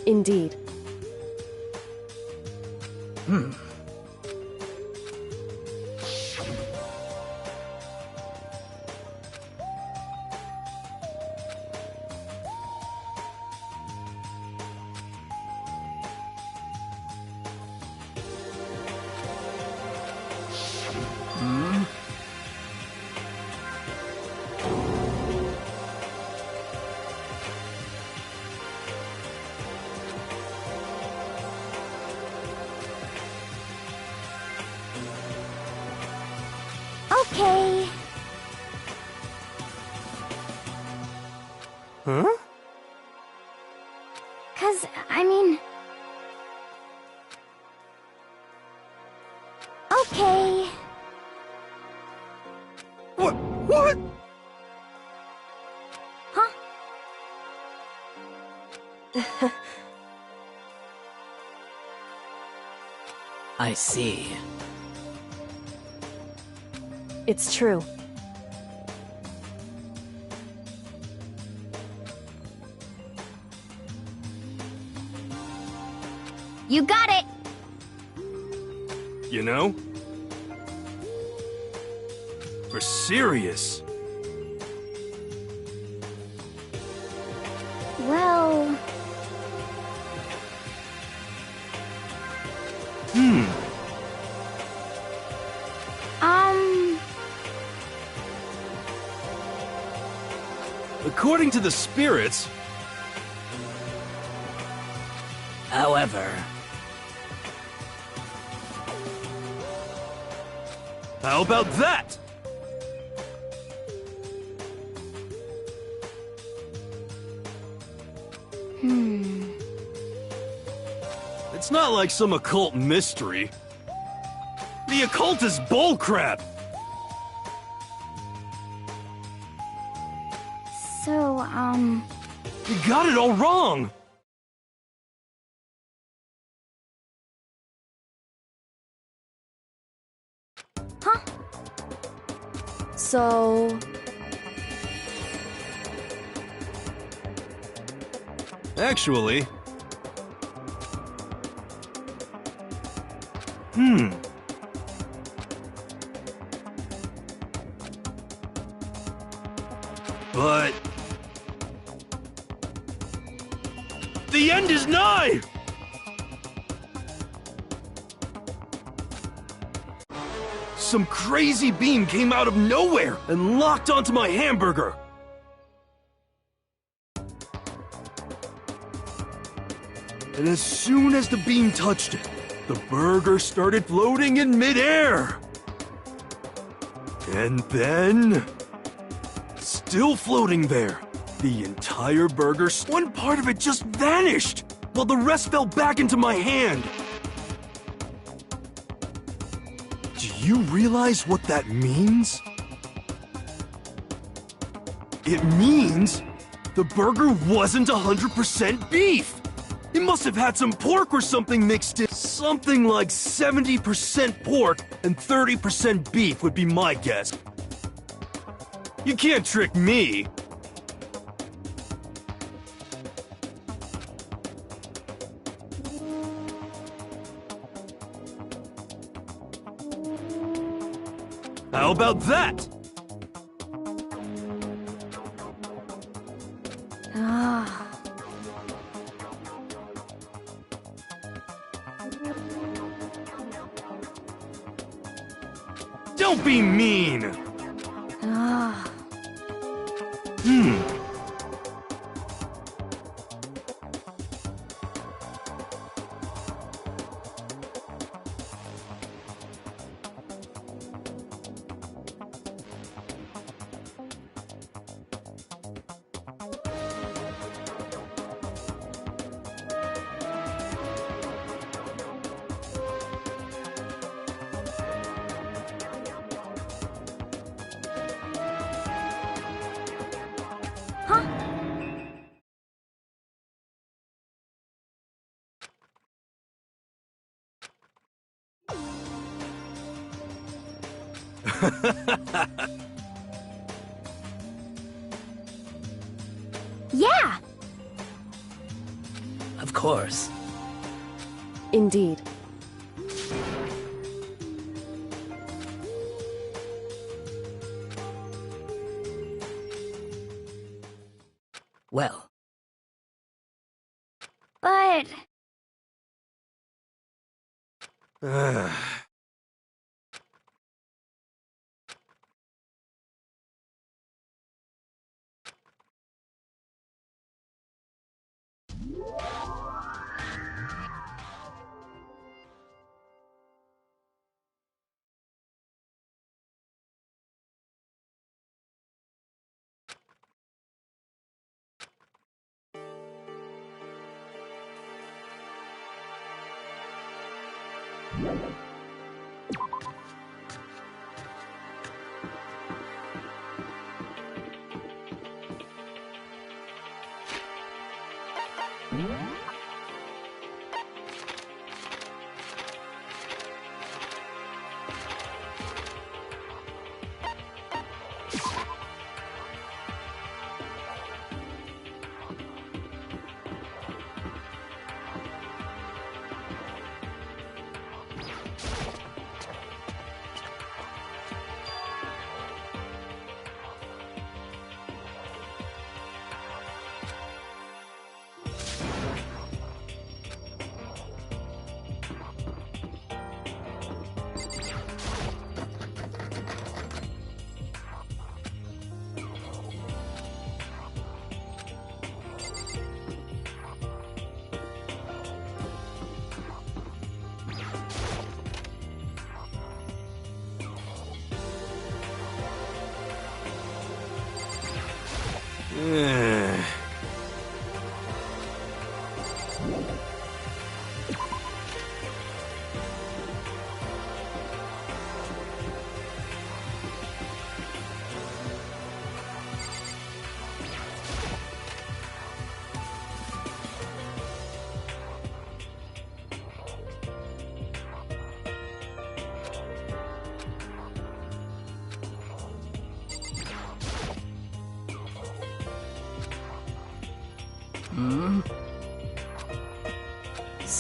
Indeed. Okay. Huh? 'Cause, I mean... Okay. What? Huh? I see. It's true. You got it! You know? For serious. Well... According to the spirits... However... How about that? It's not like some occult mystery. The occult is bullcrap! So, You got it all wrong! Huh? So... Actually... But... the end is nigh! Some crazy beam came out of nowhere and locked onto my hamburger! And as soon as the beam touched it, the burger started floating in midair! And then... still floating there, the entire burger, one part of it just vanished, while the rest fell back into my hand. Do you realize what that means? It means the burger wasn't 100% beef. It must have had some pork or something mixed in. Something like 70% pork and 30% beef would be my guess. You can't trick me. How about that? Ah... Don't be mean! Ah. Yeah! Of course. Indeed. Well, But...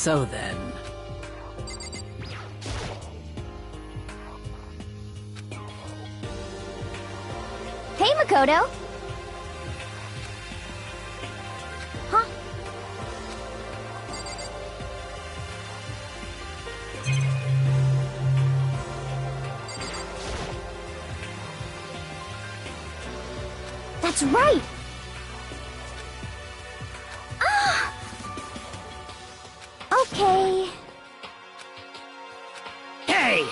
so then. Hey, Makoto! Huh? That's right! Ah! Okay. Hey!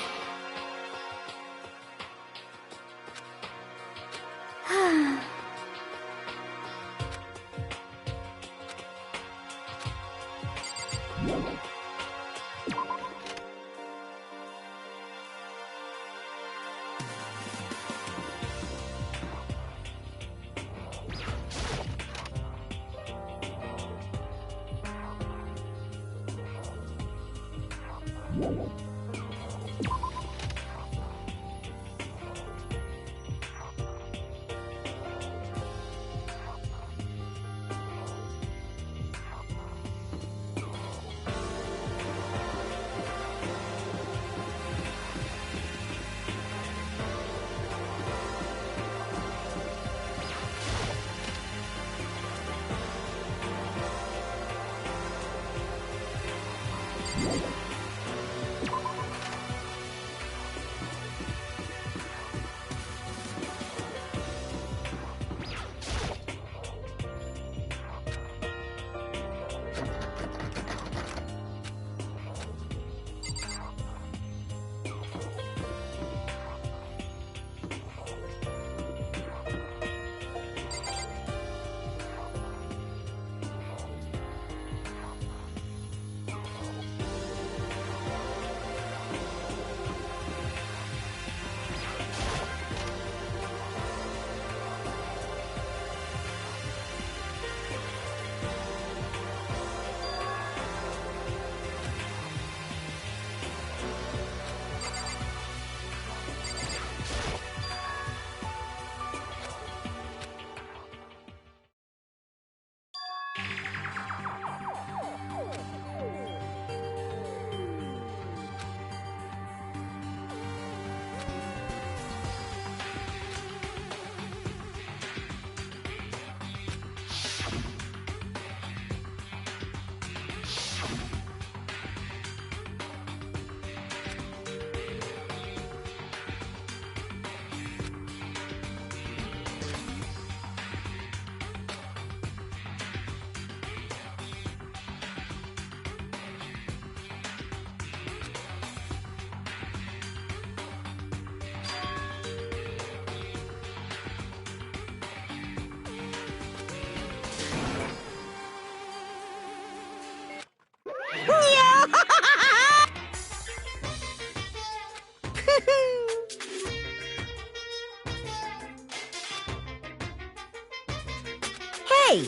Hey,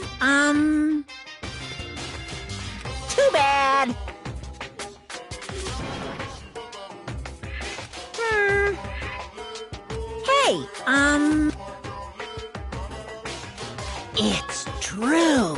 too bad. Hey, it's true.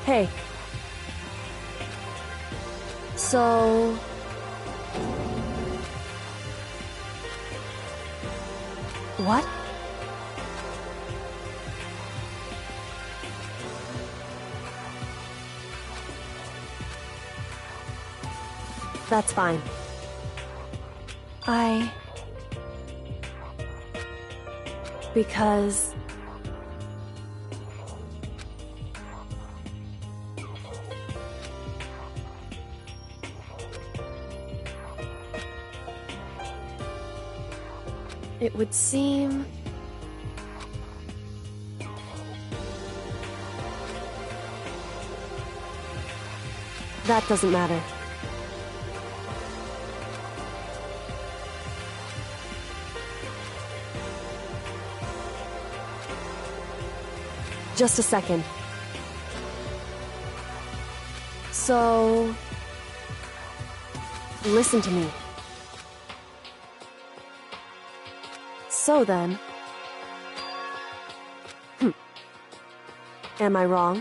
Hey. So... What? That's fine. Because... It would seem... That doesn't matter. Just a second. So... Listen to me. So then... Am I wrong?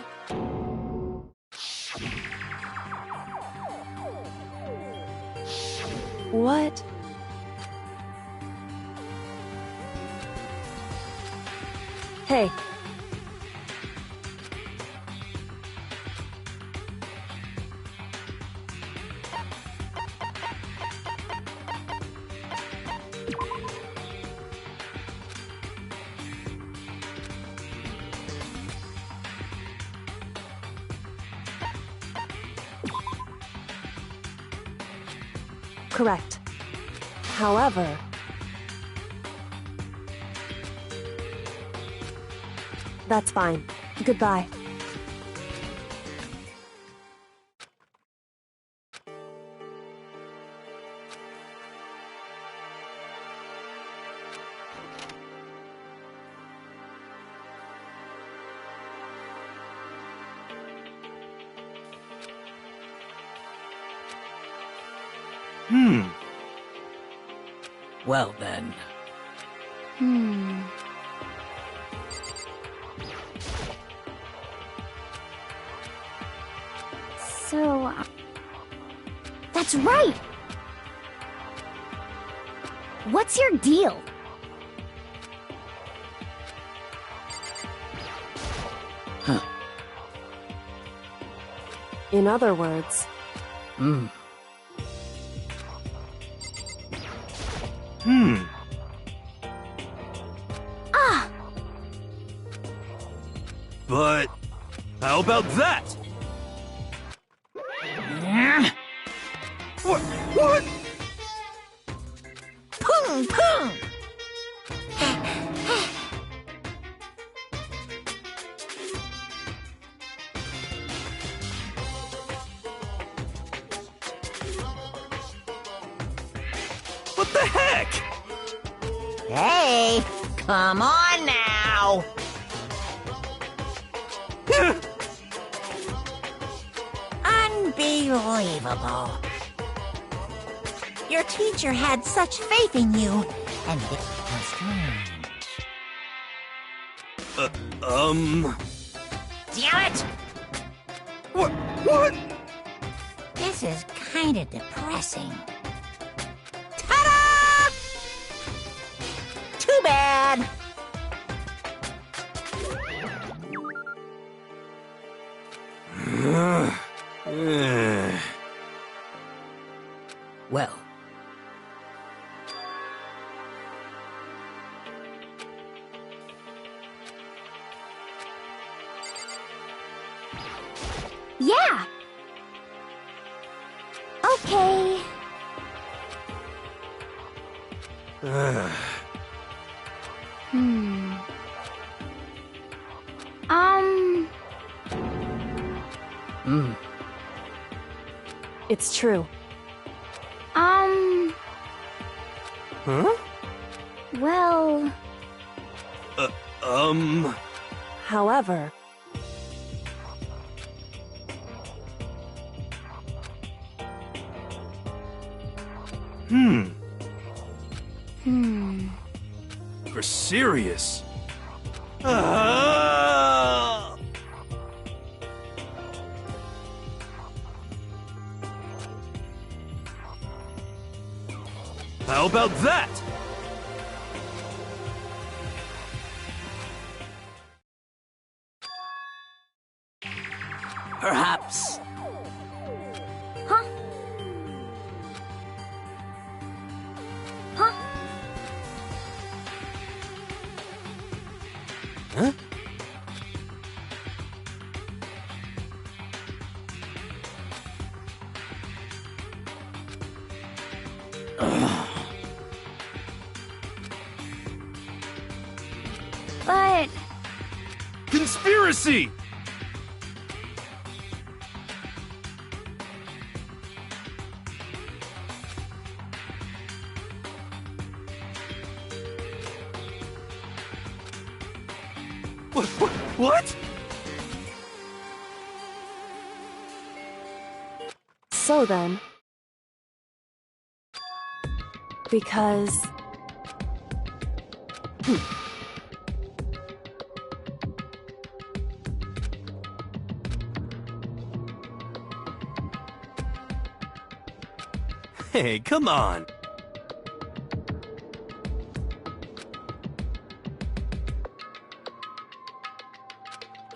What? Hey. Correct. However... That's fine. Goodbye. Well then. So... That's right! What's your deal? Huh. In other words... Ah! But how about that? What? Pung, pung. What the heck? Hey, come on now. Unbelievable. Your teacher had such faith in you, and it was strange. Damn it! What? This is kinda depressing. Ta-da! Too bad! Well, Yeah! Okay. Hmm. It's true. Huh? Well... However, Hmm. You're serious? Ah! How about that? perhaps. Huh? Huh? Huh? But... Conspiracy! What? so then... Because... Hey, come on.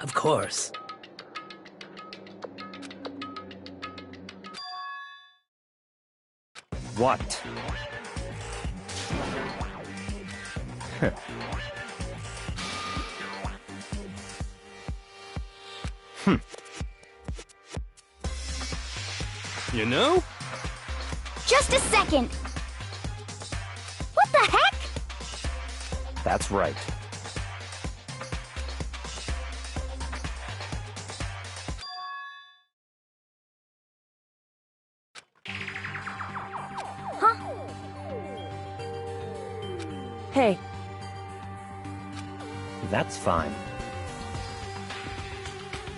Of course. What? You know? Just a second! What the heck? That's right. Huh? Hey, That's fine.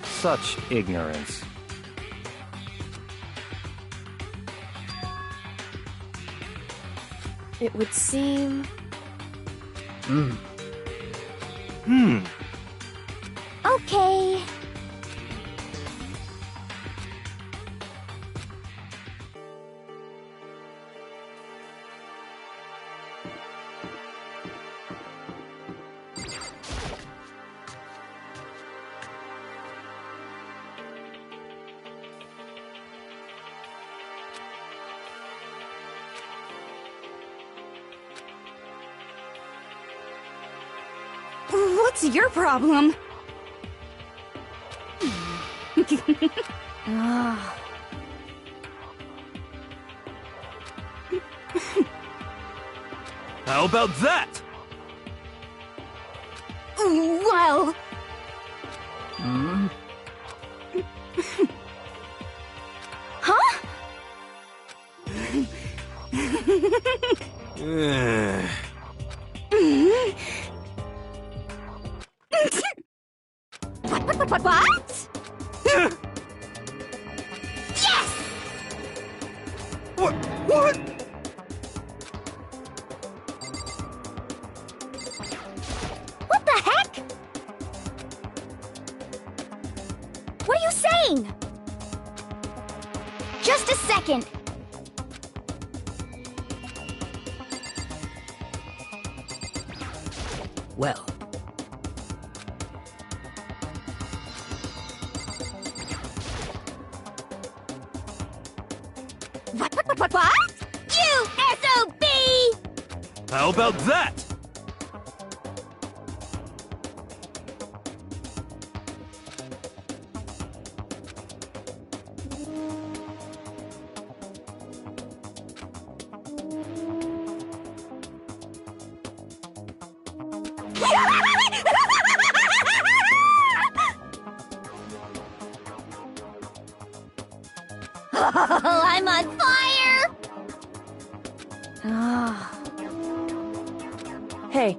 Such ignorance. it would seem... Okay. What's your problem? Ah. How about that? Well... Huh? What? Yes! What? What the heck? What are you saying? Just a second. Well, What? You SOB! How about that? Oh, I'm on fire! Ah. Hey.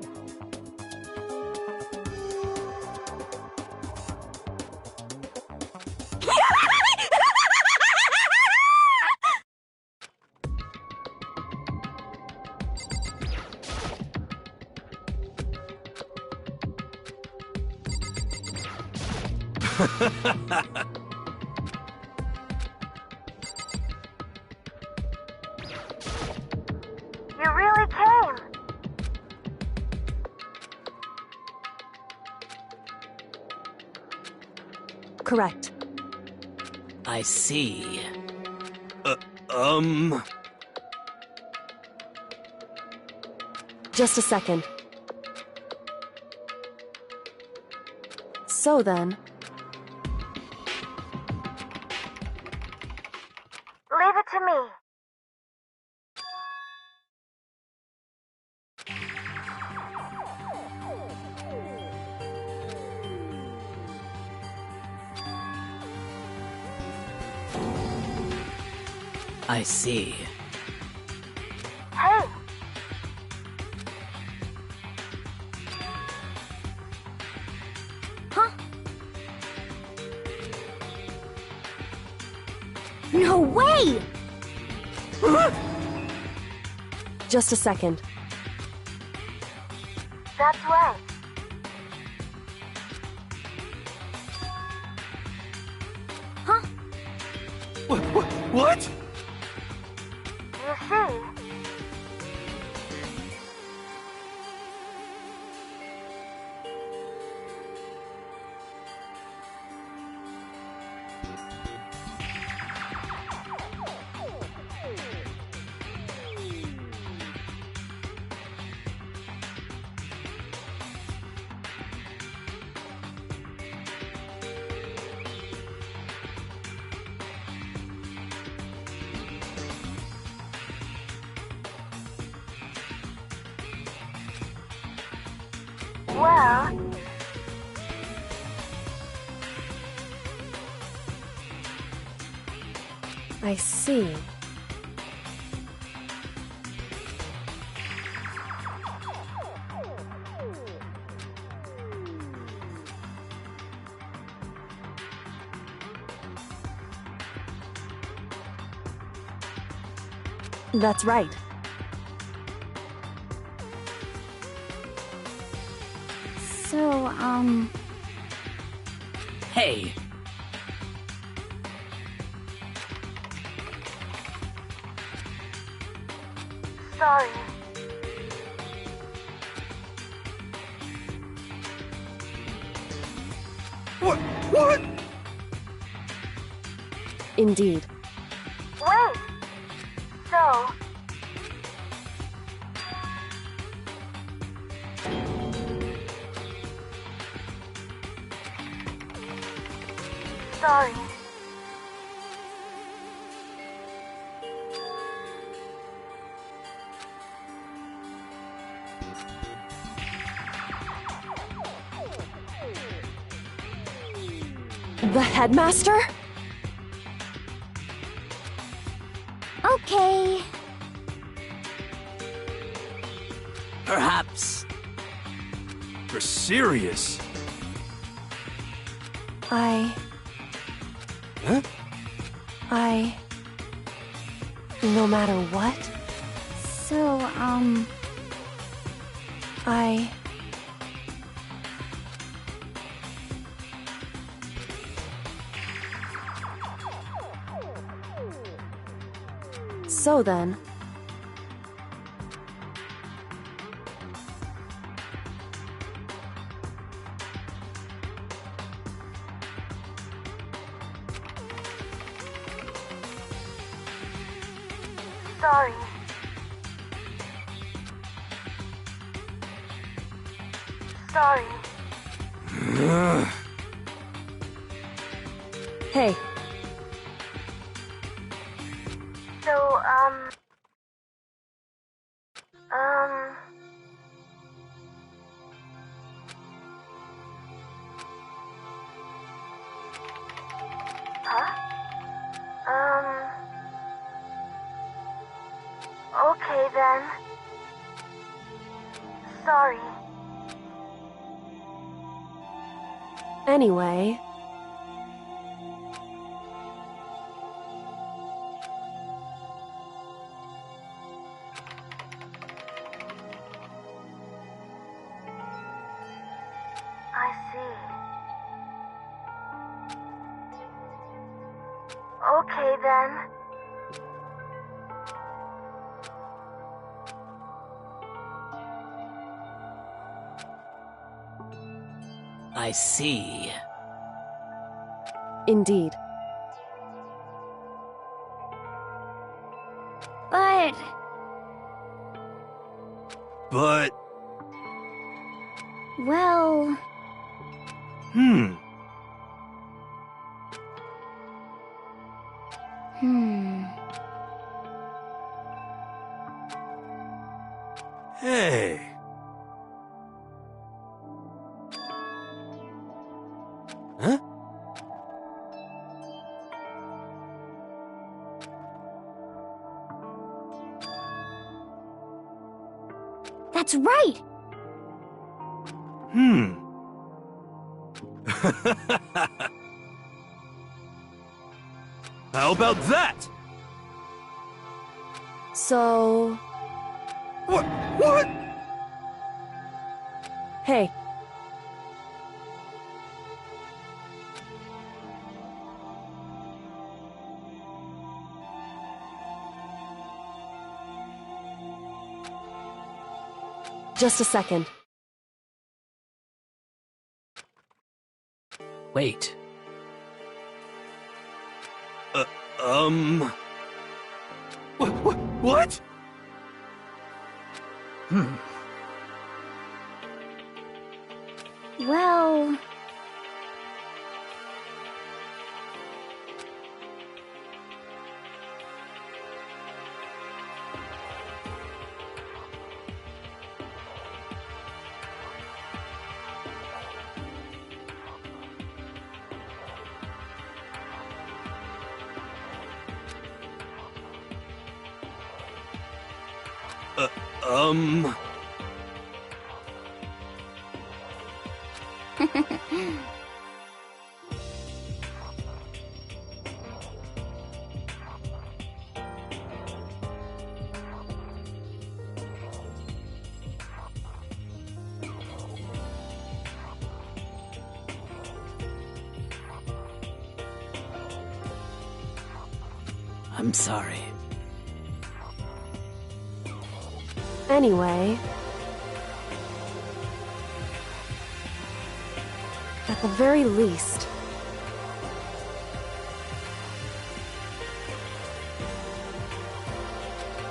You really came. Correct. I see. Just a second. So then, Leave it to me. I see. Hey, Huh? No way! just a second. that's right. Huh? What? You see, well, I see. That's right. So, Hey, sorry. What? Indeed. Wait. So, sorry. The headmaster? okay. perhaps. You're serious? I... Huh? I... No matter what, So, I... So then... Sorry. Sorry. Hey, So, huh? Okay then. Sorry. anyway... I see. Okay then. I see. Indeed. but... But, Well... hmm. Hey. Huh? That's right! Hmm. How about that? So... What? Hey, just a second. Wait. What? Well... I'm sorry. Anyway... At the very least...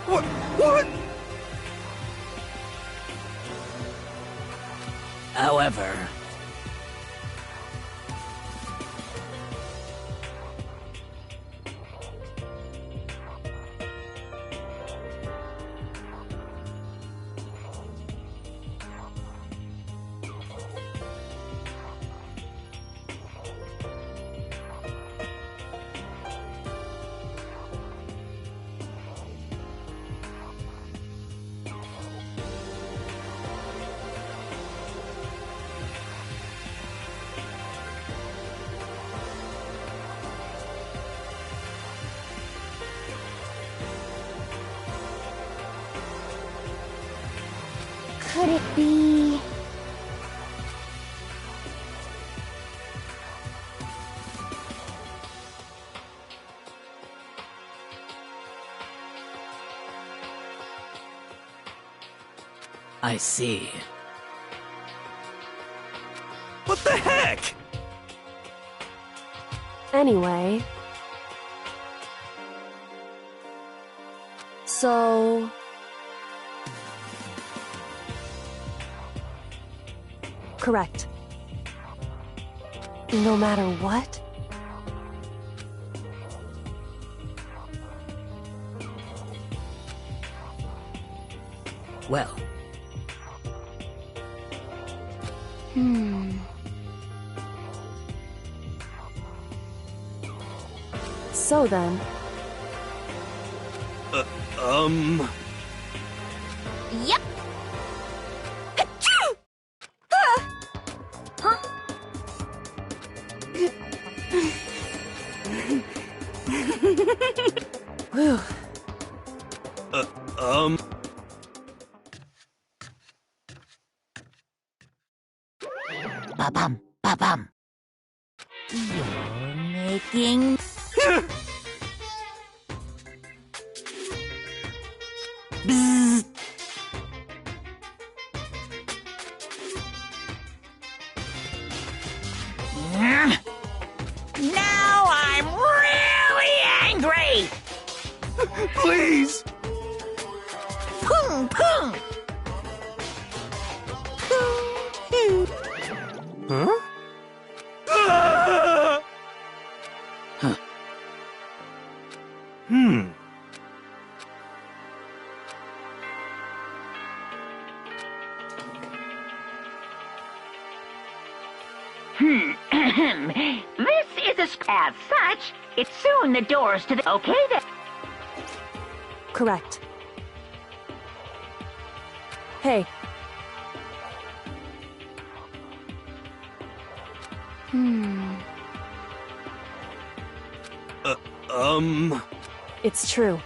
What? However... Could it be... I see. What the heck? Anyway... So... Correct. No matter what? Well, So then... Yep! Achoo! Huh? Whew. Ba-bum, ba-bum. You're making... Bzzz. Now I'm really angry! Please! Pung, pung! Huh? Ah! Huh. This is as such, it's soon the doors to the... Okay then. Correct. Hey. It's true.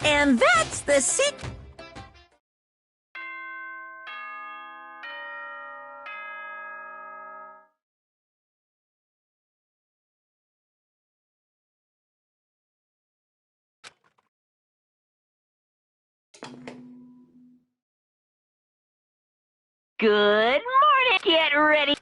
And that's the secret. Good morning. Get ready.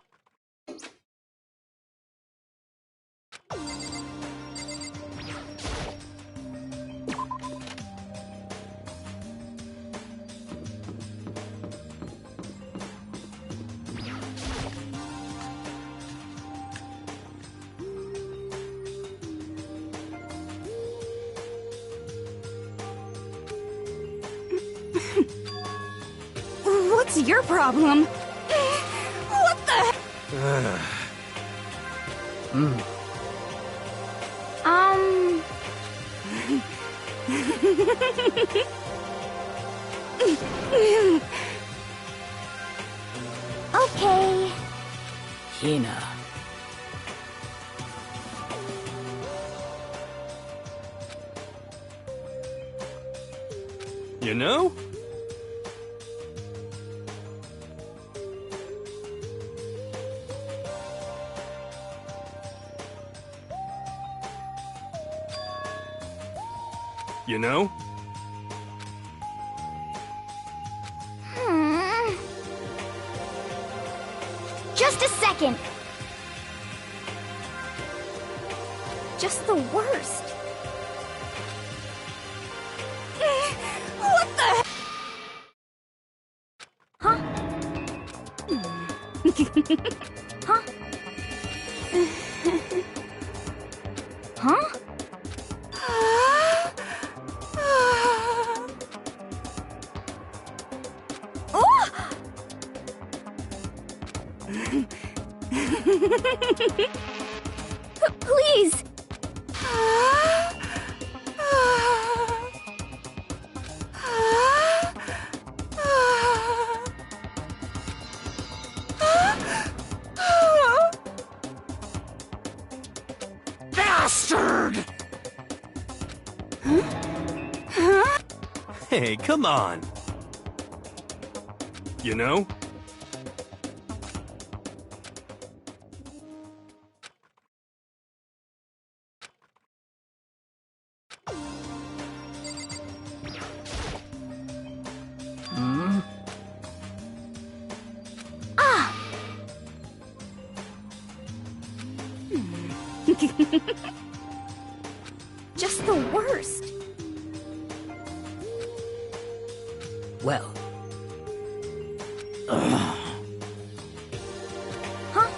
What's your problem? What the... Okay. Hina. You know? You know? Just a second. Just the worst. What the? Huh? Huh? Huh? Please. Bastard! Hey, come on. You know? Just the worst. Well, Huh?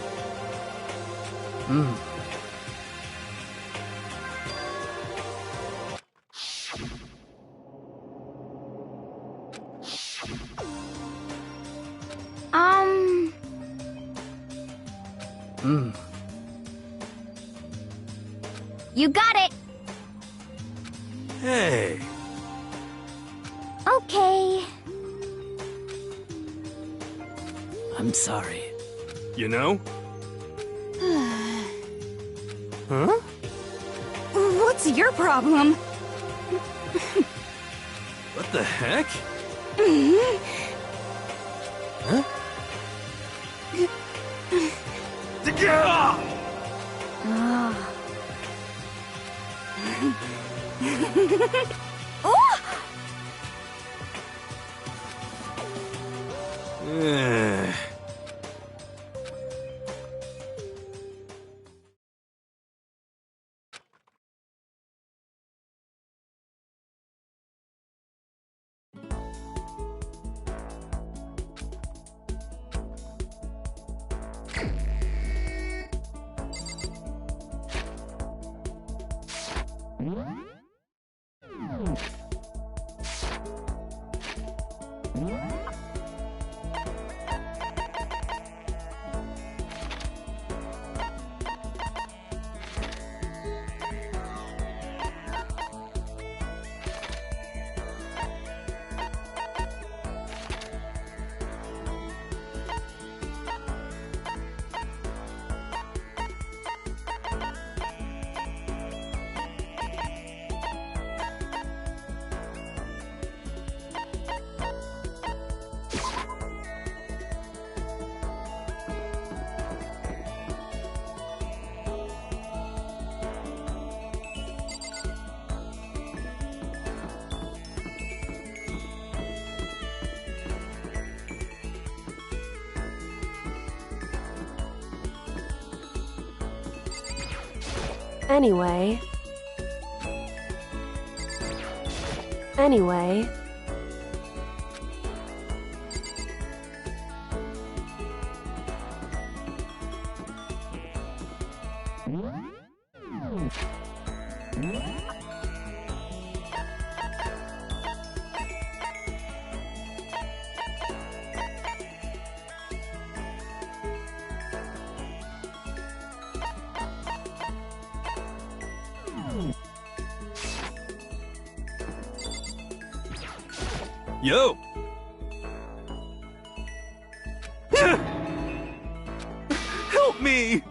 You got it. Hey. Okay. I'm sorry. You know? Huh? What's your problem? What the heck? Huh? Eh. Anyway. Yo! Help me!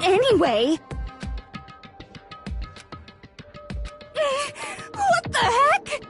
Anyway... What the heck?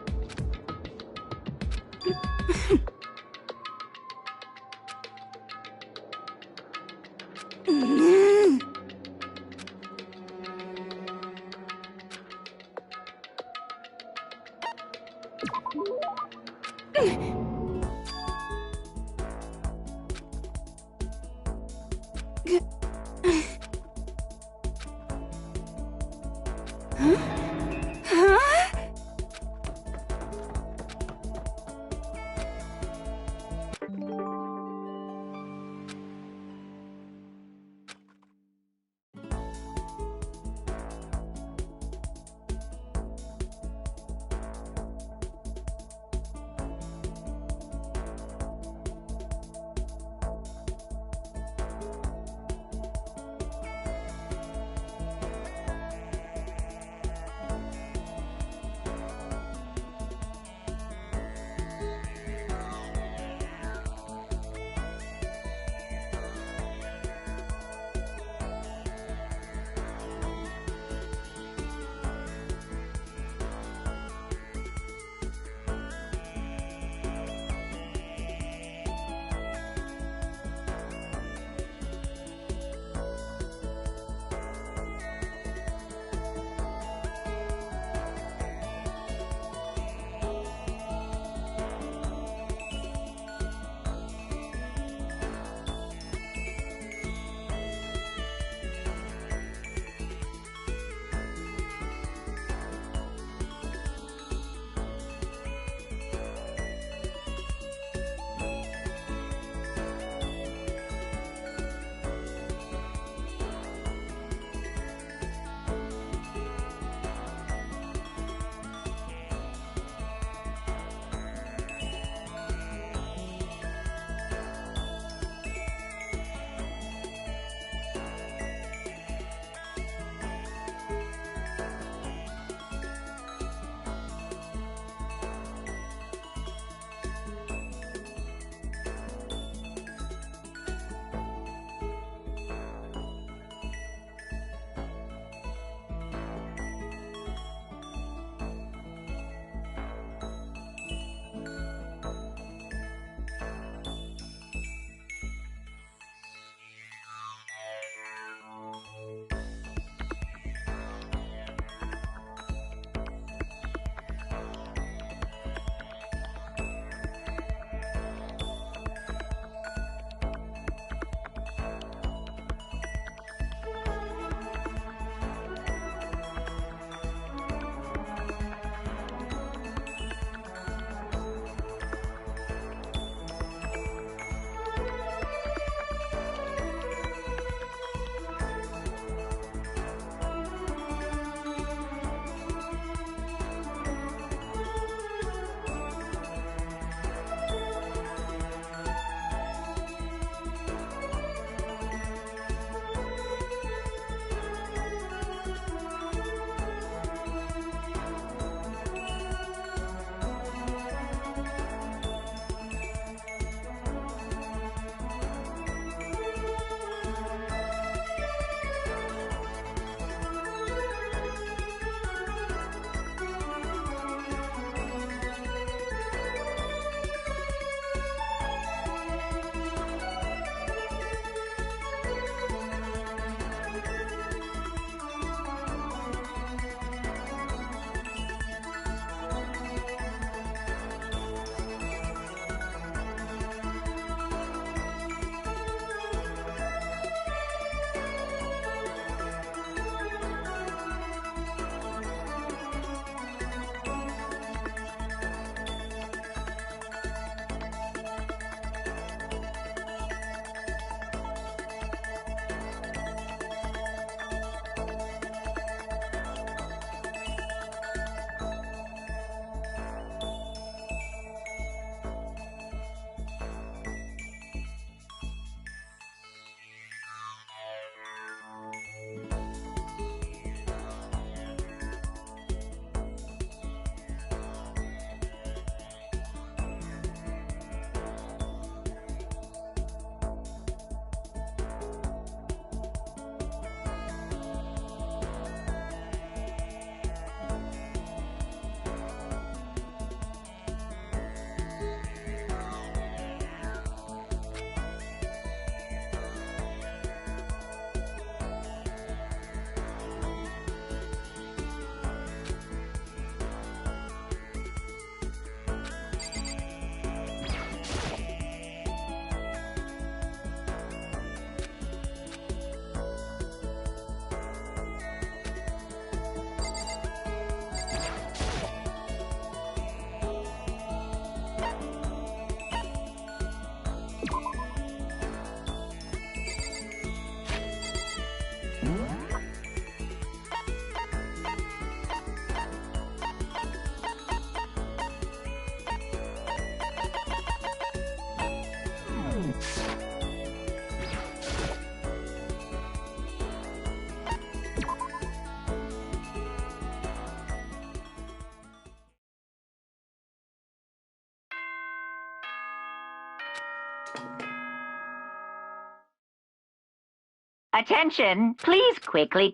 Attention, please, quickly.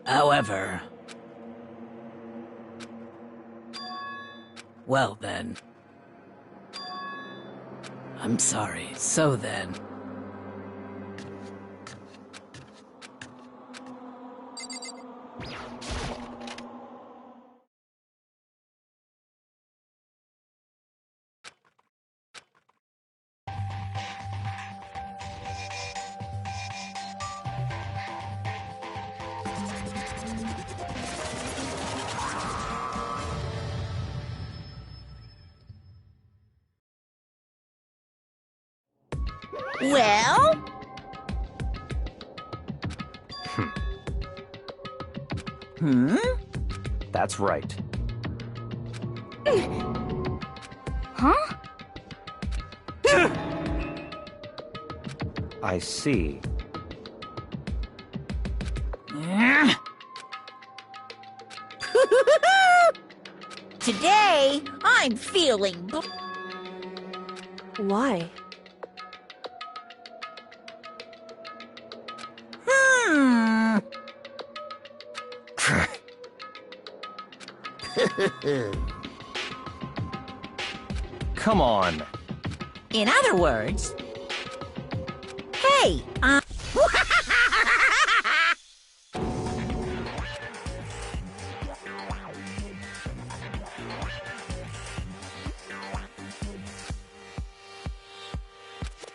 However... Well then. I'm sorry. So then. Well? That's right. Huh? I see. Today, I'm feeling... Why? Come on. In other words... Hey,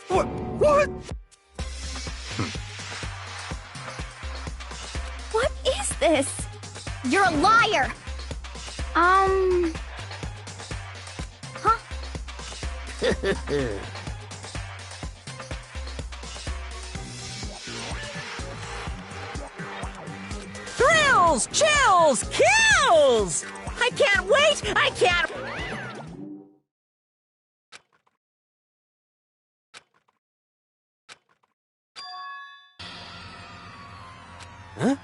What? What is this? You're a liar! Huh? Thrills, chills, kills! I can't wait! I can't... Huh?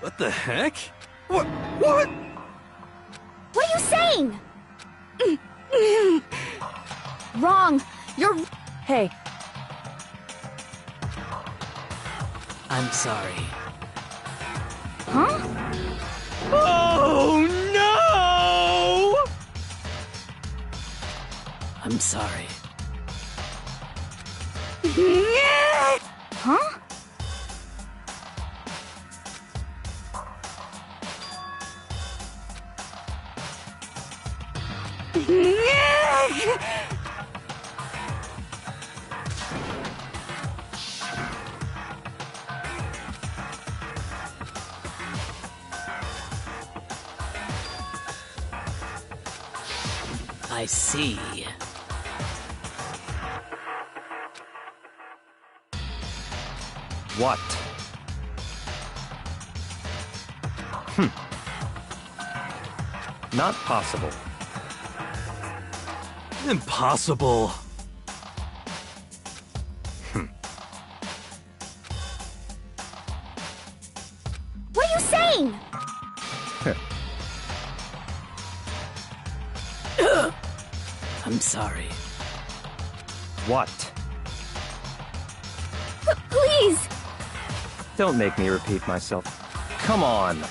What the heck? What? What? What are you saying? Wrong. You're... Hey, I'm sorry. Huh? Oh no! I'm sorry. Huh? I see. What? Not possible. Impossible. What are you saying? I'm sorry. What? Please! Don't make me repeat myself. Come on.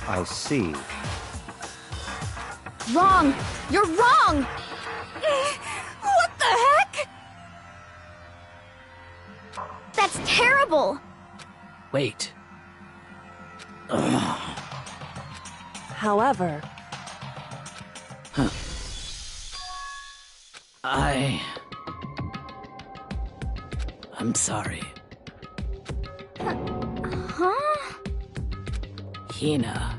I see. Wrong! You're wrong! What the heck? That's terrible! Wait. however... I'm sorry. Huh? Hina.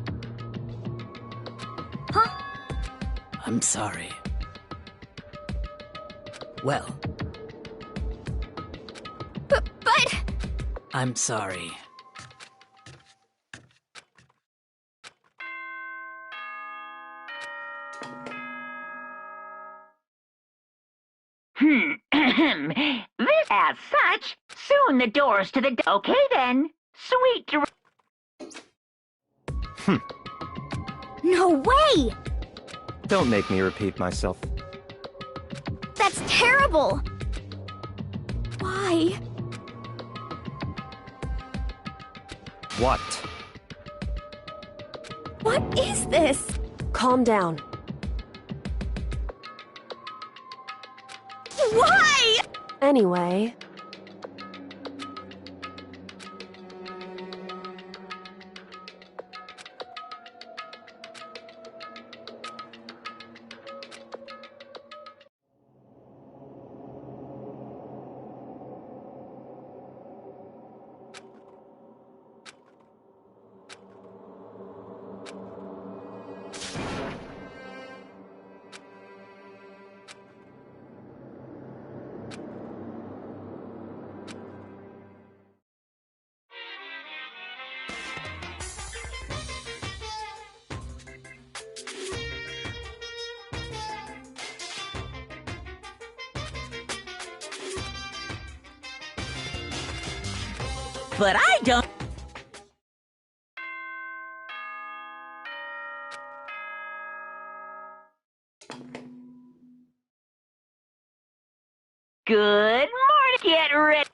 Huh? I'm sorry. Well, But... I'm sorry. This, as such, soon the doors to the... Okay, then. Sweet No way! Don't make me repeat myself. That's terrible! Why? What? What is this? Calm down. Why? Anyway, But I don't... Good morning. Get ready.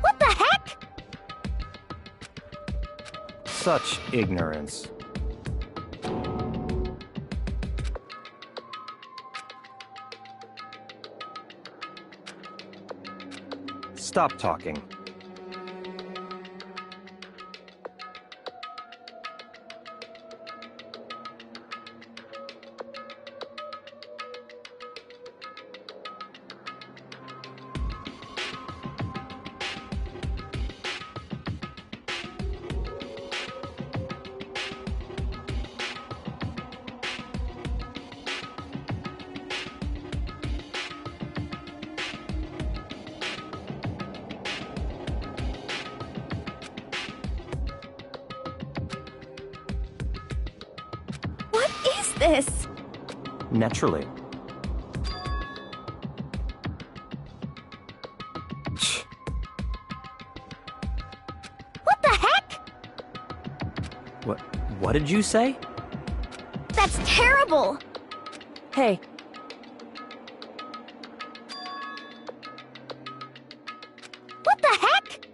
What the heck? Such ignorance. Stop talking. What is this? Naturally. What the heck? What did you say? That's terrible! hey, What the heck?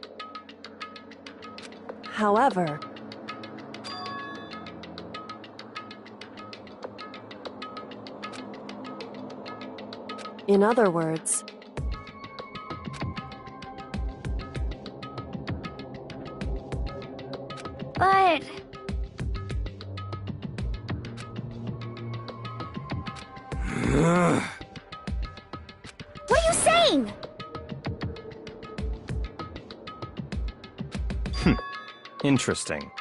however, in other words, But... What are you saying? Interesting.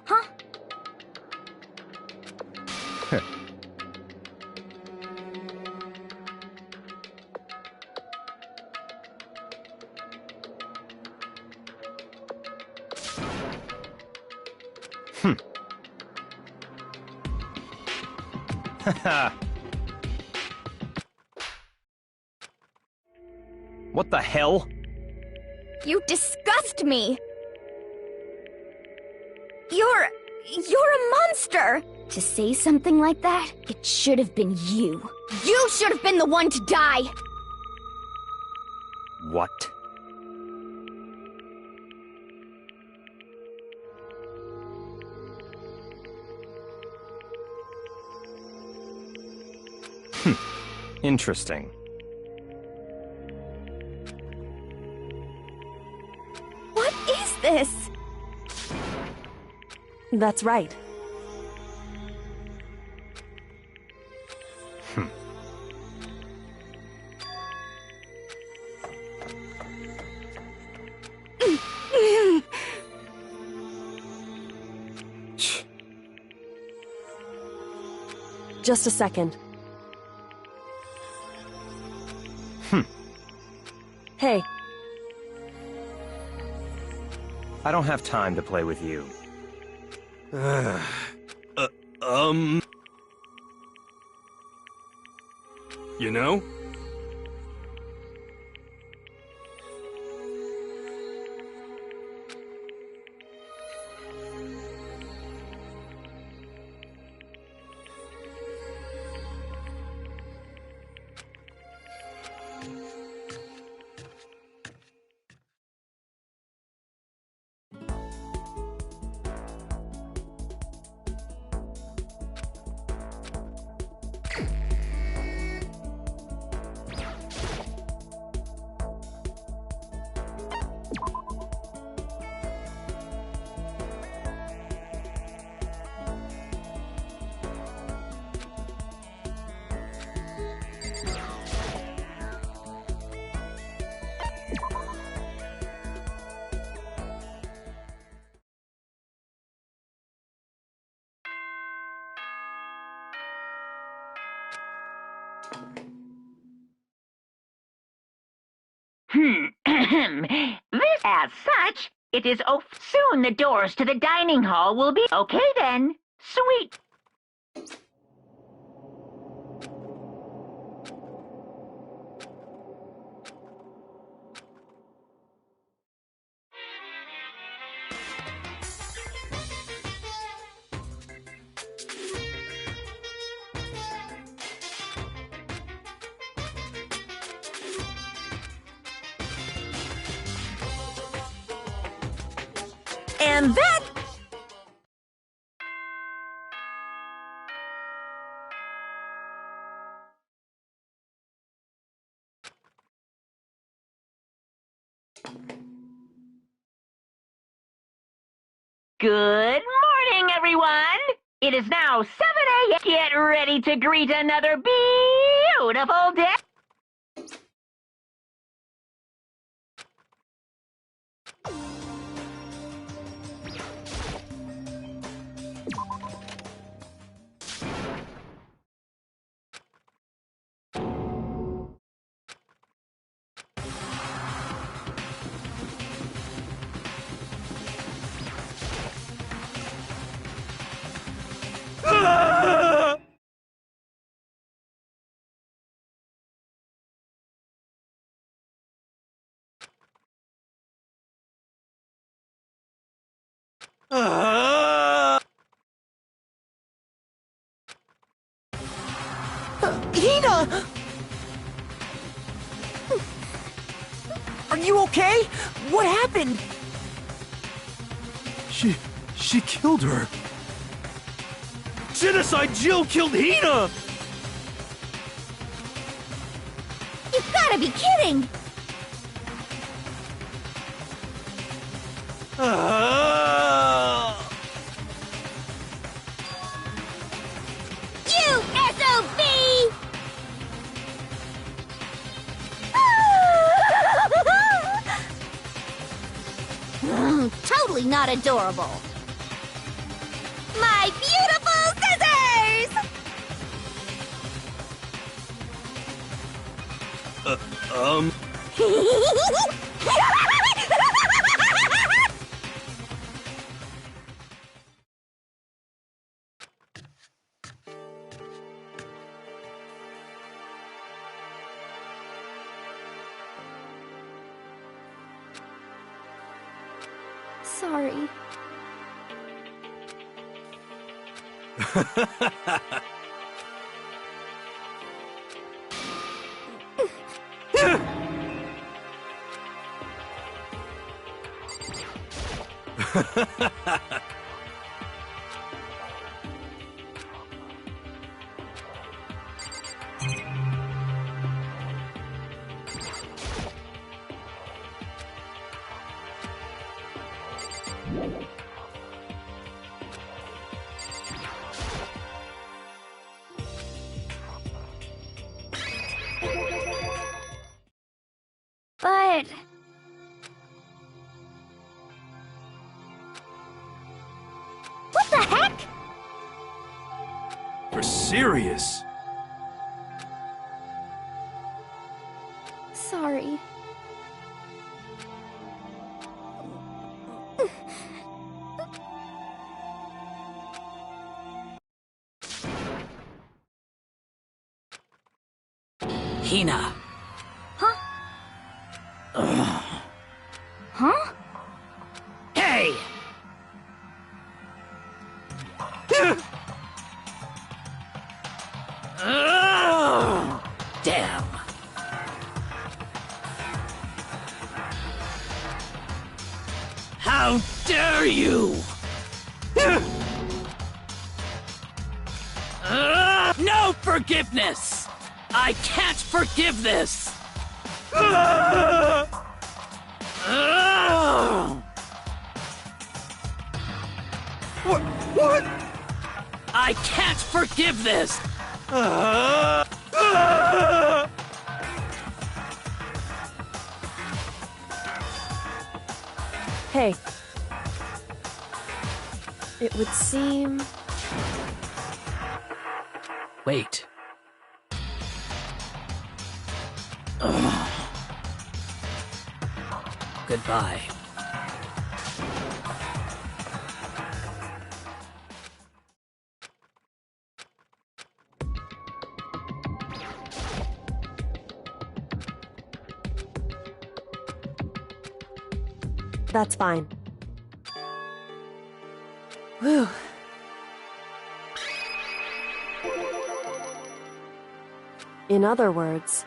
Huh? What the hell? You disgust me! You're a monster! To say something like that, it should have been you. You should have been the one to die! What? Interesting. What is this? That's right. Just a second. Hey, I don't have time to play with you. You know? This, as such, it is soon the doors to the dining hall will be okay then. Sweet. And that... Good morning, everyone. It is now 7 a.m. Get ready to greet another beautiful day. Hina! Are you okay? What happened? She killed her. Genocide Jill killed Hina! You've gotta be kidding! You SOB! Totally not adorable. My beautiful scissors! Sorry. it! What the heck? You're serious? Sorry. Hina. Huh? Huh? Hey! Damn. How dare you! No forgiveness! I can't forgive this! What? I can't forgive this! Hey. It would seem... Wait. Goodbye. That's fine. Whew. In other words...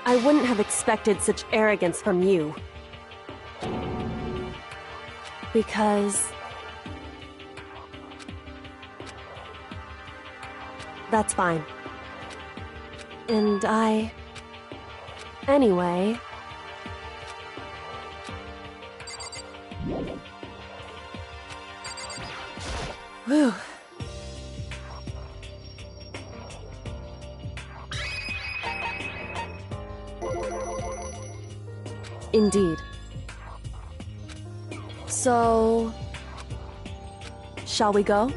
I wouldn't have expected such arrogance from you. Because... That's fine. And I... Anyway... Whew. Indeed. So... Shall we go?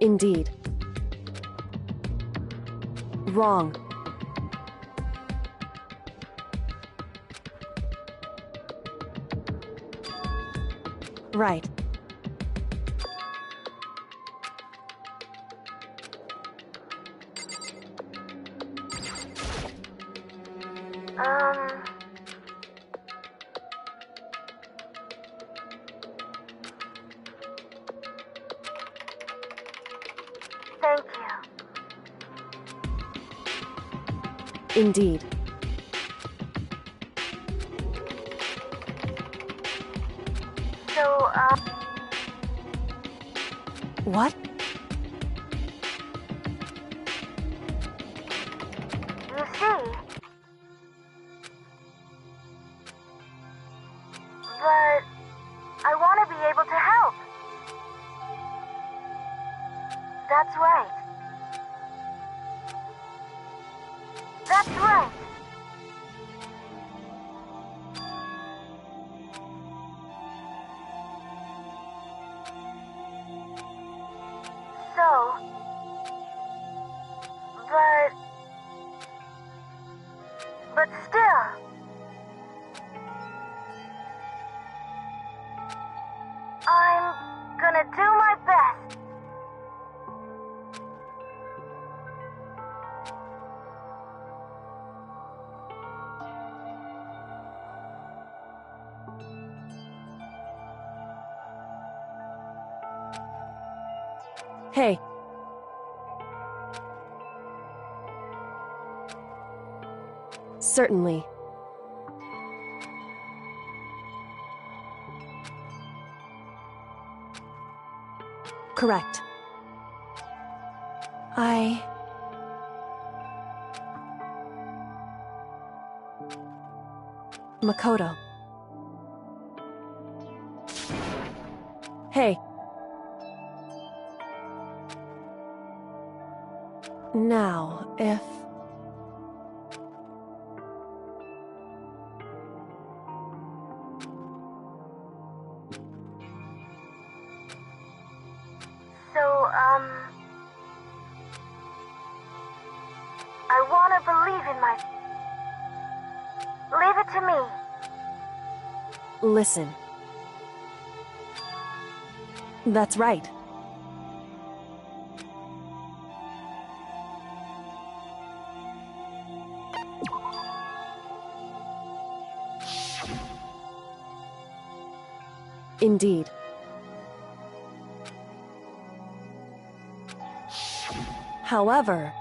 Indeed. Wrong. Right. Thank you. Indeed. So, What? you see... But... I want to be able to help. That's right. That's right. So... But still... I'm gonna do my best. Hey. Certainly. Correct. Makoto. Hey. Now, if... So, I want to believe in my... Leave it to me. Listen. That's right. Indeed. However...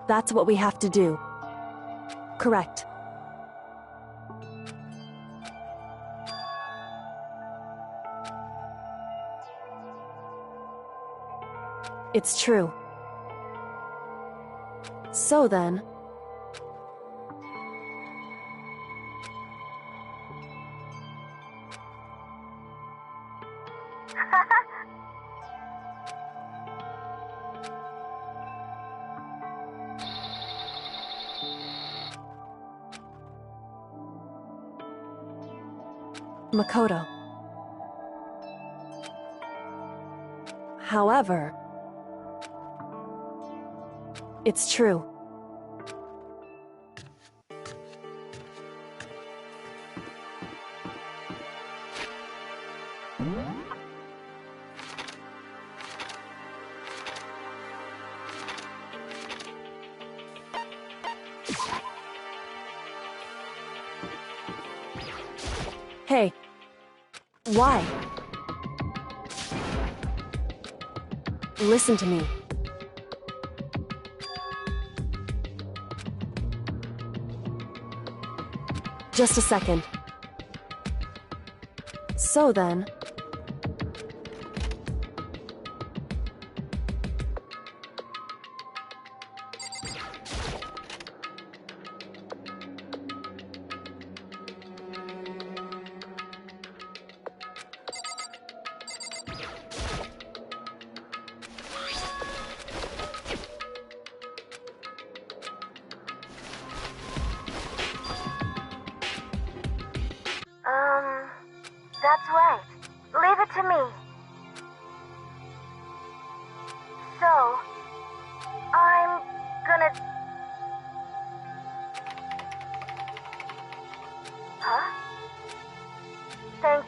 That's what we have to do. Correct. It's true. So then... Makoto. However... It's true. Hey. Why? Listen to me. Just a second. So then... That's right. Leave it to me. So, I'm gonna... Huh? Thank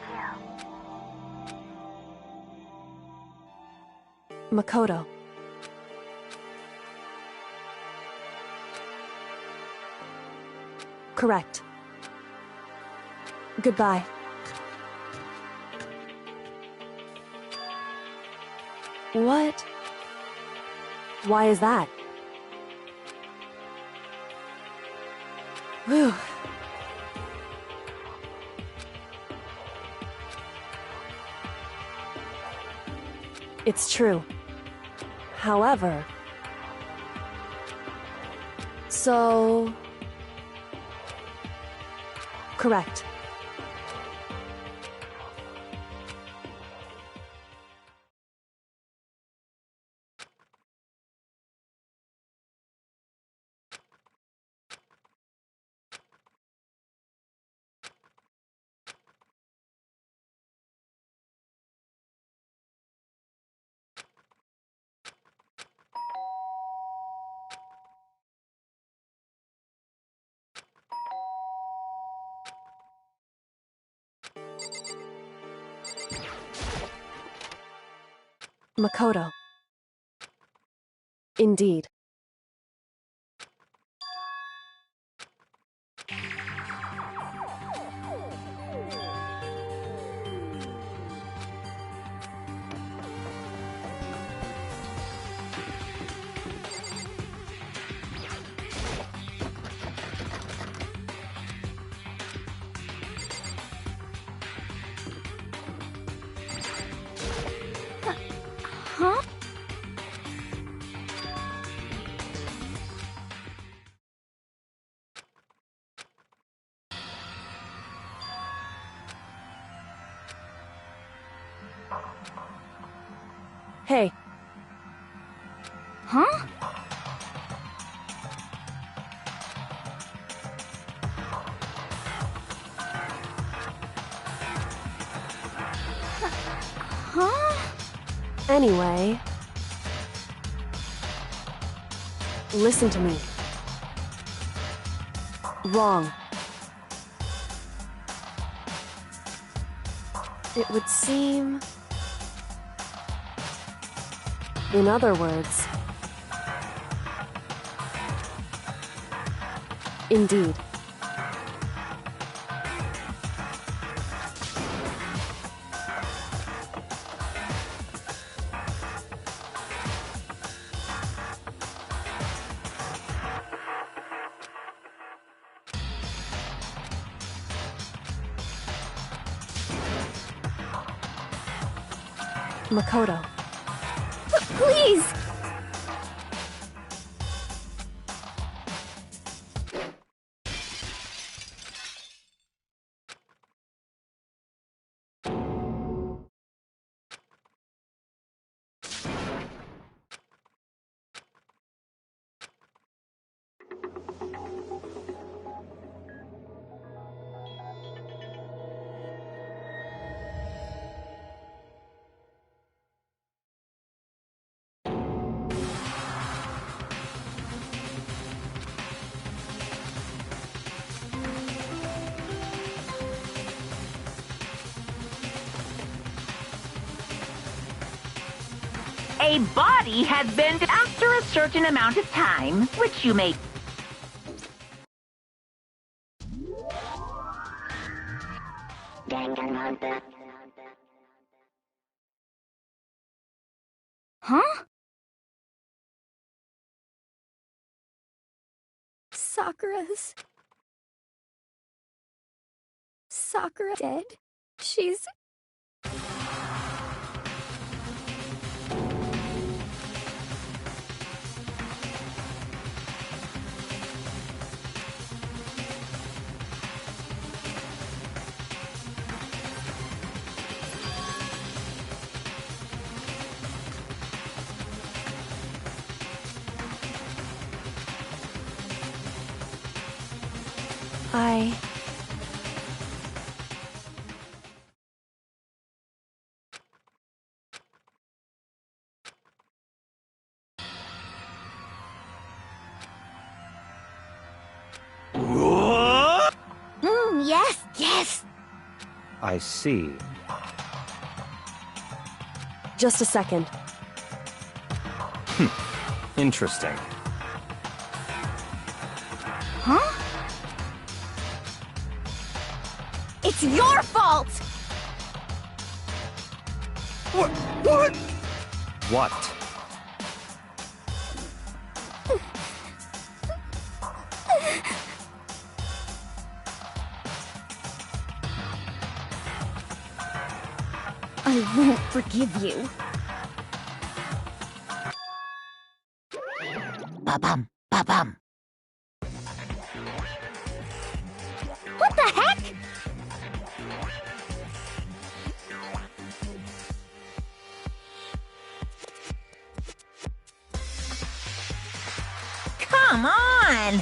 you. Makoto. Correct. Goodbye. What? Why is that? Whew. It's true. However... So... Correct. Makoto. Indeed. Hey, Huh? Huh? anyway... Listen to me. Wrong. It would seem... In other words... Indeed. Makoto. Please! A body has been after a certain amount of time, which you may... Danganronpa. Huh? Sakura's... Sakura dead? She's... What? Yes, yes. I see. Just a second. Interesting. Huh? It's your fault! What? What? What? I won't forgive you. Ba-bum, ba-bum. What the heck? Come on!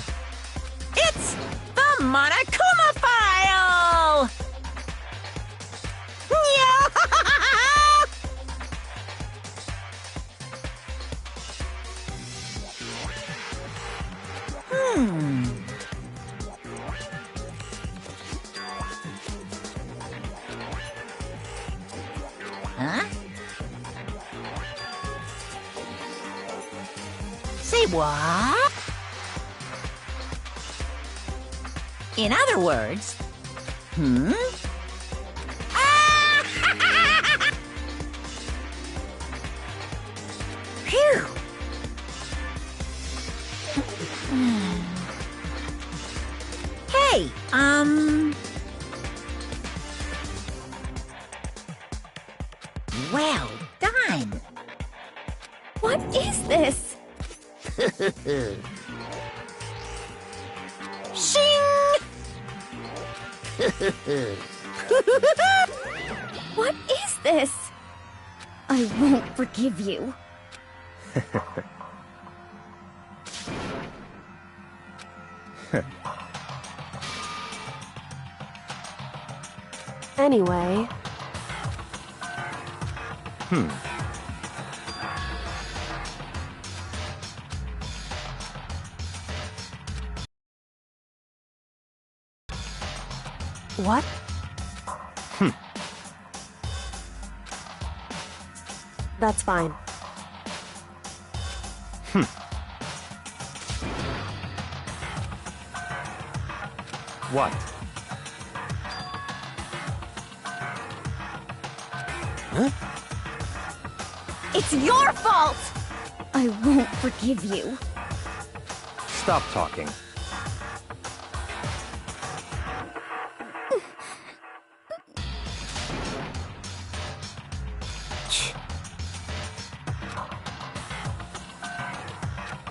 It's the Monokuma file! Yeah! Huh? Say what? In other words, Ah! Phew! Hey, well done. What is this? Shing! What is this? I won't forgive you. Anyway... What? That's fine. What? Huh? It's your fault! I won't forgive you. Stop talking.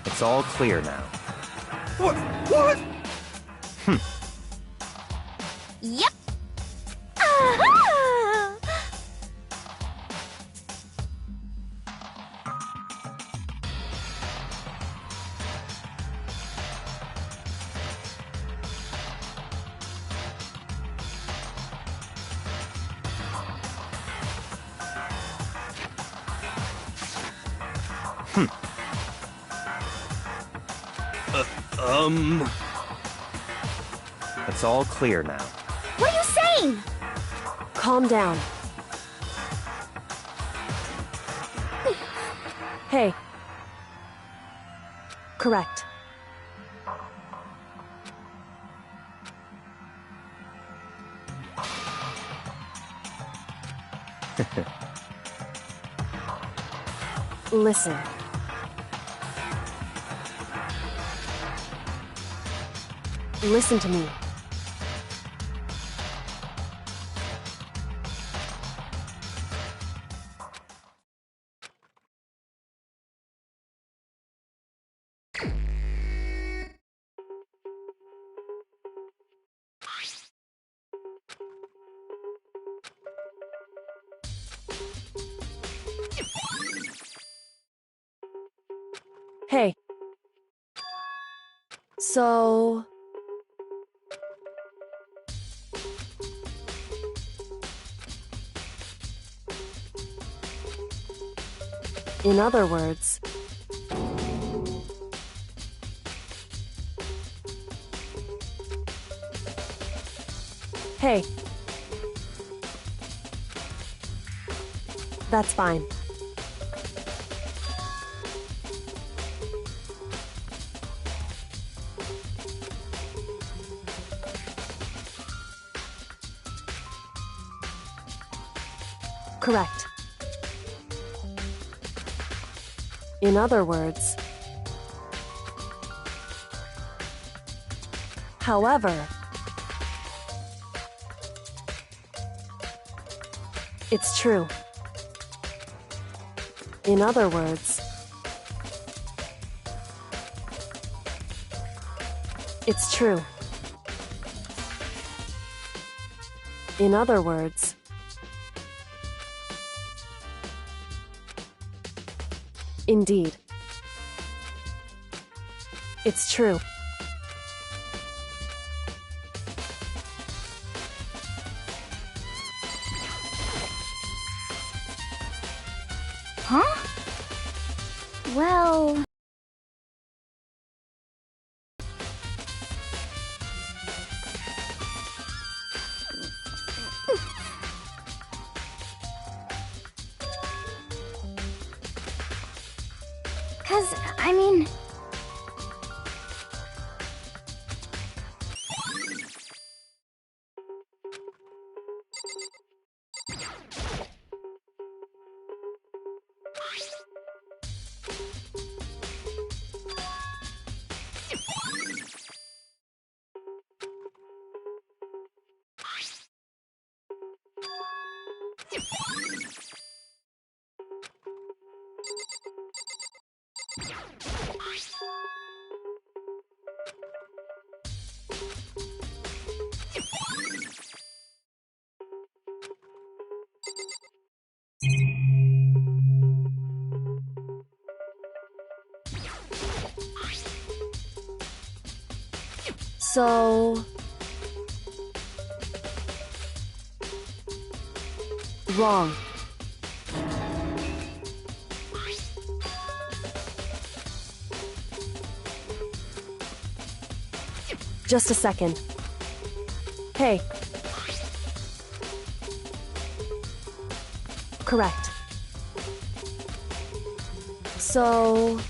It's all clear now. What? Yep. Aha! It's all clear now. What are you saying? Calm down. Hey. Correct. Listen. Listen to me. Hey. So... In other words... Hey. That's fine. Correct. In other words... However... It's true. In other words... It's true. In other words... Indeed. It's true. Huh? Well... I mean... So... wrong. Just a second. Hey. Correct. So...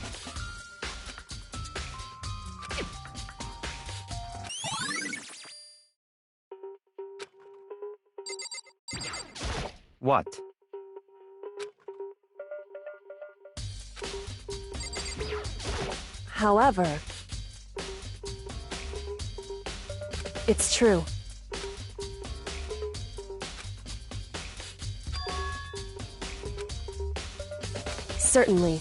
What? However... it's true. Certainly.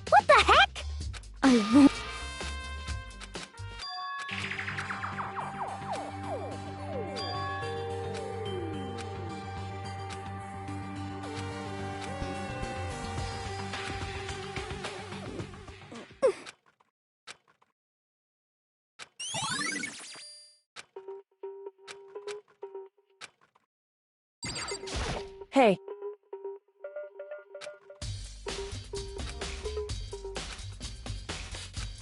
What the heck? I won't. Hey.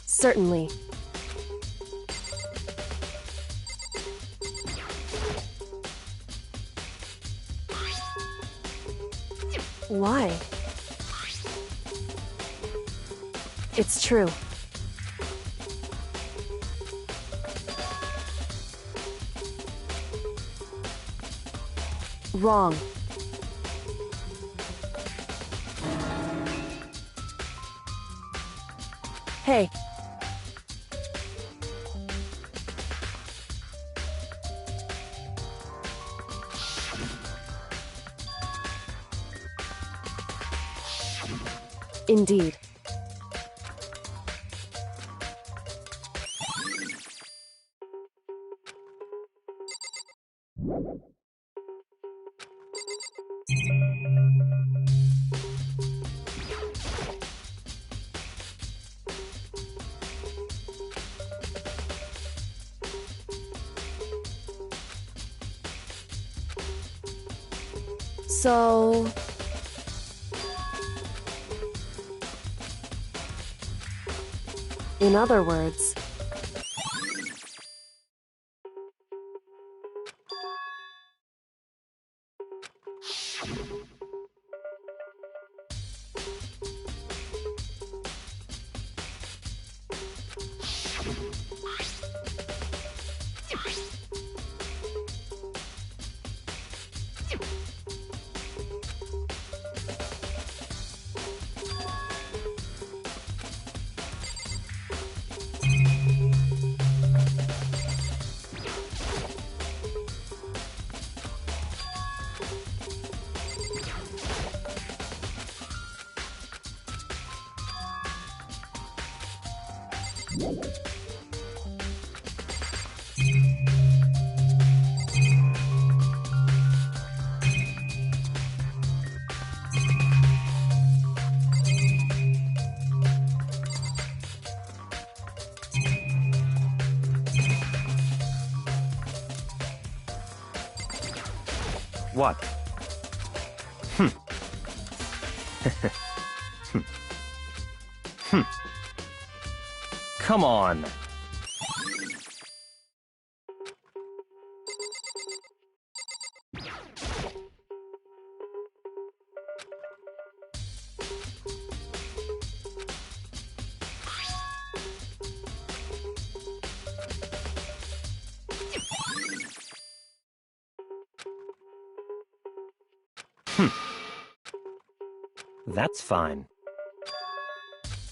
Certainly. Why? It's true. Wrong. Hey. Indeed. So... in other words... What? Come on. That's fine.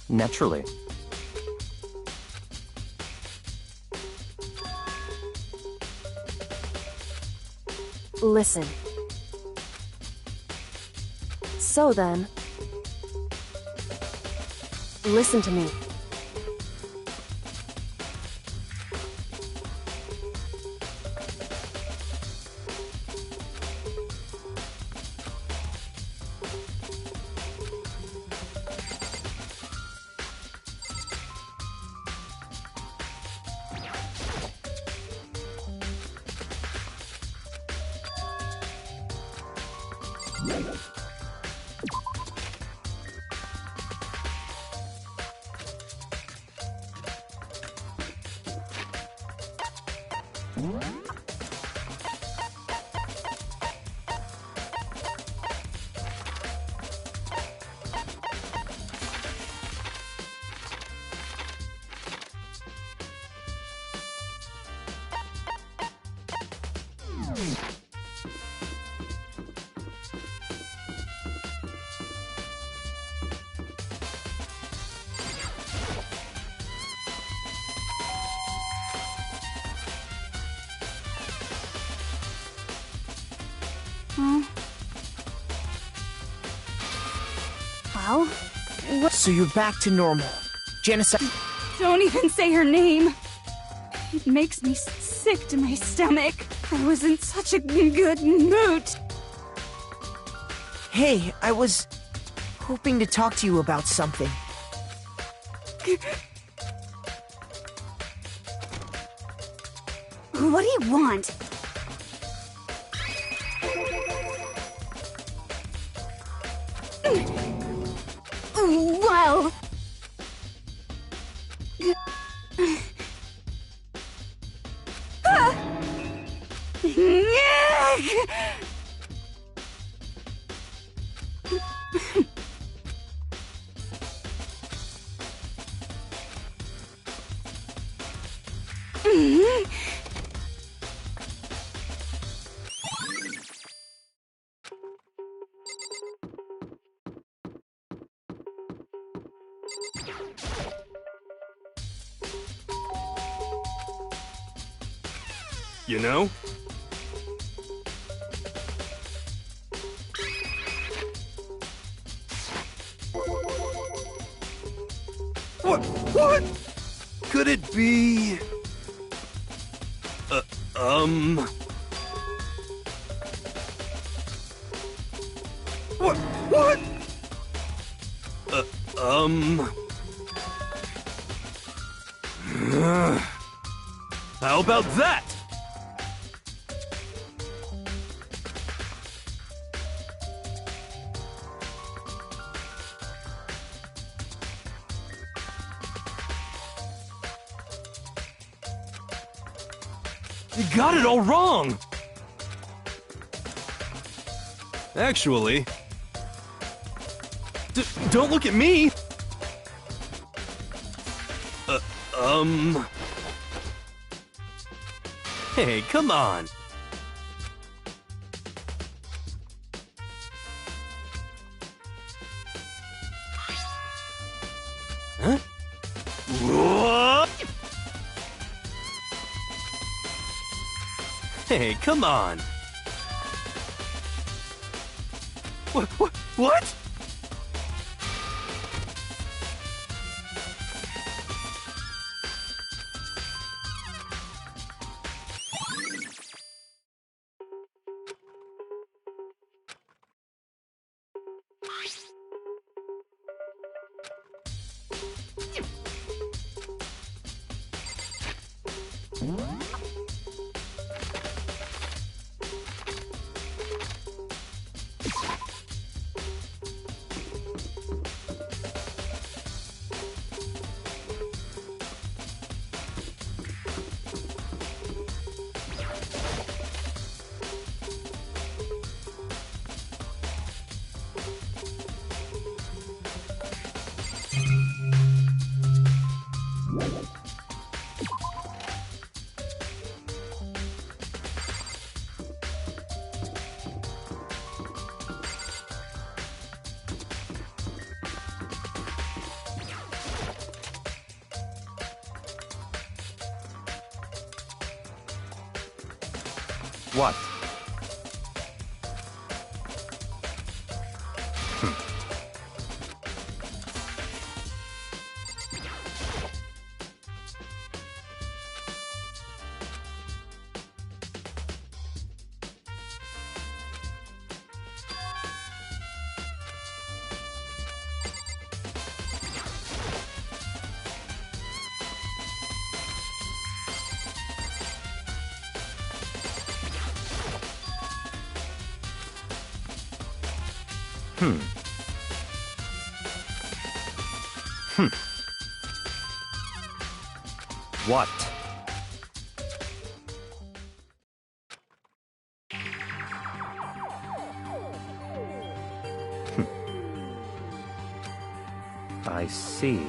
Naturally. Listen. So then... Listen to me. Well, what? So you're back to normal. Genocide. Don't even say her name. It makes me sick to my stomach. I was in such a good mood. Hey, I was hoping to talk to you about something. What do you want? Well... You know? What? Could it be... What? How about that? You got it all wrong! Actually... don't look at me! Hey, come on! Huh? Whoa! Hey, come on! What? What? What? I see.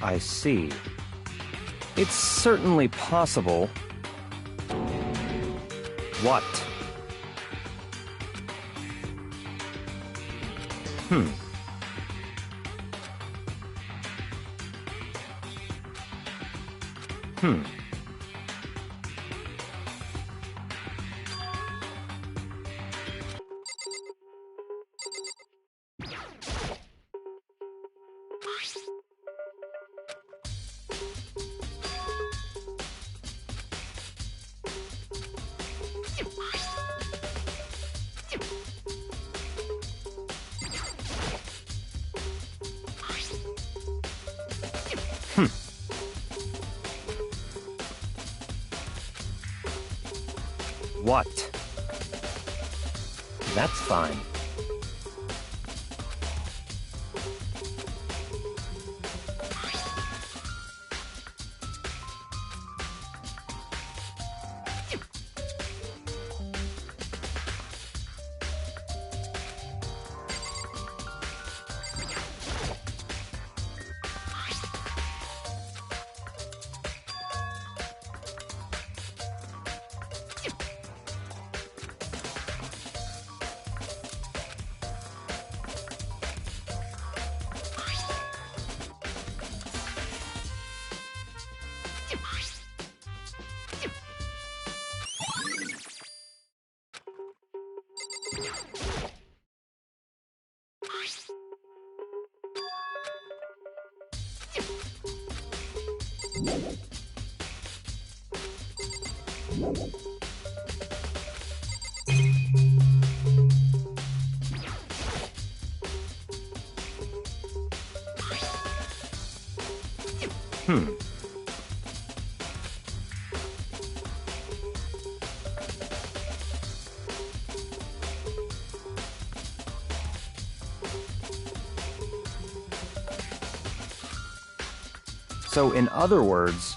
I see. It's certainly possible. What? What? That's fine. So, in other words,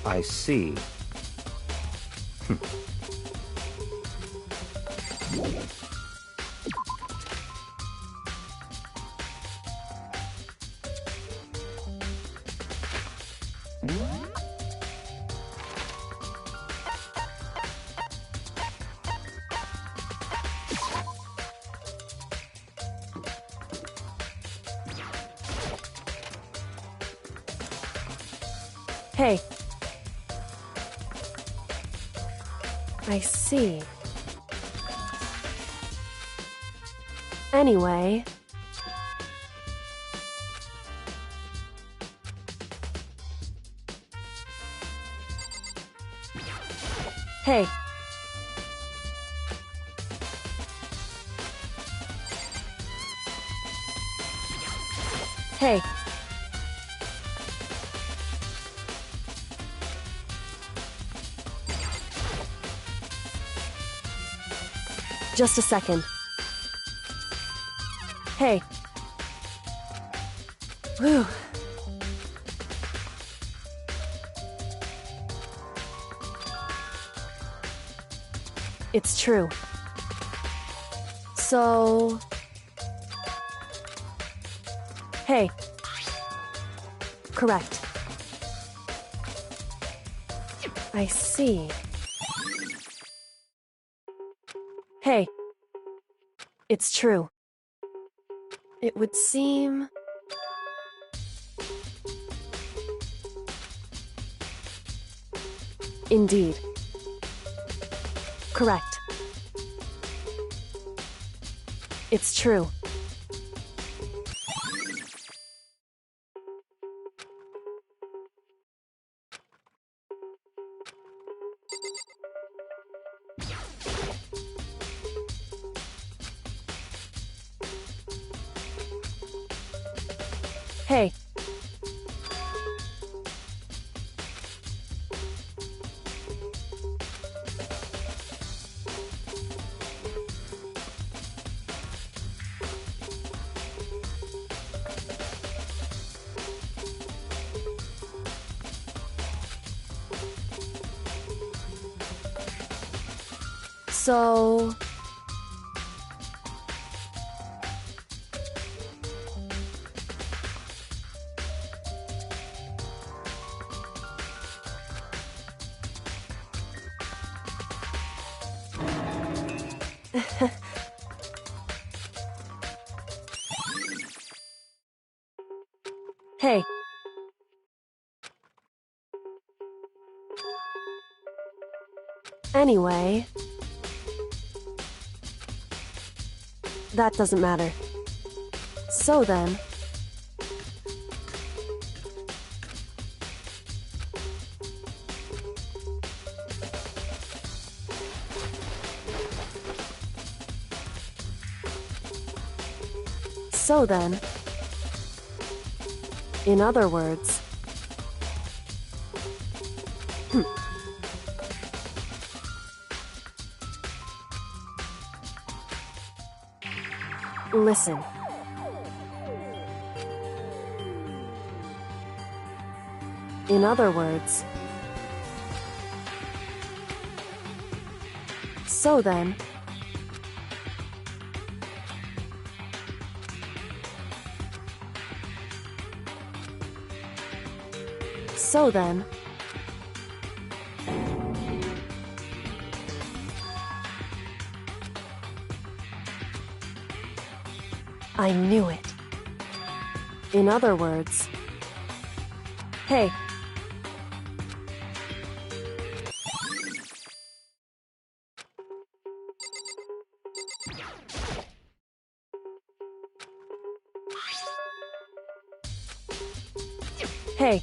I see. Hey. I see. Anyway... Hey. Hey. Just a second. Hey. Whew. It's true. So... Hey. Correct. I see. Hey. It's true. It would seem... Indeed. Correct. It's true. Hey. So... Hey. Anyway... That doesn't matter. So then... So then... In other words... Listen. In other words... So then... So then... I knew it. In other words... Hey. Hey.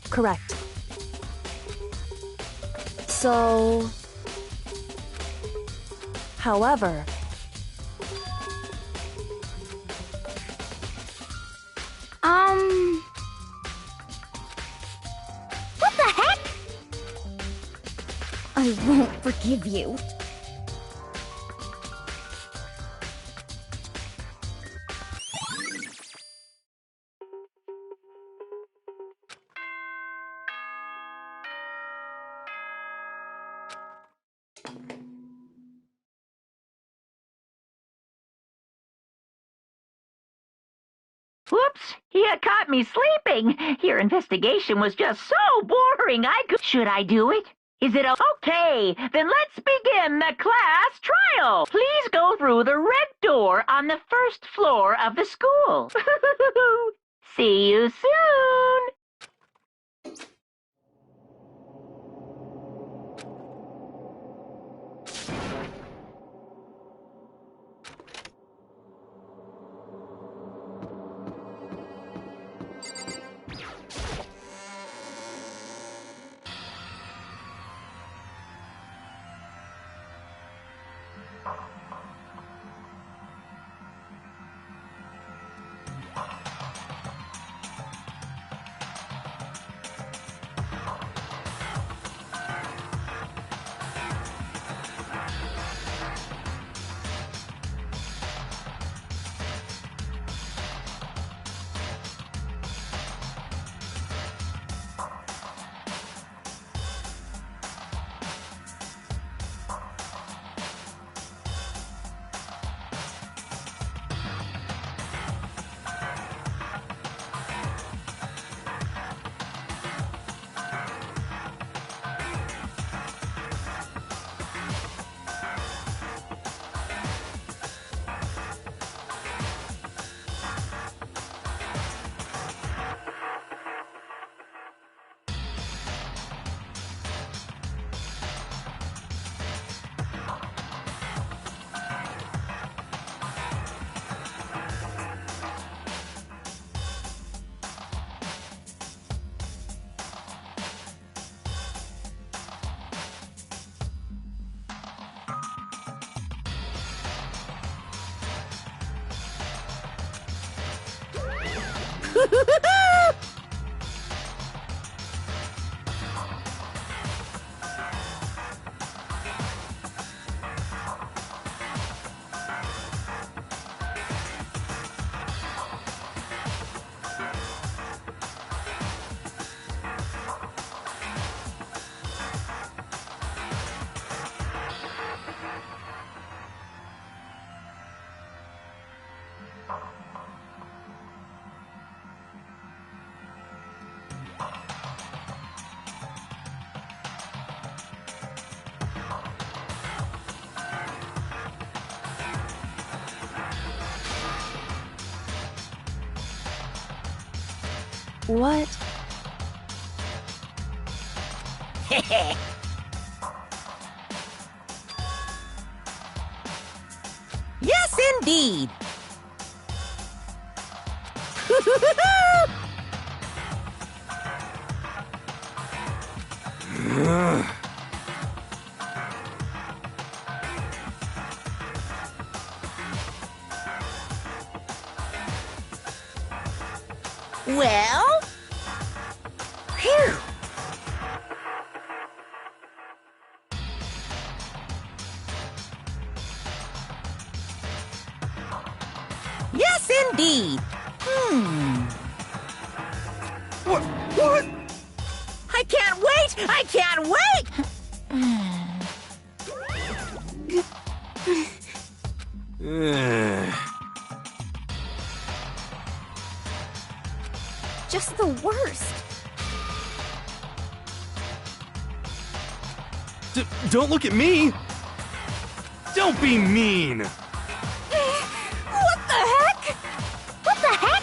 Correct. So... However... What the heck? I won't forgive you. Whoops, you caught me sleeping. Your investigation was just so boring. Should I do it? Is it okay? Then let's begin the class trial. Please go through the red door on the first floor of the school. See you soon. What? Yes, indeed. Well? Phew. Yes, indeed. What? I can't wait! I can't wait! Just the worst. Don't look at me! Don't be mean! What the heck? What the heck?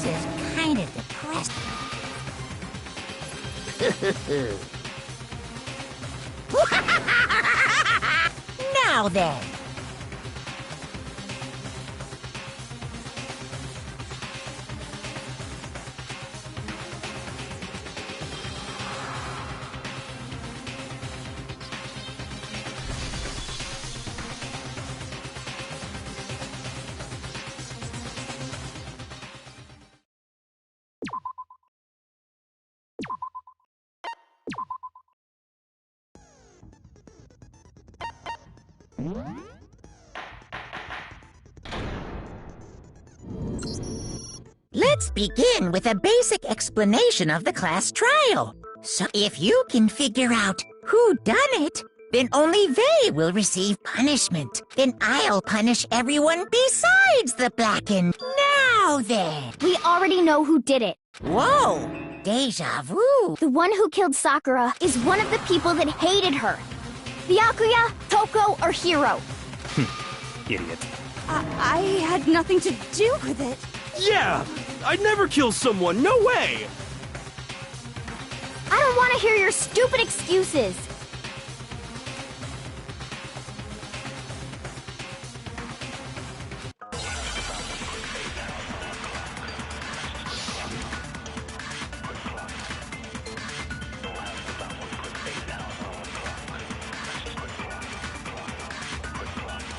This is kind of depressing. Now then. Let's begin with a basic explanation of the class trial. So if you can figure out who done it, then only they will receive punishment. Then I'll punish everyone besides the Blackened. Now then. We already know who did it. Whoa! Deja vu. The one who killed Sakura is one of the people that hated her. Byakuya, Toko, or Hiro. Idiot. I had nothing to do with it. Yeah! I'd never kill someone, no way! I don't want to hear your stupid excuses.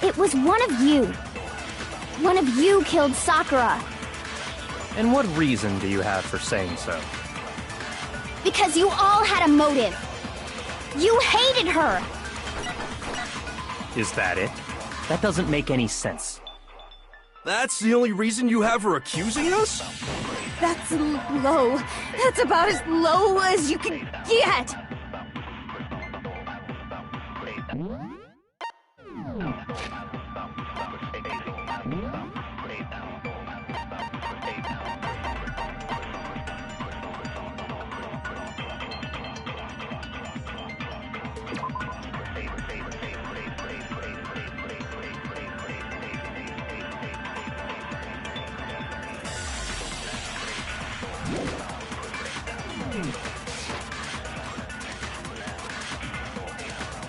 It was one of you. One of you killed Sakura. And what reason do you have for saying so? Because you all had a motive. You hated her. Is that it? That doesn't make any sense. That's the only reason you have her accusing us? That's low. That's about as low as you can get.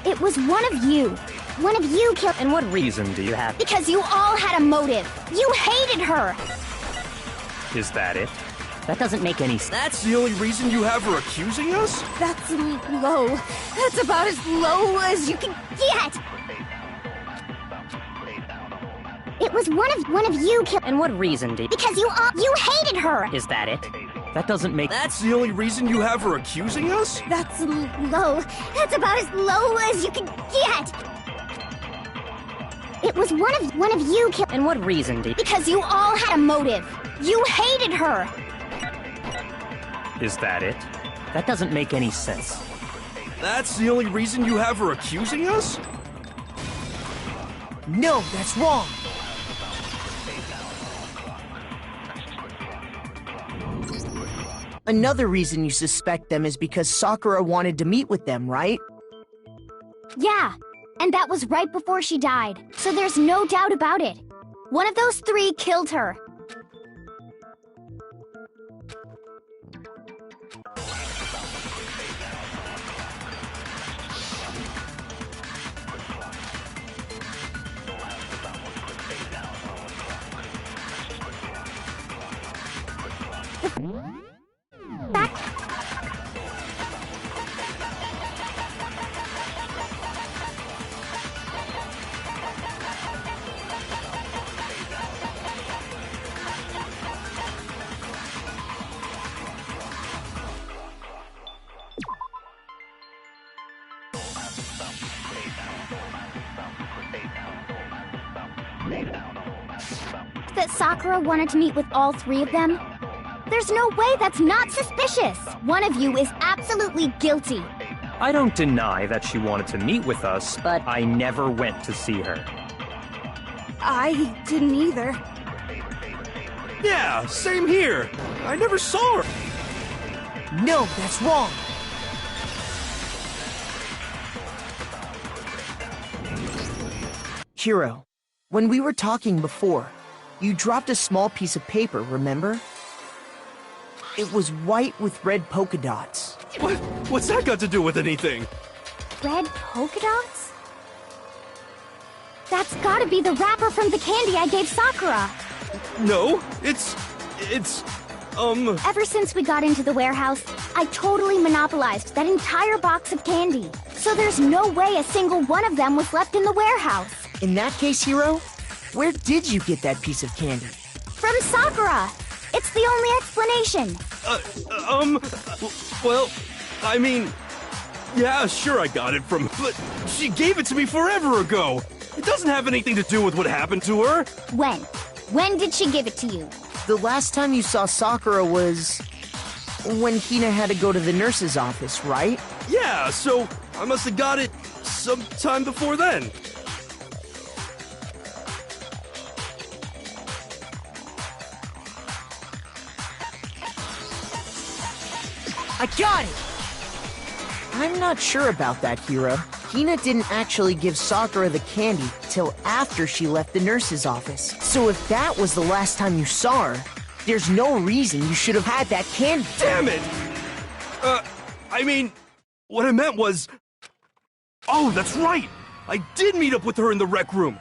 It was one of you. One of you killed... And what reason do you have? Because you all had a motive. You hated her. Is that it? That doesn't make any sense. That's the only reason you have her accusing us? That's low. That's about as low as you can get. It was one of you killed... And what reason do you... Because you hated her. Is that it? That doesn't make... That's the only reason you have her accusing us? That's Low. That's about as low as you can get. It was one of you killed... And what reason do you... Because you all had a motive. You hated her. Is that it? That doesn't make any sense. That's the only reason you have her accusing us? No, that's wrong. Another reason you suspect them is because Sakura wanted to meet with them, right? Yeah, and that was right before she died. So there's no doubt about it. One of those three killed her. Back. That Sakura wanted to meet with all three of them? There's no way that's not suspicious. One of you is absolutely guilty. I don't deny that she wanted to meet with us, but I never went to see her. I didn't either. Yeah, same here. I never saw her. No, that's wrong. Hiro, when we were talking before, you dropped a small piece of paper, remember? It was white with red polka dots. What's that got to do with anything? Red polka dots? That's gotta be the wrapper from the candy I gave Sakura. No, it's... Ever since we got into the warehouse, I totally monopolized that entire box of candy. So there's no way a single one of them was left in the warehouse. In that case, Hiro, where did you get that piece of candy? From Sakura! It's the only explanation. Well, I mean... Yeah, sure I got it from... But she gave it to me forever ago! It doesn't have anything to do with what happened to her! When? When did she give it to you? The last time you saw Sakura was... when Hina had to go to the nurse's office, right? Yeah, so I must have got it sometime before then. I got it! I'm not sure about that, Hiro. Hina didn't actually give Sakura the candy till after she left the nurse's office. So if that was the last time you saw her, there's no reason you should have had that candy. Damn it! I mean, what I meant was... Oh, that's right! I did meet up with her in the rec room.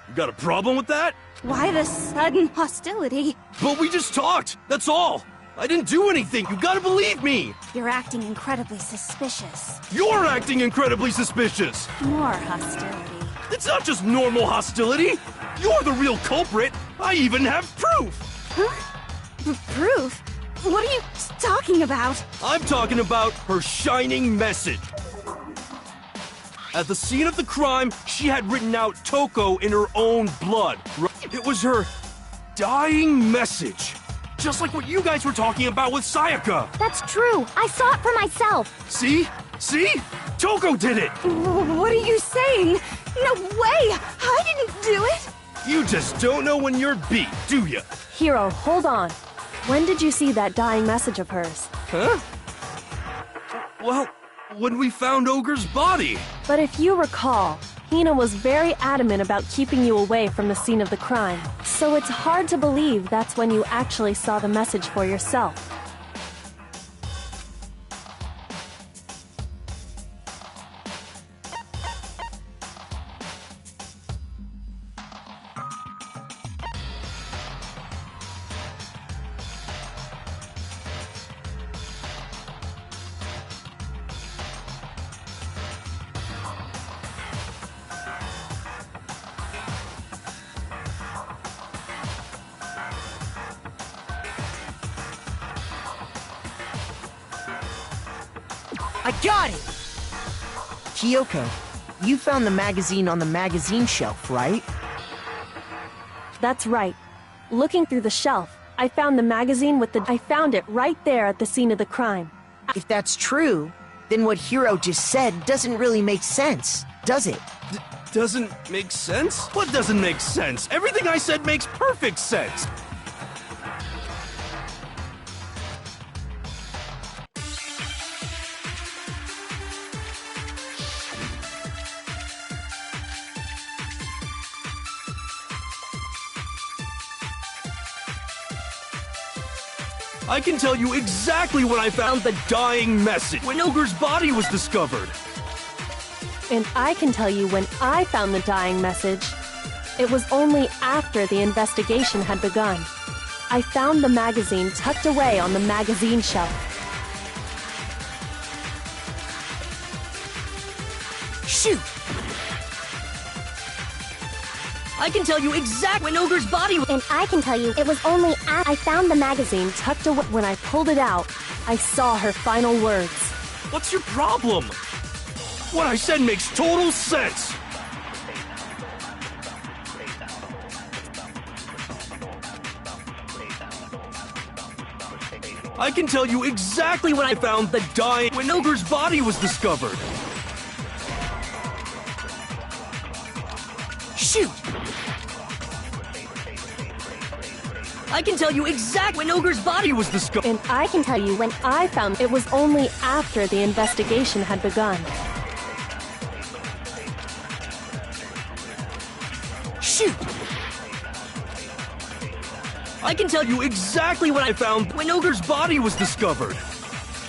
You got a problem with that? Why the sudden hostility? But we just talked, that's all! I didn't do anything, you gotta believe me! You're acting incredibly suspicious. You're acting incredibly suspicious! More hostility. It's not just normal hostility! You're the real culprit! I even have proof! Huh? Proof? What are you talking about? I'm talking about her shining message. At the scene of the crime, she had written out Toko in her own blood. It was her dying message. Just like what you guys were talking about with Sayaka. That's true. I saw it for myself. See? See? Toko did it! What are you saying? No way! I didn't do it! You just don't know when you're beat, do ya? Hiro, hold on. When did you see that dying message of hers? Huh? Well, when we found Ogre's body. But if you recall, Hina was very adamant about keeping you away from the scene of the crime. So it's hard to believe that's when you actually saw the message for yourself. I got it! Kyoko, you found the magazine on the magazine shelf, right? That's right. Looking through the shelf, I found the magazine with I found it right there at the scene of the crime. If that's true, then what Hiro just said doesn't really make sense, does it? Doesn't make sense? What doesn't make sense? Everything I said makes perfect sense! I can tell you exactly when I found the dying message, when Ogre's body was discovered. And I can tell you when I found the dying message. It was only after the investigation had begun. I found the magazine tucked away on the magazine shelf. Shoot! I can tell you exactly when Ogre's body was... And I can tell you it was only after I found the magazine Tucked away. When I pulled it out, I saw her final words. What's your problem? What I said makes total sense! I can tell you exactly when I found the dying... when Ogre's body was discovered! Shoot! I can tell you exactly when Ogre's body was discovered. And I can tell you when I found it was only after the investigation had begun. Shoot! I can tell you exactly what I found when Ogre's body was discovered.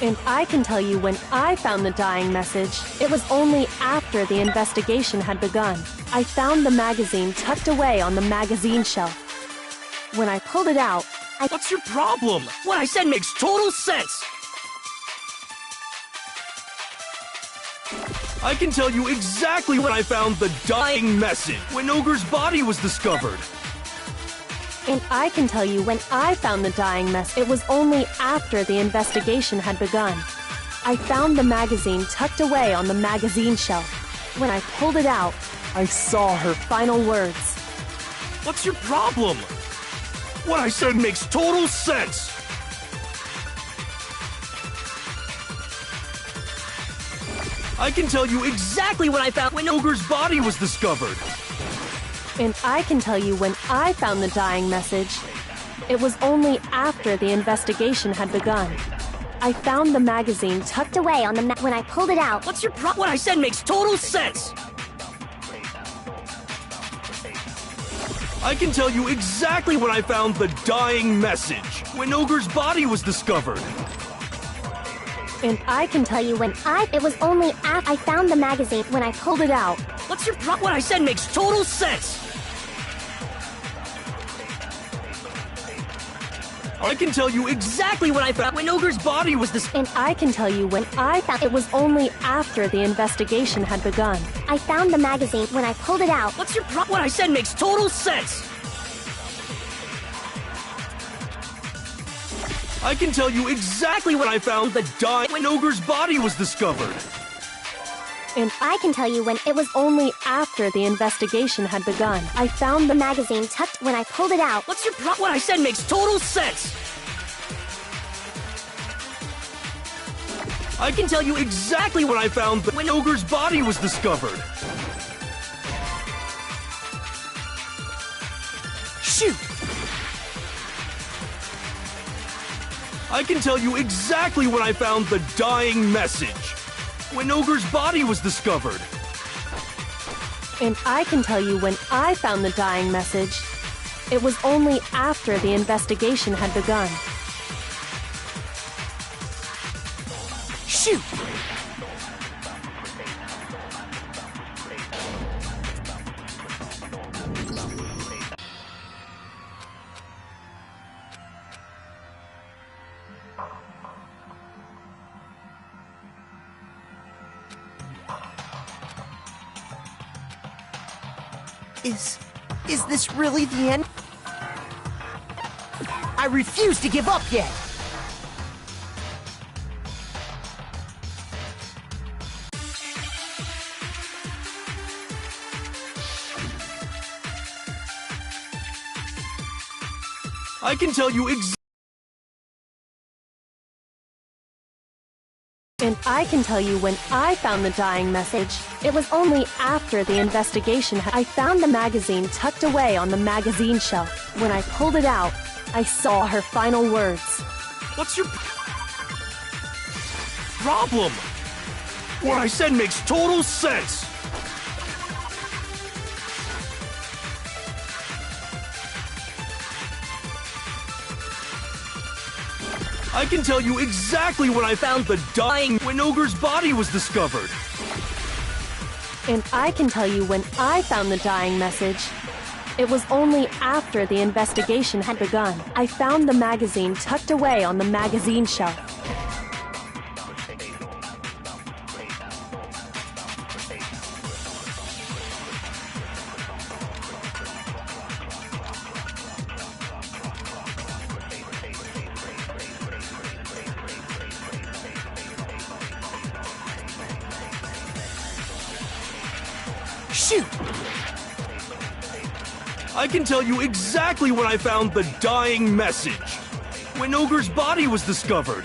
And I can tell you when I found the dying message, it was only after the investigation had begun. I found the magazine tucked away on the magazine shelf. When I pulled it out, What's your problem? What I said makes total sense. I can tell you exactly when I found the dying message when Ogre's body was discovered. And I can tell you when I found the dying message, it was only after the investigation had begun. I found the magazine tucked away on the magazine shelf. When I pulled it out, I saw her final words. What's your problem? What I said makes total sense. I can tell you exactly when I found when Ogre's body was discovered. And I can tell you when I found the dying message, it was only after the investigation had begun. I found the magazine tucked away on the when I pulled it out. What's your What I said makes total sense. I can tell you exactly when I found the dying message when Ogre's body was discovered. And I can tell you when it was only after I found the magazine when I pulled it out. What's your What I said makes total sense. I can tell you exactly when I found when Ogre's body was discovered. And I can tell you when I found it was only after the investigation had begun. I found the magazine when I pulled it out. What's your What I said makes total sense. I can tell you exactly when I found the dying when Ogre's body was discovered. And I can tell you when it was only after the investigation had begun. I found the magazine tucked when I pulled it out. What's your What I said makes total sense. I can tell you exactly when I found when Ogre's body was discovered. Shoot! I can tell you exactly when I found the dying message when Ogre's body was discovered. And I can tell you when I found the dying message, it was only after the investigation had begun. Shoot! Is this really the end? I refuse to give up yet! I can tell you exactly. And I can tell you when I found the dying message, it was only after the investigation. I found the magazine tucked away on the magazine shelf. When I pulled it out, I saw her final words. What's your problem? What I said makes total sense. I can tell you exactly when I found the dying when Ogre's body was discovered. And I can tell you when I found the dying message, it was only after the investigation had begun. I found the magazine tucked away on the magazine shelf. Shoot! I can tell you exactly when I found the dying message when Ogre's body was discovered.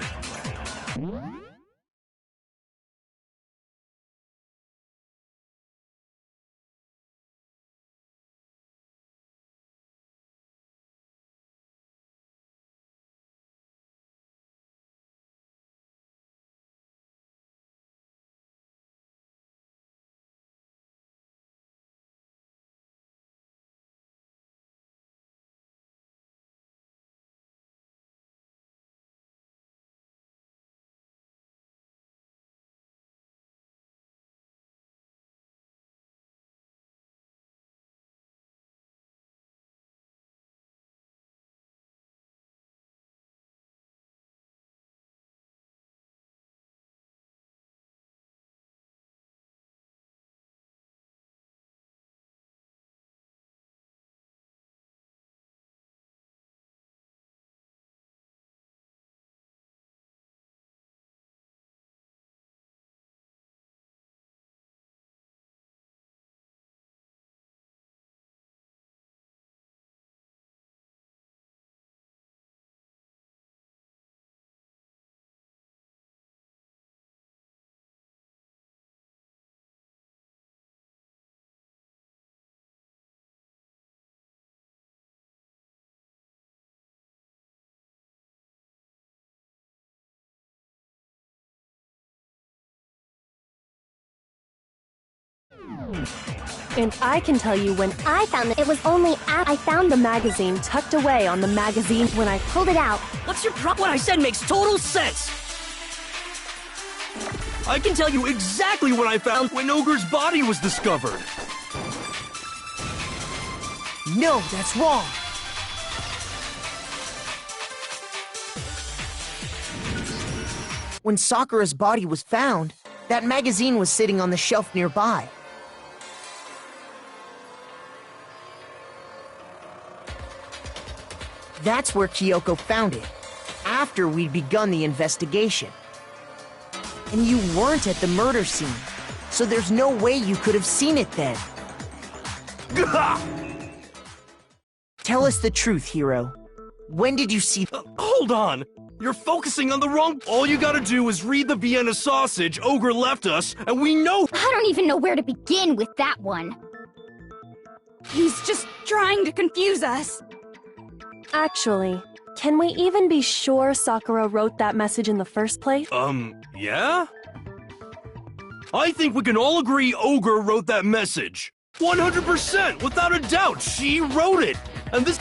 And I can tell you when I found it was only after I found the magazine tucked away on the magazine when I pulled it out. What's your problem? What I said makes total sense. I can tell you exactly what I found when Ogre's body was discovered. No, that's wrong. When Sakura's body was found, that magazine was sitting on the shelf nearby. That's where Kyoko found it, after we'd begun the investigation. And you weren't at the murder scene, so there's no way you could have seen it then. Tell us the truth, Hiro. When did you see— Hold on! You're focusing on the wrong— All you gotta do is read the Vienna sausage Ogre left us, and we know— I don't even know where to begin with that one. He's just trying to confuse us. Actually, can we even be sure Sakura wrote that message in the first place? Yeah? I think we can all agree Ogre wrote that message. 100%, without a doubt, she wrote it. And this—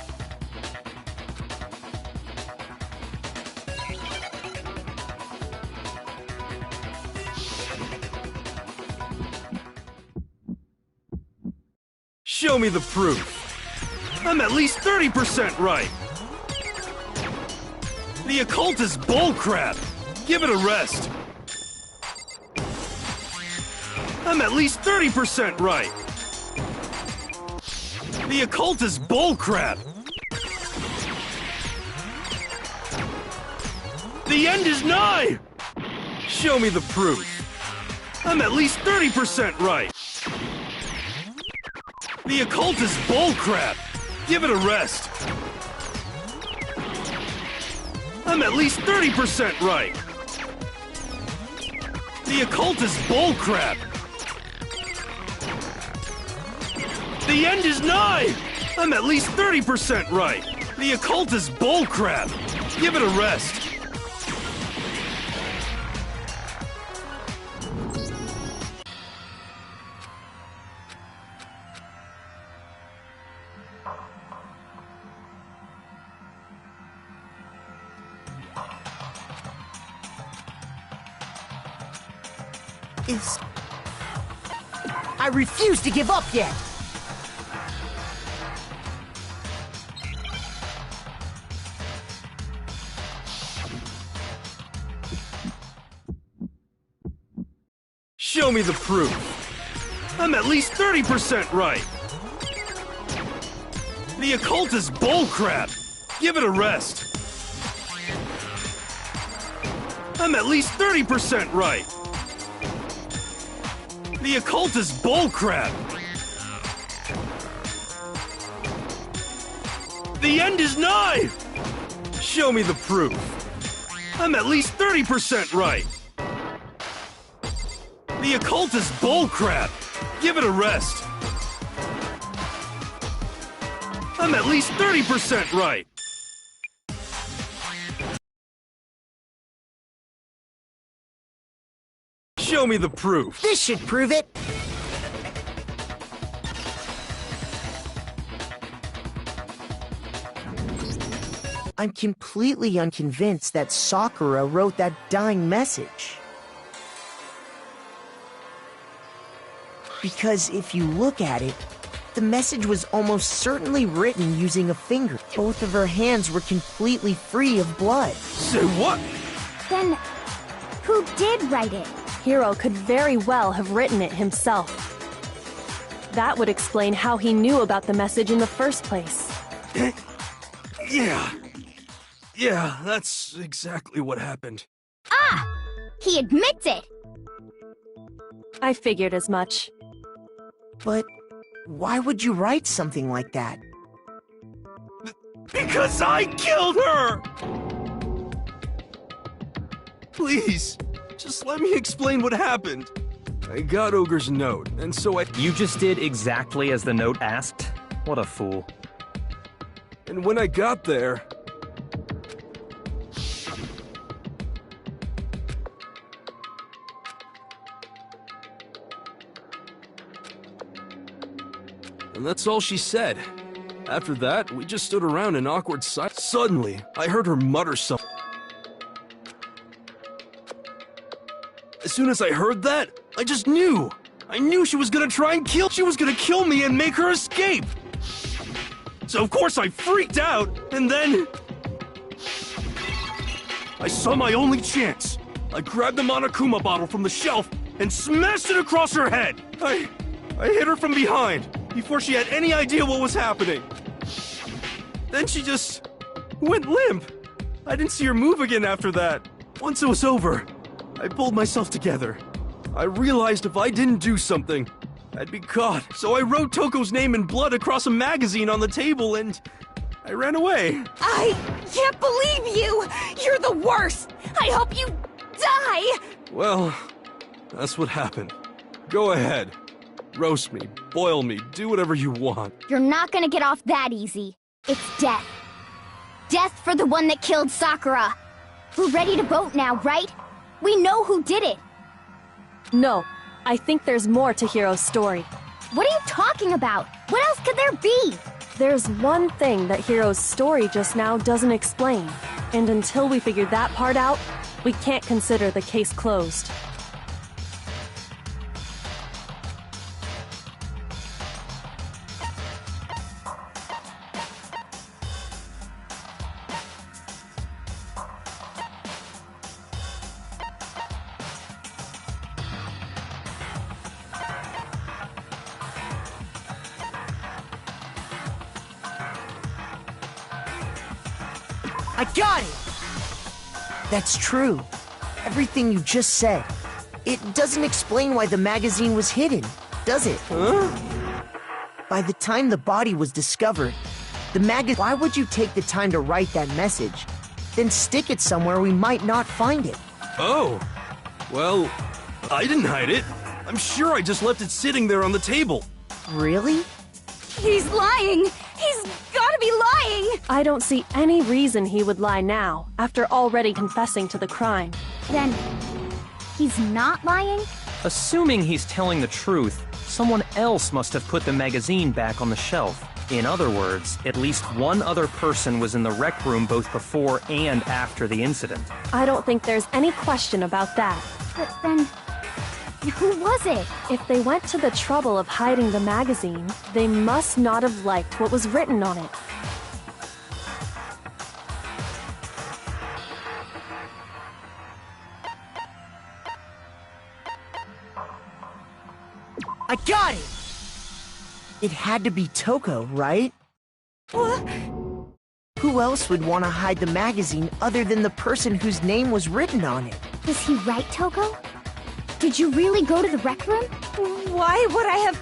Show me the proof. I'm at least 30% right. The occult is bullcrap. Give it a rest. I'm at least 30% right. The occult is bullcrap. The end is nigh. Show me the proof. I'm at least 30% right. The occult is bullcrap. Give it a rest. I'm at least 30% right. The occult is bullcrap. The end is nigh. I'm at least 30% right. The occult is bullcrap. Give it a rest. I refuse to give up yet! Show me the proof. I'm at least 30% right. The occult is bullcrap. Give it a rest. I'm at least 30% right. The occult is bullcrap. The end is nigh. Show me the proof. I'm at least 30% right. The occult is bullcrap. Give it a rest. I'm at least 30% right. Show me the proof. This should prove it. I'm completely unconvinced that Sakura wrote that dying message. Because if you look at it, the message was almost certainly written using a finger. Both of her hands were completely free of blood. Say what? Then, who did write it? Hiro could very well have written it himself. That would explain how he knew about the message in the first place. Yeah, that's exactly what happened. Ah! He admits it! I figured as much. But why would you write something like that? Because I killed her! Please, just let me explain what happened. I got Ogre's note, and so You just did exactly as the note asked? What a fool. And when I got there... And that's all she said. After that, we just stood around in awkward silence. Suddenly, I heard her mutter something. As soon as I heard that, I just knew. I knew she was gonna try and kill. She was gonna kill me and make her escape. So of course I freaked out, and then I saw my only chance. I grabbed the Monokuma bottle from the shelf and smashed it across her head. I hit her from behind before she had any idea what was happening. Then she just went limp. I didn't see her move again after that. Once it was over, I pulled myself together. I realized if I didn't do something, I'd be caught. So I wrote Toko's name in blood across a magazine on the table and I ran away. I can't believe you! You're the worst! I hope you die! Well, that's what happened. Go ahead. Roast me, boil me, do whatever you want. You're not gonna get off that easy. It's death. Death for the one that killed Sakura. We're ready to vote now, right? We know who did it. No, I think there's more to Hiro's story. What are you talking about? What else could there be? There's one thing that Hiro's story just now doesn't explain, and until we figure that part out, we can't consider the case closed. I got it! That's true. Everything you just said. It doesn't explain why the magazine was hidden, does it? Huh? By the time the body was discovered, the magazine... Why would you take the time to write that message? Then stick it somewhere we might not find it. Oh. Well, I didn't hide it. I'm sure I just left it sitting there on the table. Really? He's lying! He's gotta be lying! I don't see any reason he would lie now, after already confessing to the crime. Then, he's not lying? Assuming he's telling the truth, someone else must have put the magazine back on the shelf. In other words, at least one other person was in the rec room both before and after the incident. I don't think there's any question about that. But then, who was it? If they went to the trouble of hiding the magazine, they must not have liked what was written on it. I got it! It had to be Toko, right? What? Who else would want to hide the magazine other than the person whose name was written on it? Was he right, Toko? Did you really go to the rec room? Why would I have...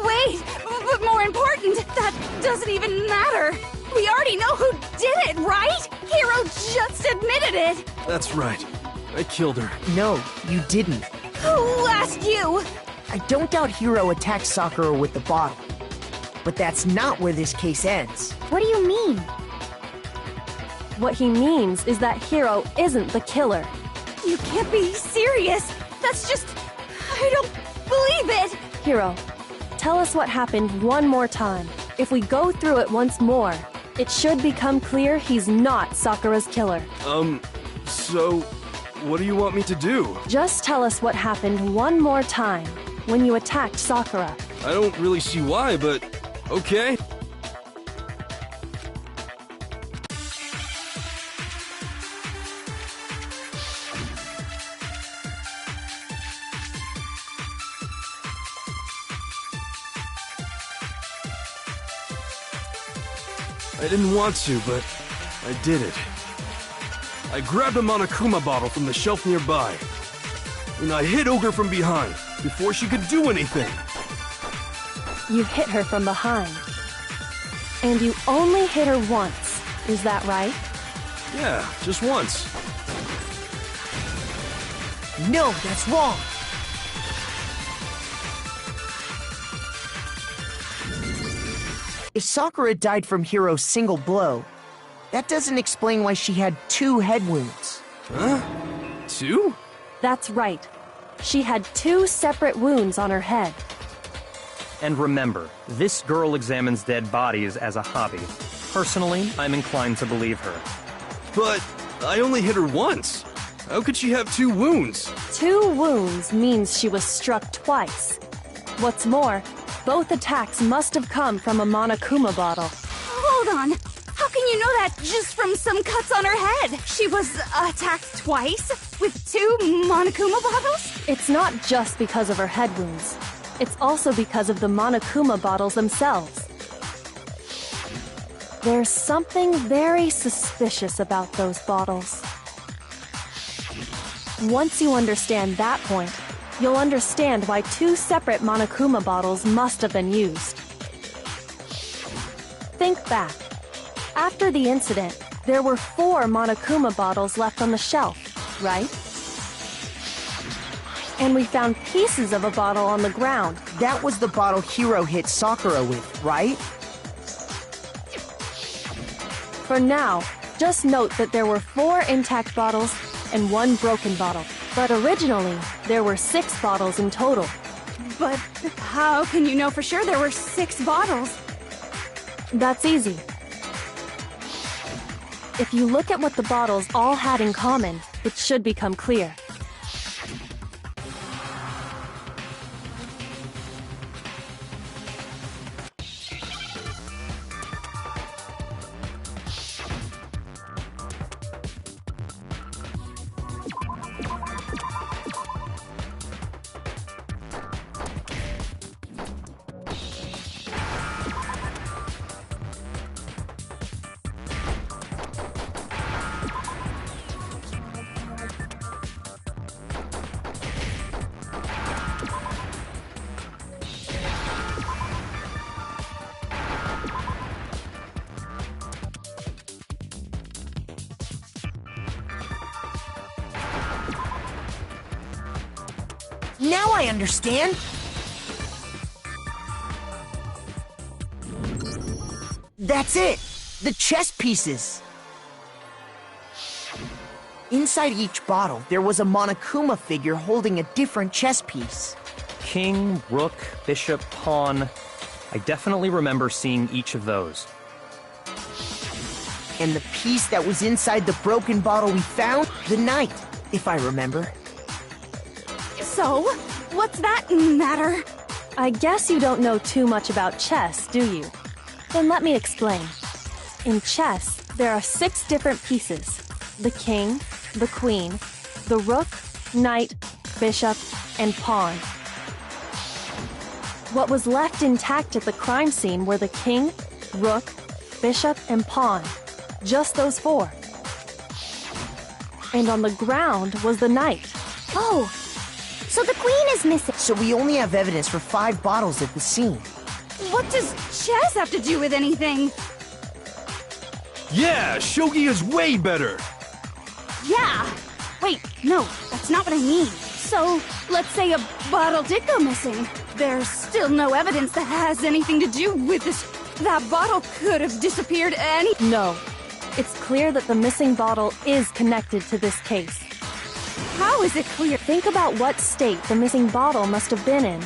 Wait! But more important, that doesn't even matter! We already know who did it, right? Hiro just admitted it! That's right. I killed her. No, you didn't. Who asked you? I don't doubt Hiro attacked Sakura with the bottle. But that's not where this case ends. What do you mean? What he means is that Hiro isn't the killer. You can't be serious! That's just... I don't believe it! Hiro, tell us what happened one more time. If we go through it once more, it should become clear he's not Sakura's killer. So... what do you want me to do? Just tell us what happened one more time, when you attacked Sakura. I don't really see why, but... okay. I didn't want to, but I did it. I grabbed a Monokuma bottle from the shelf nearby, and I hit Ogre from behind before she could do anything. You hit her from behind. And you only hit her once, is that right? Yeah, just once. No, that's wrong! If Sakura died from Hiro's single blow, that doesn't explain why she had 2 head wounds. Huh? 2? That's right. She had 2 separate wounds on her head. And remember, this girl examines dead bodies as a hobby. Personally, I'm inclined to believe her. But I only hit her once. How could she have 2 wounds? 2 wounds means she was struck twice. What's more, both attacks must have come from a Monokuma bottle. Hold on. How can you know that just from some cuts on her head? She was attacked twice with 2 Monokuma bottles? It's not just because of her head wounds. It's also because of the Monokuma bottles themselves. There's something very suspicious about those bottles. Once you understand that point, you'll understand why 2 separate Monokuma bottles must have been used. Think back. After the incident, there were 4 Monokuma bottles left on the shelf, right? And we found pieces of a bottle on the ground. That was the bottle Hiro hit Sakura with, right? For now, just note that there were 4 intact bottles and 1 broken bottle. But originally, there were 6 bottles in total. But how can you know for sure there were 6 bottles? That's easy. If you look at what the bottles all had in common, it should become clear. Now I understand! That's it! The chess pieces! Inside each bottle, there was a Monokuma figure holding a different chess piece. King, rook, bishop, pawn. I definitely remember seeing each of those. And the piece that was inside the broken bottle we found? The knight, if I remember. So, what's that matter? I guess you don't know too much about chess, do you? Then let me explain. In chess, there are 6 different pieces. The king, the queen, the rook, knight, bishop, and pawn. What was left intact at the crime scene were the king, rook, bishop, and pawn. Just those 4. And on the ground was the knight. Oh, so the queen is missing. So we only have evidence for 5 bottles at the scene. What does chess have to do with anything? Yeah, shogi is way better! Yeah! Wait, no, that's not what I mean. So, let's say a bottle did go missing. There's still no evidence that has anything to do with this. That bottle could have disappeared No. It's clear that the missing bottle is connected to this case. How is it clear? Think about what state the missing bottle must have been in.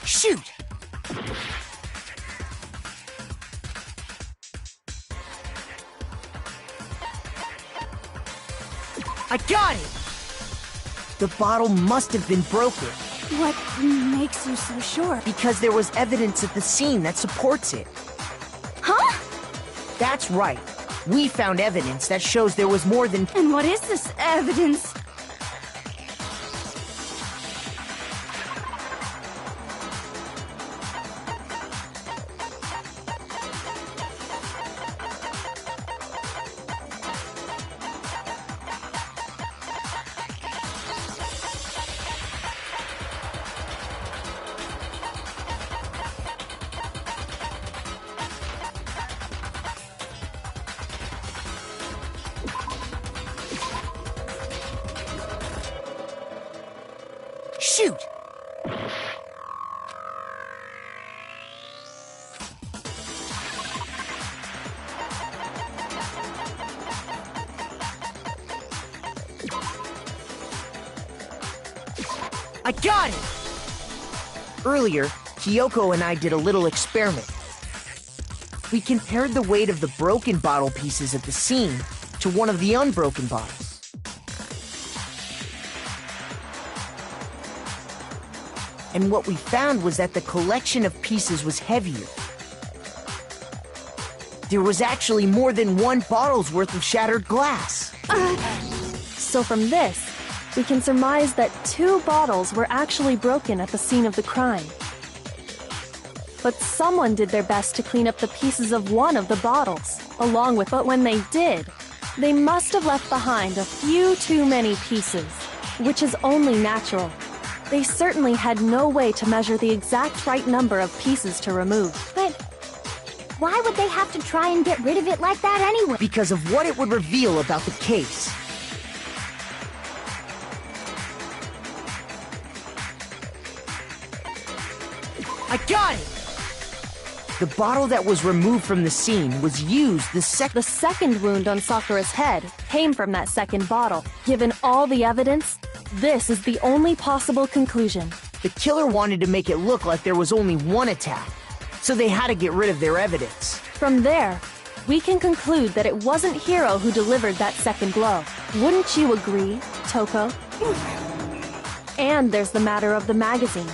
Shoot! I got it! The bottle must have been broken. What makes you so sure? Because there was evidence at the scene that supports it. Huh? That's right. We found evidence that shows there was more than... And what is this evidence? Shoot! I got it! Earlier, Kyoko and I did a little experiment. We compared the weight of the broken bottle pieces at the scene to one of the unbroken bottles. And what we found was that the collection of pieces was heavier. There was actually more than one bottle's worth of shattered glass. So from this, we can surmise that 2 bottles were actually broken at the scene of the crime. But someone did their best to clean up the pieces of one of the bottles, but when they did, they must have left behind a few too many pieces, which is only natural. They certainly had no way to measure the exact right number of pieces to remove. But why would they have to try and get rid of it like that anyway? Because of what it would reveal about the case. I got it! The bottle that was removed from the scene was used the second wound on Sakura's head came from that second bottle. Given all the evidence, this is the only possible conclusion. The killer wanted to make it look like there was only one attack, so they had to get rid of their evidence. From there, we can conclude that it wasn't Hiro who delivered that second blow. Wouldn't you agree, Toko? And there's the matter of the magazine.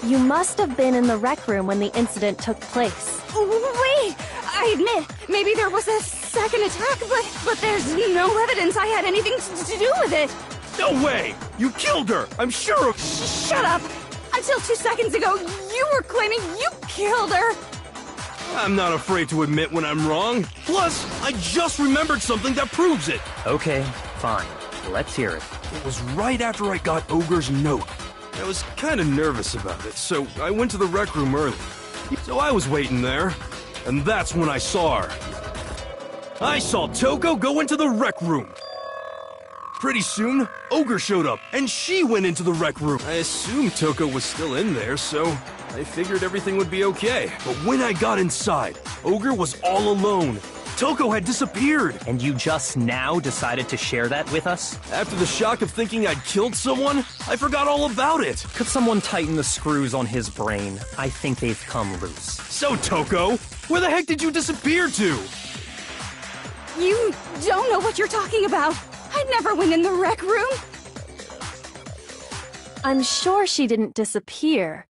You must have been in the rec room when the incident took place. Wait! I admit, maybe there was a second attack, but there's no evidence I had anything to do with it. No way! You killed her! I'm sure of— Shut up! Until 2 seconds ago, you were claiming you killed her! I'm not afraid to admit when I'm wrong. Plus, I just remembered something that proves it. Okay, fine. Let's hear it. It was right after I got Ogre's note. I was kind of nervous about it, so I went to the rec room early. So I was waiting there, and that's when I saw her. I saw Toko go into the rec room. Pretty soon, Ogre showed up, and she went into the rec room. I assumed Toko was still in there, so I figured everything would be okay. But when I got inside, Ogre was all alone. Toko had disappeared. And you just now decided to share that with us? After the shock of thinking I'd killed someone, I forgot all about it. Could someone tighten the screws on his brain? I think they've come loose. So, Toko, where the heck did you disappear to? You don't know what you're talking about. I never went in the rec room. I'm sure she didn't disappear,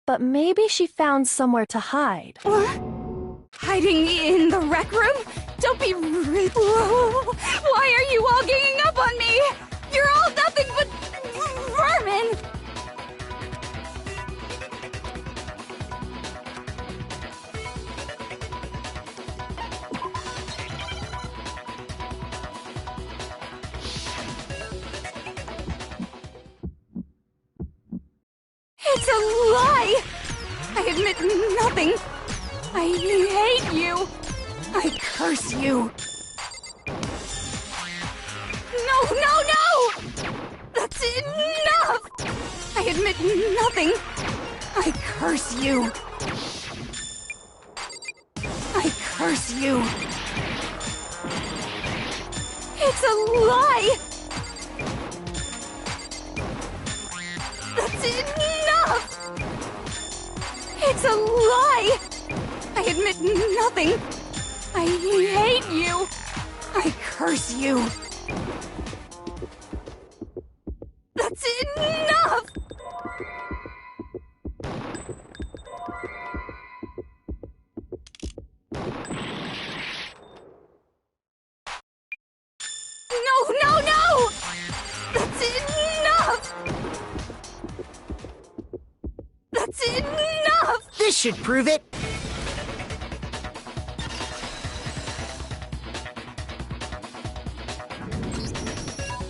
but maybe she found somewhere to hide. What? Hiding in the rec room? Don't be rude. Why are you all ganging up on me? You're all nothing but vermin. It's a lie! I admit nothing. I hate you. I curse you. No! That's enough! I admit nothing. I curse you. I curse you. It's a lie! That's enough! It's a lie! I admit nothing. I hate you. I curse you. That's enough! No! That's enough! That's enough! This should prove it.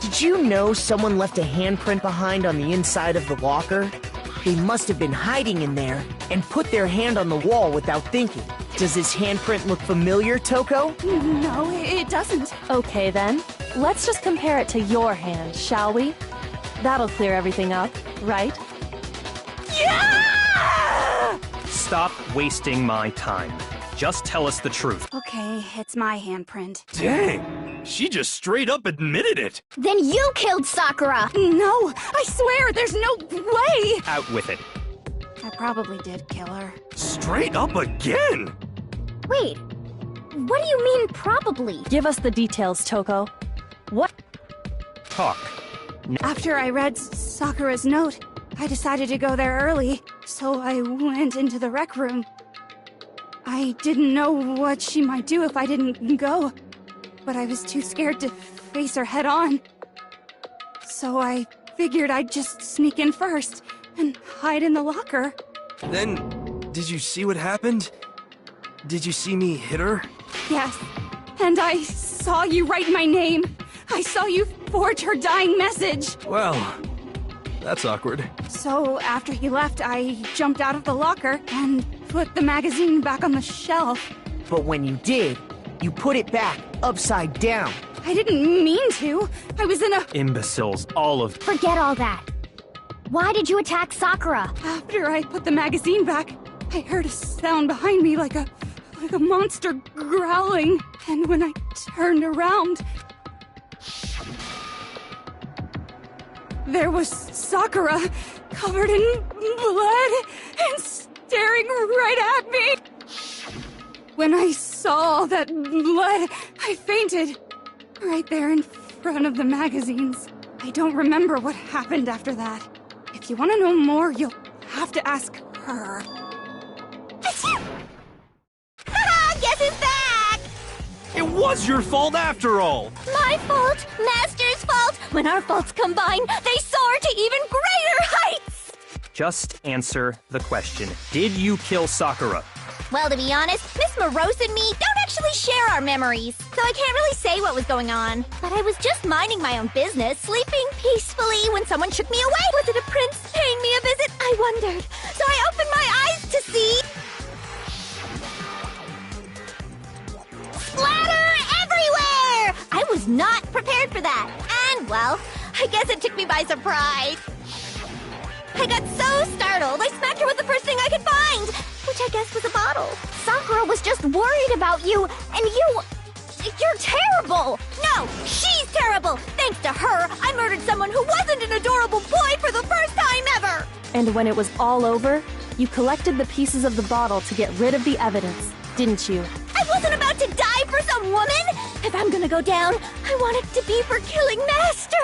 Did you know someone left a handprint behind on the inside of the locker? They must have been hiding in there and put their hand on the wall without thinking. Does this handprint look familiar, Toko? No, it doesn't. Okay then, let's just compare it to your hand, shall we? That'll clear everything up, right? Yeah! Stop wasting my time. Just tell us the truth. Okay, it's my handprint. Dang! She just straight up admitted it. Then you killed Sakura! No, I swear, there's no way! Out with it. I probably did kill her. Straight up again? Wait, what do you mean probably? Give us the details, Toko. What? Talk. After I read Sakura's note, I decided to go there early, so I went into the rec room. I didn't know what she might do if I didn't go, but I was too scared to face her head on. So I figured I'd just sneak in first and hide in the locker. Then, did you see what happened? Did you see me hit her? Yes, and I saw you write my name. I saw you forge her dying message. Well, that's awkward. So after he left, I jumped out of the locker and put the magazine back on the shelf. But when you did, you put it back upside down. I didn't mean to. I was in a... Imbeciles, all of... Forget all that. Why did you attack Sakura? After I put the magazine back, I heard a sound behind me like a monster growling. And when I turned around, there was Sakura, covered in blood and staring right at me. When I saw all that blood, I fainted. Right there in front of the magazines. I don't remember what happened after that. If you want to know more, you'll have to ask her. Haha, guess who's back? It was your fault after all! My fault, Master's fault. When our faults combine, they soar to even greater heights. Just answer the question. Did you kill Sakura? Well, to be honest, Miss Morose and me don't actually share our memories, so I can't really say what was going on. But I was just minding my own business, sleeping peacefully when someone shook me away. Was it a prince paying me a visit? I wondered. So I opened my eyes to see... splatter everywhere! I was not prepared for that. And, well, I guess it took me by surprise. I got so startled, I smacked her with the first thing I could find, which I guess was a bottle. Sakura was just worried about you, and you're terrible! No, she's terrible! Thanks to her, I murdered someone who wasn't an adorable boy for the first time ever! And when it was all over, you collected the pieces of the bottle to get rid of the evidence, didn't you? I wasn't about to die for some woman! If I'm gonna go down, I want it to be for killing Master!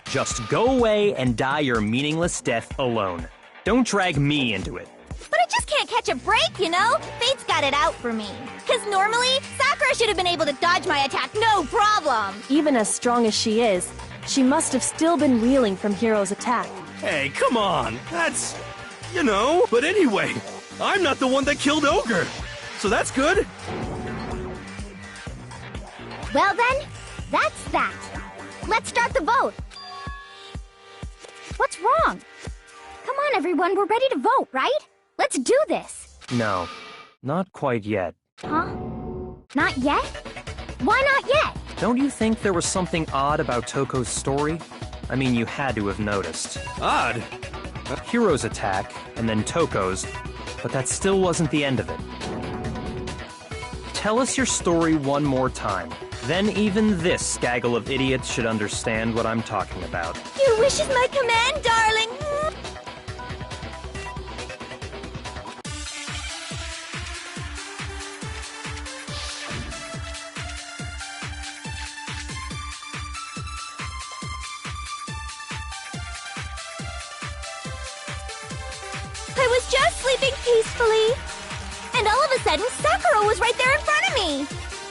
Just go away and die your meaningless death alone. Don't drag me into it. But I just can't catch a break, you know? Fate's got it out for me. Because normally, Sakura should have been able to dodge my attack, no problem! Even as strong as she is, she must have still been reeling from Hiro's attack. Hey, come on! That's... you know... But anyway, I'm not the one that killed Ogre! So that's good! Well then, that's that. Let's start the vote. What's wrong? Come on, everyone, we're ready to vote, right? Let's do this. No, not quite yet. Huh? Not yet? Why not yet? Don't you think there was something odd about Toko's story? I mean, you had to have noticed. Odd? Hiro's attack, and then Toko's, but that still wasn't the end of it. Tell us your story one more time. Then even this gaggle of idiots should understand what I'm talking about. Your wish is my command, darling. I was just sleeping peacefully. And all of a sudden, Sakura was right there in front of me.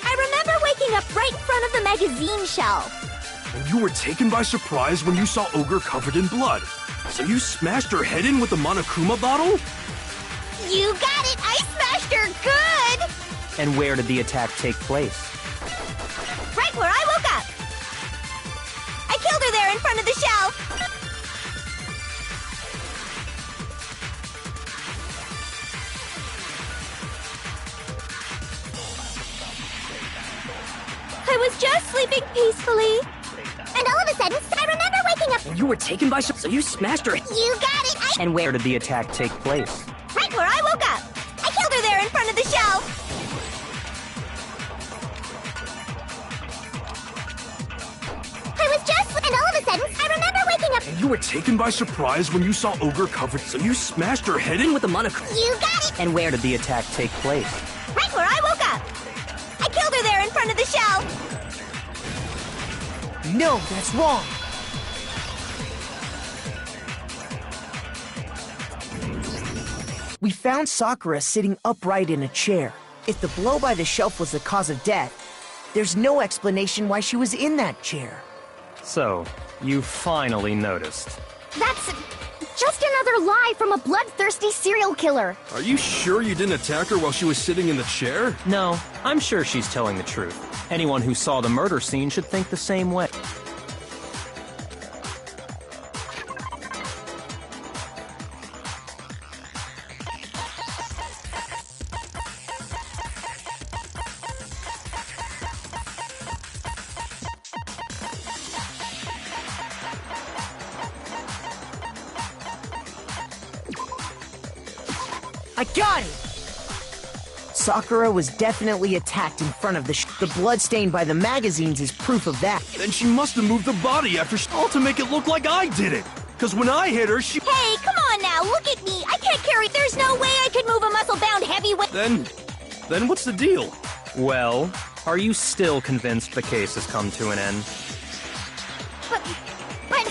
I remember waking up right in front of the magazine shelf. And you were taken by surprise when you saw Ogre covered in blood. So you smashed her head in with the Monokuma bottle? You got it! I smashed her good! And where did the attack take place? Right where I woke up. I killed her there in front of the shelf. I was just sleeping peacefully. And all of a sudden, I remember waking up. And you were taken by so you smashed her. You got it! And where did the attack take place? Right where I woke up. I killed her there in front of the shelf. You were taken by surprise when you saw Ogre covered, so you smashed her head in with a monocle. You got it! And where did the attack take place? Right where I woke up! I killed her there in front of the shelf! No, that's wrong. We found Sakura sitting upright in a chair. If the blow by the shelf was the cause of death, there's no explanation why she was in that chair. So, you finally noticed. That's just another lie from a bloodthirsty serial killer. Are you sure you didn't attack her while she was sitting in the chair? No, I'm sure she's telling the truth. Anyone who saw the murder scene should think the same way. I got it! Sakura was definitely attacked in front of the blood stain by the magazines is proof of that. Then she must have moved the body after all to make it look like I did it. Because when I hit her, she... Hey, come on now, look at me! I can't carry... There's no way I could move a muscle-bound heavyweight... Then what's the deal? Well, are you still convinced the case has come to an end? But...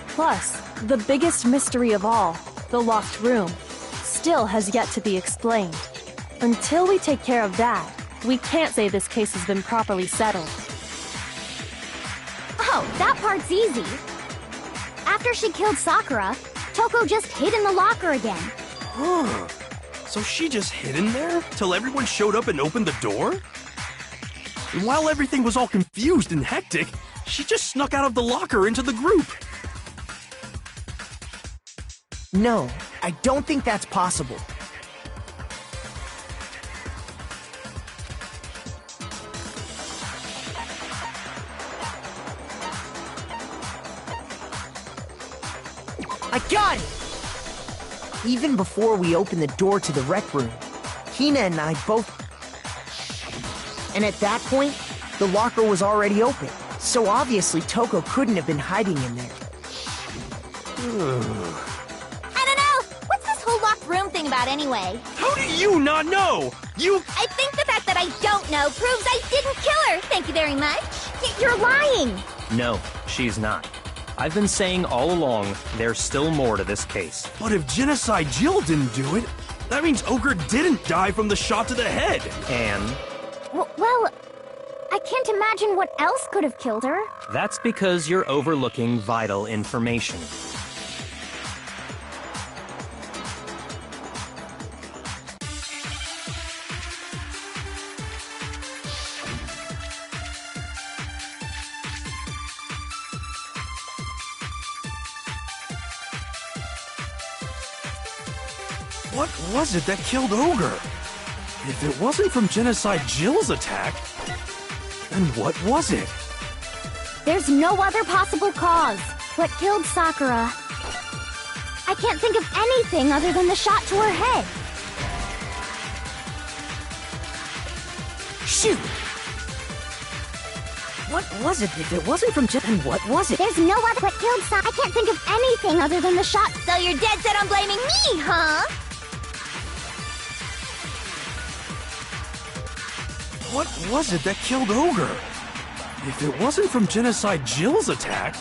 Plus, the biggest mystery of all, the locked room, still has yet to be explained. Until we take care of that, we can't say this case has been properly settled. Oh, that part's easy. After she killed Sakura, Toko just hid in the locker again. Huh. So she just hid in there till everyone showed up and opened the door? And while everything was all confused and hectic, she just snuck out of the locker into the group. No, I don't think that's possible. I got it! Even before we opened the door to the rec room, Hina and I both... And at that point, the locker was already open. So obviously Toko couldn't have been hiding in there. I don't know! What's this whole locked room thing about anyway? How do you not know? I think the fact that I don't know proves I didn't kill her! Thank you very much! You're lying! No, she's not. I've been saying all along, there's still more to this case. But if Genocide Jill didn't do it, that means Ogre didn't die from the shot to the head. And? Well, I can't imagine what else could have killed her. That's because you're overlooking vital information. What was it that killed Ogre? If it wasn't from Genocide Jill's attack, then what was it? There's no other possible cause. What killed Sakura? I can't think of anything other than the shot to her head. Shoot! What was it? If it wasn't from Jen, what was it? There's no other... What killed Sakura? I can't think of anything other than the shot. So you're dead set on blaming me, huh? What was it that killed Ogre? If it wasn't from Genocide Jill's attack,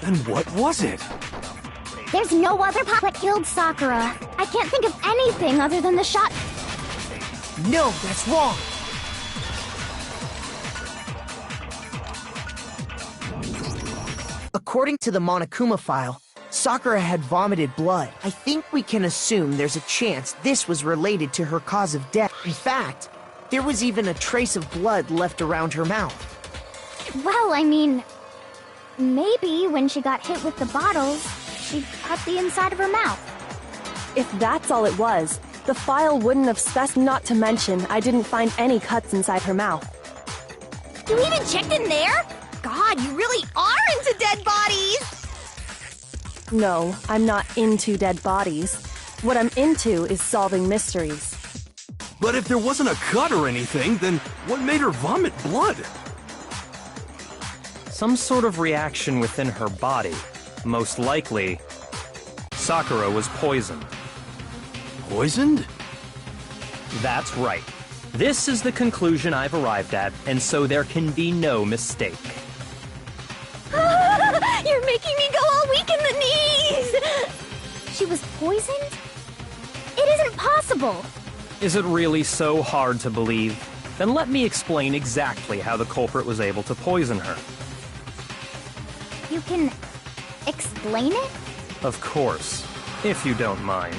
then what was it? There's no other what killed Sakura. I can't think of anything other than the shot. No, that's wrong. According to the Monokuma file, Sakura had vomited blood. I think we can assume there's a chance this was related to her cause of death. In fact, there was even a trace of blood left around her mouth. Well, I mean, maybe when she got hit with the bottles, she cut the inside of her mouth. If that's all it was, the file wouldn't have specified. Not to mention, I didn't find any cuts inside her mouth. You even checked in there? God, you really are into dead bodies! No, I'm not into dead bodies. What I'm into is solving mysteries. But if there wasn't a cut or anything, then what made her vomit blood? Some sort of reaction within her body. Most likely, Sakura was poisoned. Poisoned? That's right. This is the conclusion I've arrived at, and so there can be no mistake. You're making me go all weak in the knees! She was poisoned? It isn't possible! Is it really so hard to believe? Then let me explain exactly how the culprit was able to poison her. You can explain it? Of course, if you don't mind.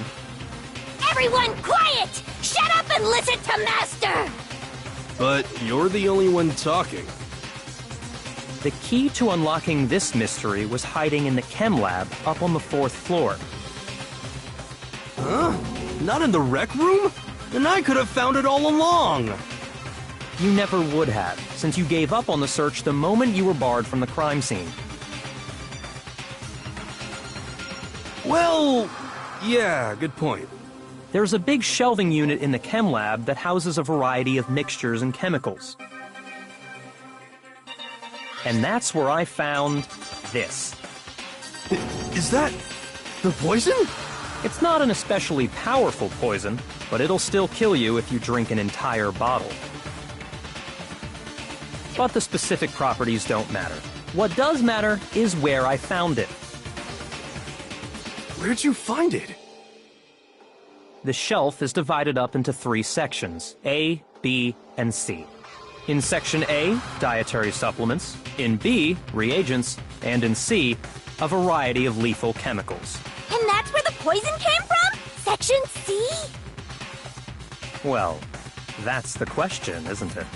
Everyone quiet! Shut up and listen to Master! But you're the only one talking. The key to unlocking this mystery was hiding in the chem lab up on the 4th floor. Huh? Not in the rec room? And I could have found it all along! You never would have, since you gave up on the search the moment you were barred from the crime scene. Well, yeah, good point. There's a big shelving unit in the chem lab that houses a variety of mixtures and chemicals. And that's where I found this. Is that the poison? It's not an especially powerful poison, but it'll still kill you if you drink an entire bottle. But the specific properties don't matter. What does matter is where I found it. Where'd you find it? The shelf is divided up into 3 sections, A, B, and C. In Section A, dietary supplements. In B, reagents. And in C, a variety of lethal chemicals. And that's where the poison came from? Section C? Well, that's the question, isn't it?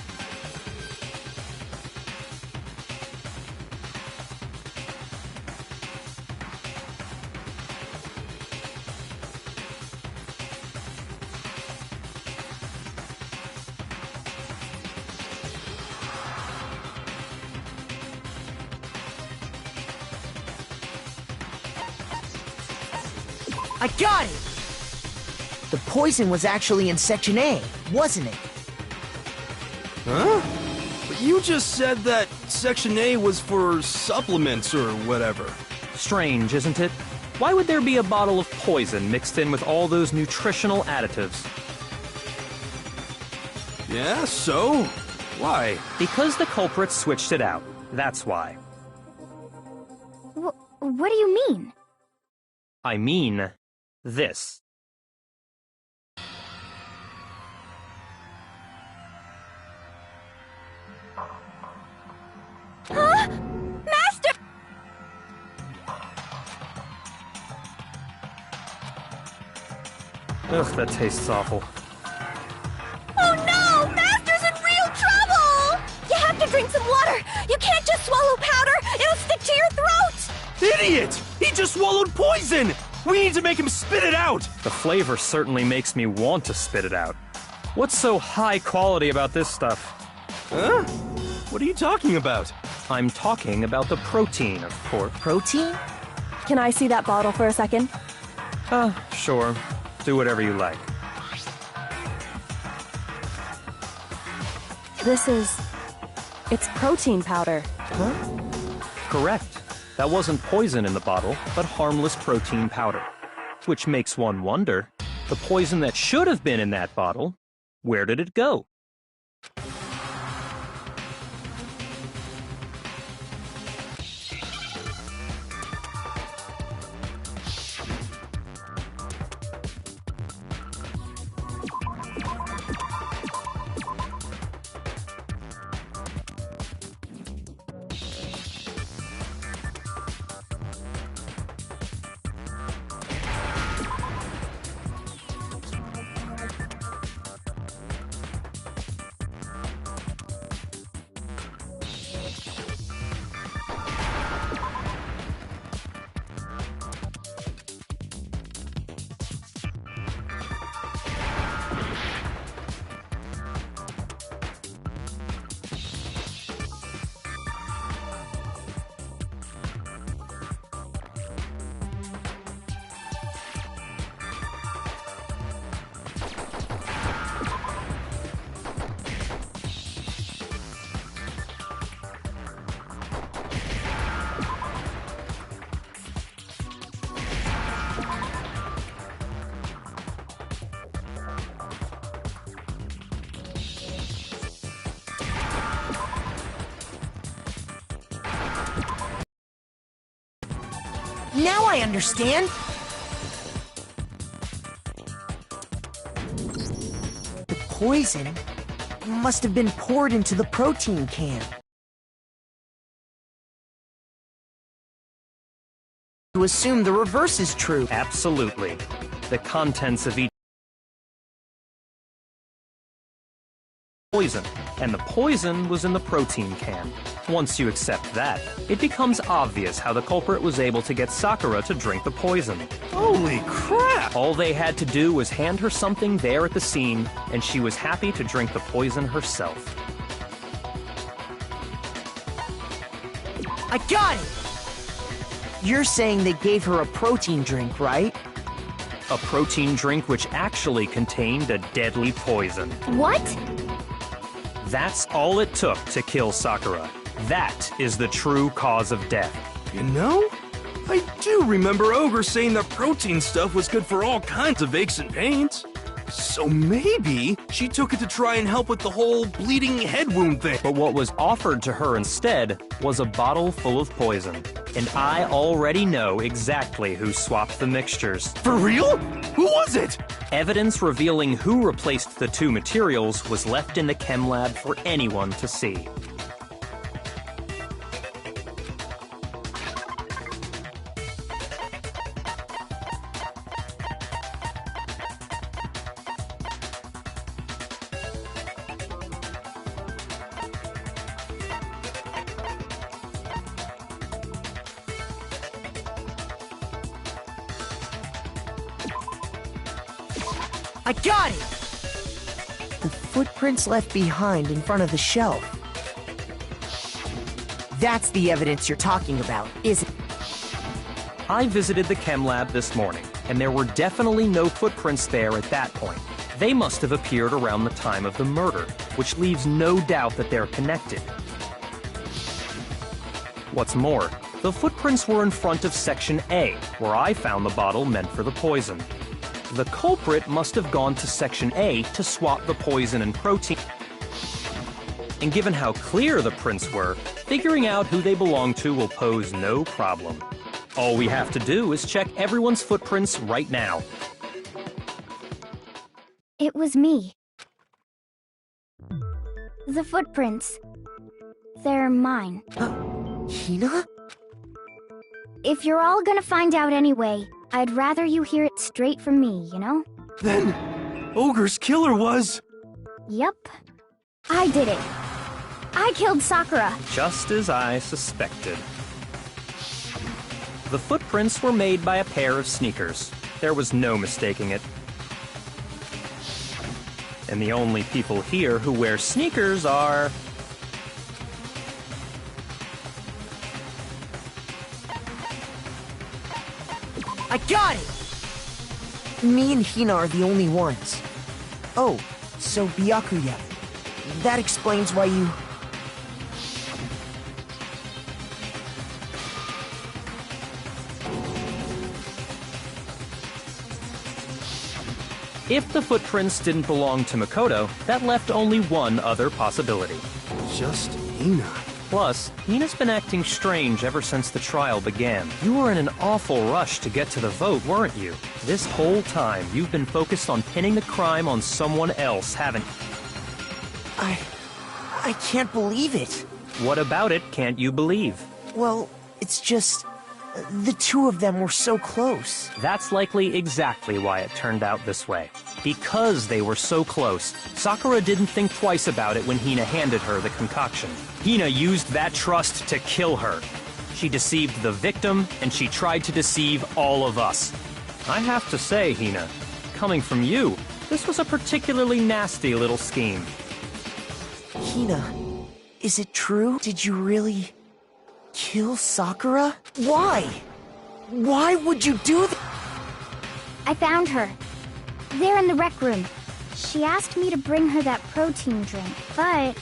I got it! The poison was actually in Section A, wasn't it? Huh? But you just said that Section A was for supplements or whatever. Strange, isn't it? Why would there be a bottle of poison mixed in with all those nutritional additives? Yeah, so? Why? Because the culprit switched it out. That's why. What do you mean? I mean this. Huh? Master! Ugh, that tastes awful. Oh no! Master's in real trouble! You have to drink some water! You can't just swallow powder! It'll stick to your throat! Idiot! He just swallowed poison! We need to make him spit it out! The flavor certainly makes me want to spit it out. What's so high quality about this stuff? Huh? What are you talking about? I'm talking about the protein, of course. Protein? Can I see that bottle for a second? Sure. Do whatever you like. It's protein powder. Huh? Correct. That wasn't poison in the bottle, but harmless protein powder. Which makes one wonder, the poison that should have been in that bottle, where did it go? Now I understand! The poison must have been poured into the protein can. To assume the reverse is true. Absolutely. The contents of each poison, and the poison was in the protein can. Once you accept that, it becomes obvious how the culprit was able to get Sakura to drink the poison. Holy crap! All they had to do was hand her something there at the scene, and she was happy to drink the poison herself. I got it! You're saying they gave her a protein drink, right? A protein drink which actually contained a deadly poison. What? That's all it took to kill Sakura. That is the true cause of death. You know, I do remember Ogre saying that protein stuff was good for all kinds of aches and pains. So maybe she took it to try and help with the whole bleeding head wound thing. But what was offered to her instead was a bottle full of poison. And I already know exactly who swapped the mixtures. For real? Who was it? Evidence revealing who replaced the two materials was left in the chem lab for anyone to see. I got it! The footprints left behind in front of the shelf. That's the evidence you're talking about, isn't it? I visited the chem lab this morning, and there were definitely no footprints there at that point. They must have appeared around the time of the murder, which leaves no doubt that they're connected. What's more, the footprints were in front of Section A, where I found the bottle meant for the poison. The culprit must have gone to Section A to swap the poison and protein. And given how clear the prints were, figuring out who they belong to will pose no problem. All we have to do is check everyone's footprints right now. It was me. The footprints. They're mine. Hina? If you're all gonna find out anyway, I'd rather you hear it straight from me, you know? Then, Ogre's killer was... Yep. I did it. I killed Sakura. Just as I suspected. The footprints were made by a pair of sneakers. There was no mistaking it. And the only people here who wear sneakers are... I got it! Me and Hina are the only ones. Oh, so Byakuya. That explains why you... If the footprints didn't belong to Makoto, that left only one other possibility. Just Hina. Plus, Hina's been acting strange ever since the trial began. You were in an awful rush to get to the vote, weren't you? This whole time, you've been focused on pinning the crime on someone else, haven't you? I can't believe it. What about it can't you believe? Well, it's just... the two of them were so close. That's likely exactly why it turned out this way. Because they were so close, Sakura didn't think twice about it when Hina handed her the concoction. Hina used that trust to kill her. She deceived the victim, and she tried to deceive all of us. I have to say, Hina, coming from you, this was a particularly nasty little scheme. Hina, is it true? Did you really... kill Sakura? Why? Why would you do that? I found her. There in the rec room. She asked me to bring her that protein drink, but...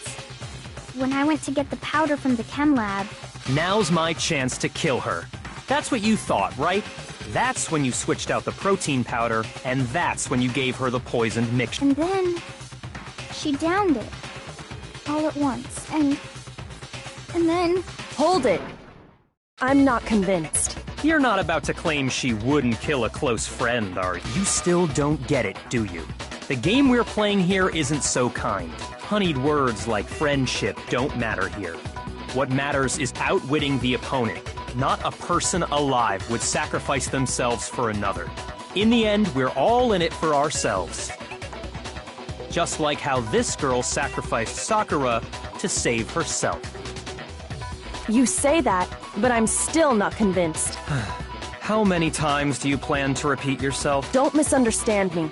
when I went to get the powder from the chem lab... Now's my chance to kill her. That's what you thought, right? That's when you switched out the protein powder, and that's when you gave her the poisoned mixture. And then... she downed it. All at once, and then... Hold it! I'm not convinced. You're not about to claim she wouldn't kill a close friend, are you? You still don't get it, do you? The game we're playing here isn't so kind. Honeyed words like friendship don't matter here. What matters is outwitting the opponent. Not a person alive would sacrifice themselves for another. In the end, we're all in it for ourselves. Just like how this girl sacrificed Sakura to save herself. You say that, but I'm still not convinced. How many times do you plan to repeat yourself? Don't misunderstand me.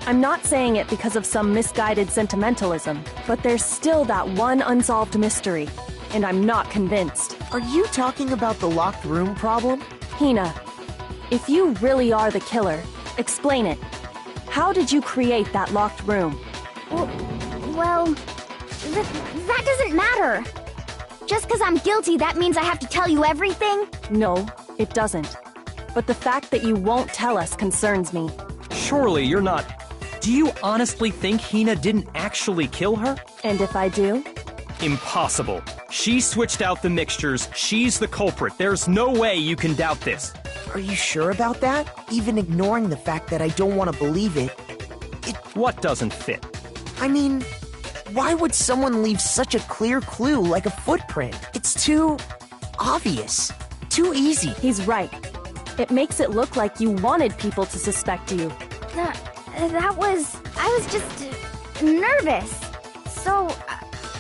I'm not saying it because of some misguided sentimentalism, but there's still that one unsolved mystery, and I'm not convinced. Are you talking about the locked room problem? Hina, if you really are the killer, explain it. How did you create that locked room? Well, that doesn't matter. Just because I'm guilty, that means I have to tell you everything? No, it doesn't. But the fact that you won't tell us concerns me. Surely you're not... Do you honestly think Hina didn't actually kill her? And if I do? Impossible. She switched out the mixtures. She's the culprit. There's no way you can doubt this. Are you sure about that? Even ignoring the fact that I don't want to believe it. What doesn't fit? I mean, why would someone leave such a clear clue like a footprint? It's too obvious. Too easy. He's right. It makes it look like you wanted people to suspect you. I was just nervous. So,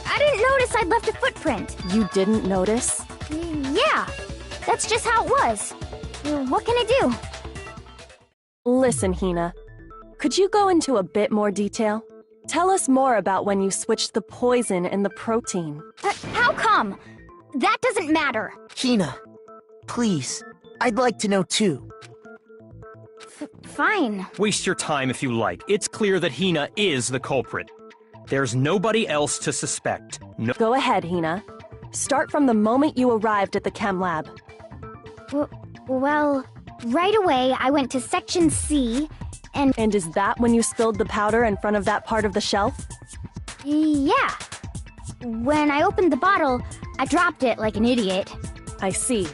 I didn't notice I'd left a footprint. You didn't notice? Yeah, that's just how it was. What can I do? Listen, Hina. Could you go into a bit more detail? Tell us more about when you switched the poison and the protein. How come? That doesn't matter. Hina, please. I'd like to know too. Fine. Waste your time if you like. It's clear that Hina is the culprit. There's nobody else to suspect. No. Go ahead, Hina. Start from the moment you arrived at the chem lab. Well, right away I went to Section C, and... And is that when you spilled the powder in front of that part of the shelf? Yeah. When I opened the bottle, I dropped it like an idiot. I see.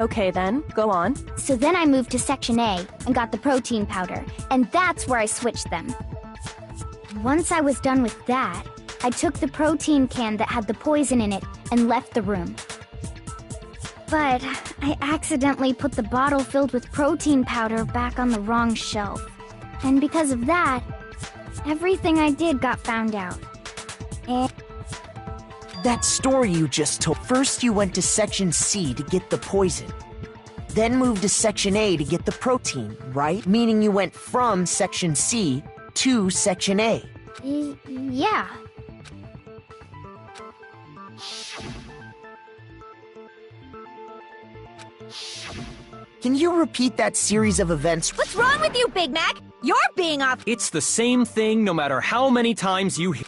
Okay then, go on. So then I moved to Section A and got the protein powder, and that's where I switched them. Once I was done with that, I took the protein can that had the poison in it and left the room. But I accidentally put the bottle filled with protein powder back on the wrong shelf. And because of that, everything I did got found out. And... That story you just told. First you went to Section C to get the poison. Then moved to Section A to get the protein, right? Meaning you went from Section C to Section A. Yeah. Can you repeat that series of events? What's wrong with you, Big Mac? You're being off. It's the same thing no matter how many times you hear.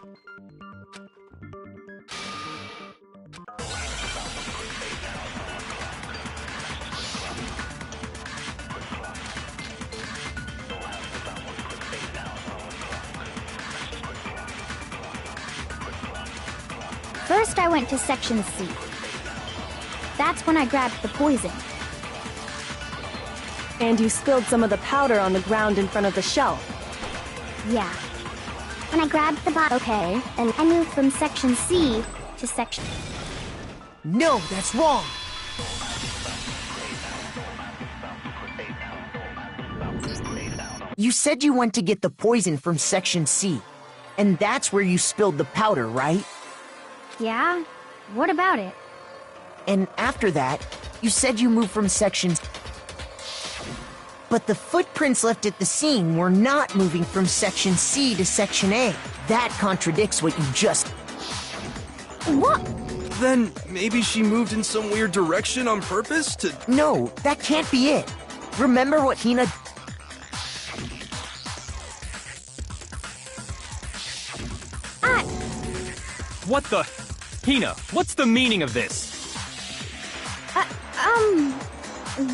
First, I went to Section C. That's when I grabbed the poison. And you spilled some of the powder on the ground in front of the shelf. Yeah. When I grabbed the bottle, okay, and I moved from Section C to Section... No, that's wrong! You said you went to get the poison from Section C, and that's where you spilled the powder, right? Yeah? What about it? And after that, you said you moved from Section... But the footprints left at the scene were not moving from Section C to Section A. That contradicts what you just... What? Then maybe she moved in some weird direction on purpose to... No, that can't be it. Remember what Hina... What the... Hina, what's the meaning of this?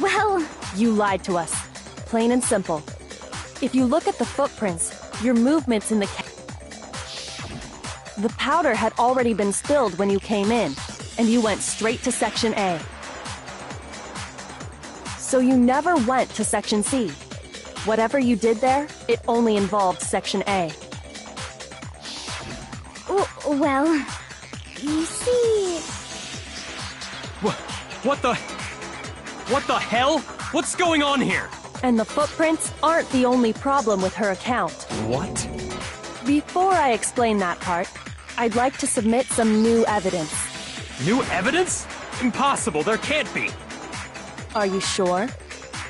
Well... You lied to us. Plain and simple. If you look at the footprints, your movements in the powder had already been spilled when you came in, and you went straight to Section A. So you never went to Section C. Whatever you did there, it only involved Section A. Well, you see... What the hell? What's going on here? And the footprints aren't the only problem with her account. What? Before I explain that part, I'd like to submit some new evidence. New evidence? Impossible, there can't be. Are you sure?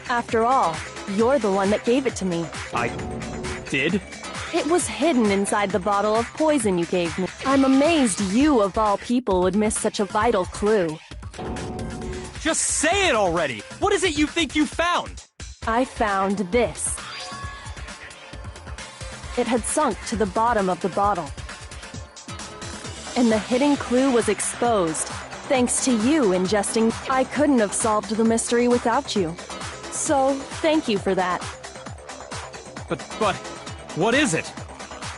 After all, you're the one that gave it to me. I did? It was hidden inside the bottle of poison you gave me. I'm amazed you, of all people, would miss such a vital clue. Just say it already! What is it you think you found? I found this. It had sunk to the bottom of the bottle. And the hidden clue was exposed, thanks to you ingesting. I couldn't have solved the mystery without you. So, thank you for that. But, what is it?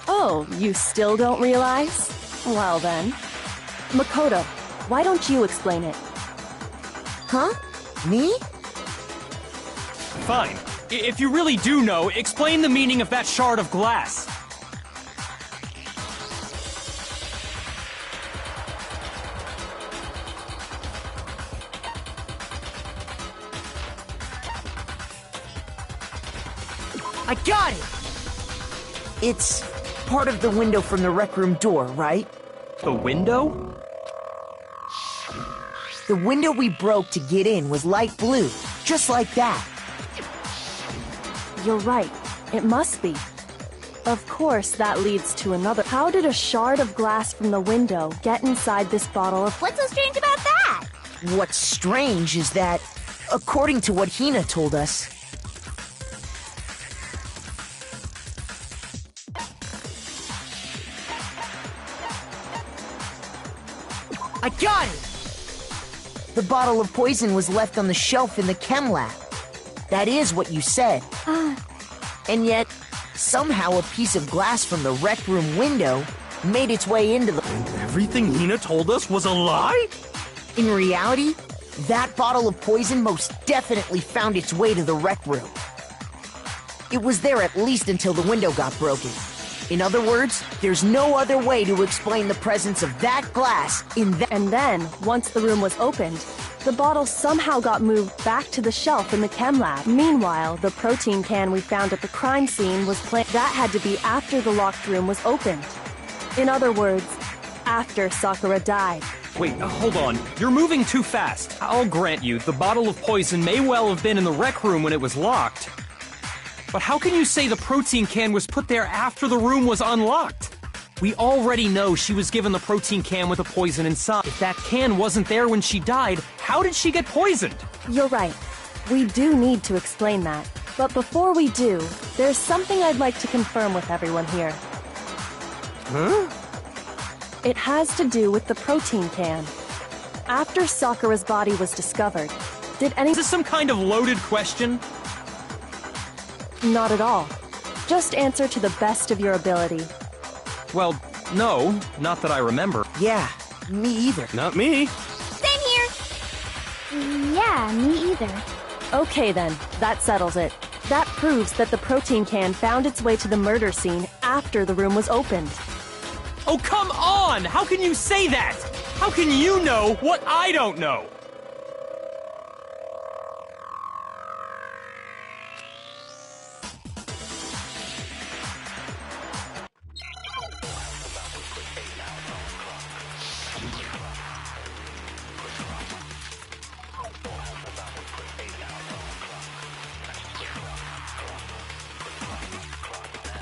Oh, you still don't realize? Well then. Makoto, why don't you explain it? Huh? Me? Fine. If you really do know, explain the meaning of that shard of glass. I got it! It's part of the window from the rec room door, right? The window? The window we broke to get in was light blue, just like that. You're right. It must be. Of course, that leads to another. How did a shard of glass from the window get inside this bottle of... What's so strange about that? What's strange is that, according to what Hina told us, I got it! The bottle of poison was left on the shelf in the chem lab. That is what you said. And yet, somehow a piece of glass from the rec room window made its way into the... Everything Hina told us was a lie? In reality, that bottle of poison most definitely found its way to the rec room. It was there at least until the window got broken. In other words, there's no other way to explain the presence of that glass in that... And then, once the room was opened, the bottle somehow got moved back to the shelf in the chem lab. Meanwhile, the protein can we found at the crime scene was that had to be after the locked room was opened. In other words, after Sakura died. Wait, hold on. You're moving too fast. I'll grant you, the bottle of poison may well have been in the rec room when it was locked. But how can you say the protein can was put there after the room was unlocked? We already know she was given the protein can with the poison inside. If that can wasn't there when she died, how did she get poisoned? You're right. We do need to explain that. But before we do, there's something I'd like to confirm with everyone here. Huh? It has to do with the protein can. After Sakura's body was discovered, did any... Is this some kind of loaded question? Not at all. Just answer to the best of your ability. Well, no, not that I remember. Yeah, me either. Not me. Same here. Yeah, me either. Okay then, that settles it. That proves that the protein can found its way to the murder scene after the room was opened. Oh, come on! How can you say that? How can you know what I don't know?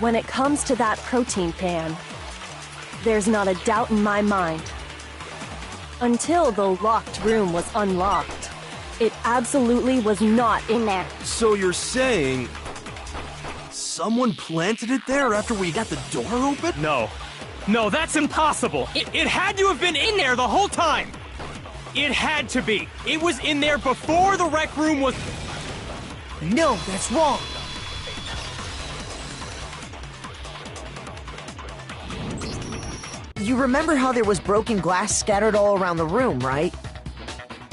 When it comes to that protein can, there's not a doubt in my mind. Until the locked room was unlocked, it absolutely was not in there. So you're saying... someone planted it there after we got the door open? No. No, that's impossible! It had to have been in there the whole time! It had to be! It was in there before the rec room was... No, that's wrong. You remember how there was broken glass scattered all around the room, right?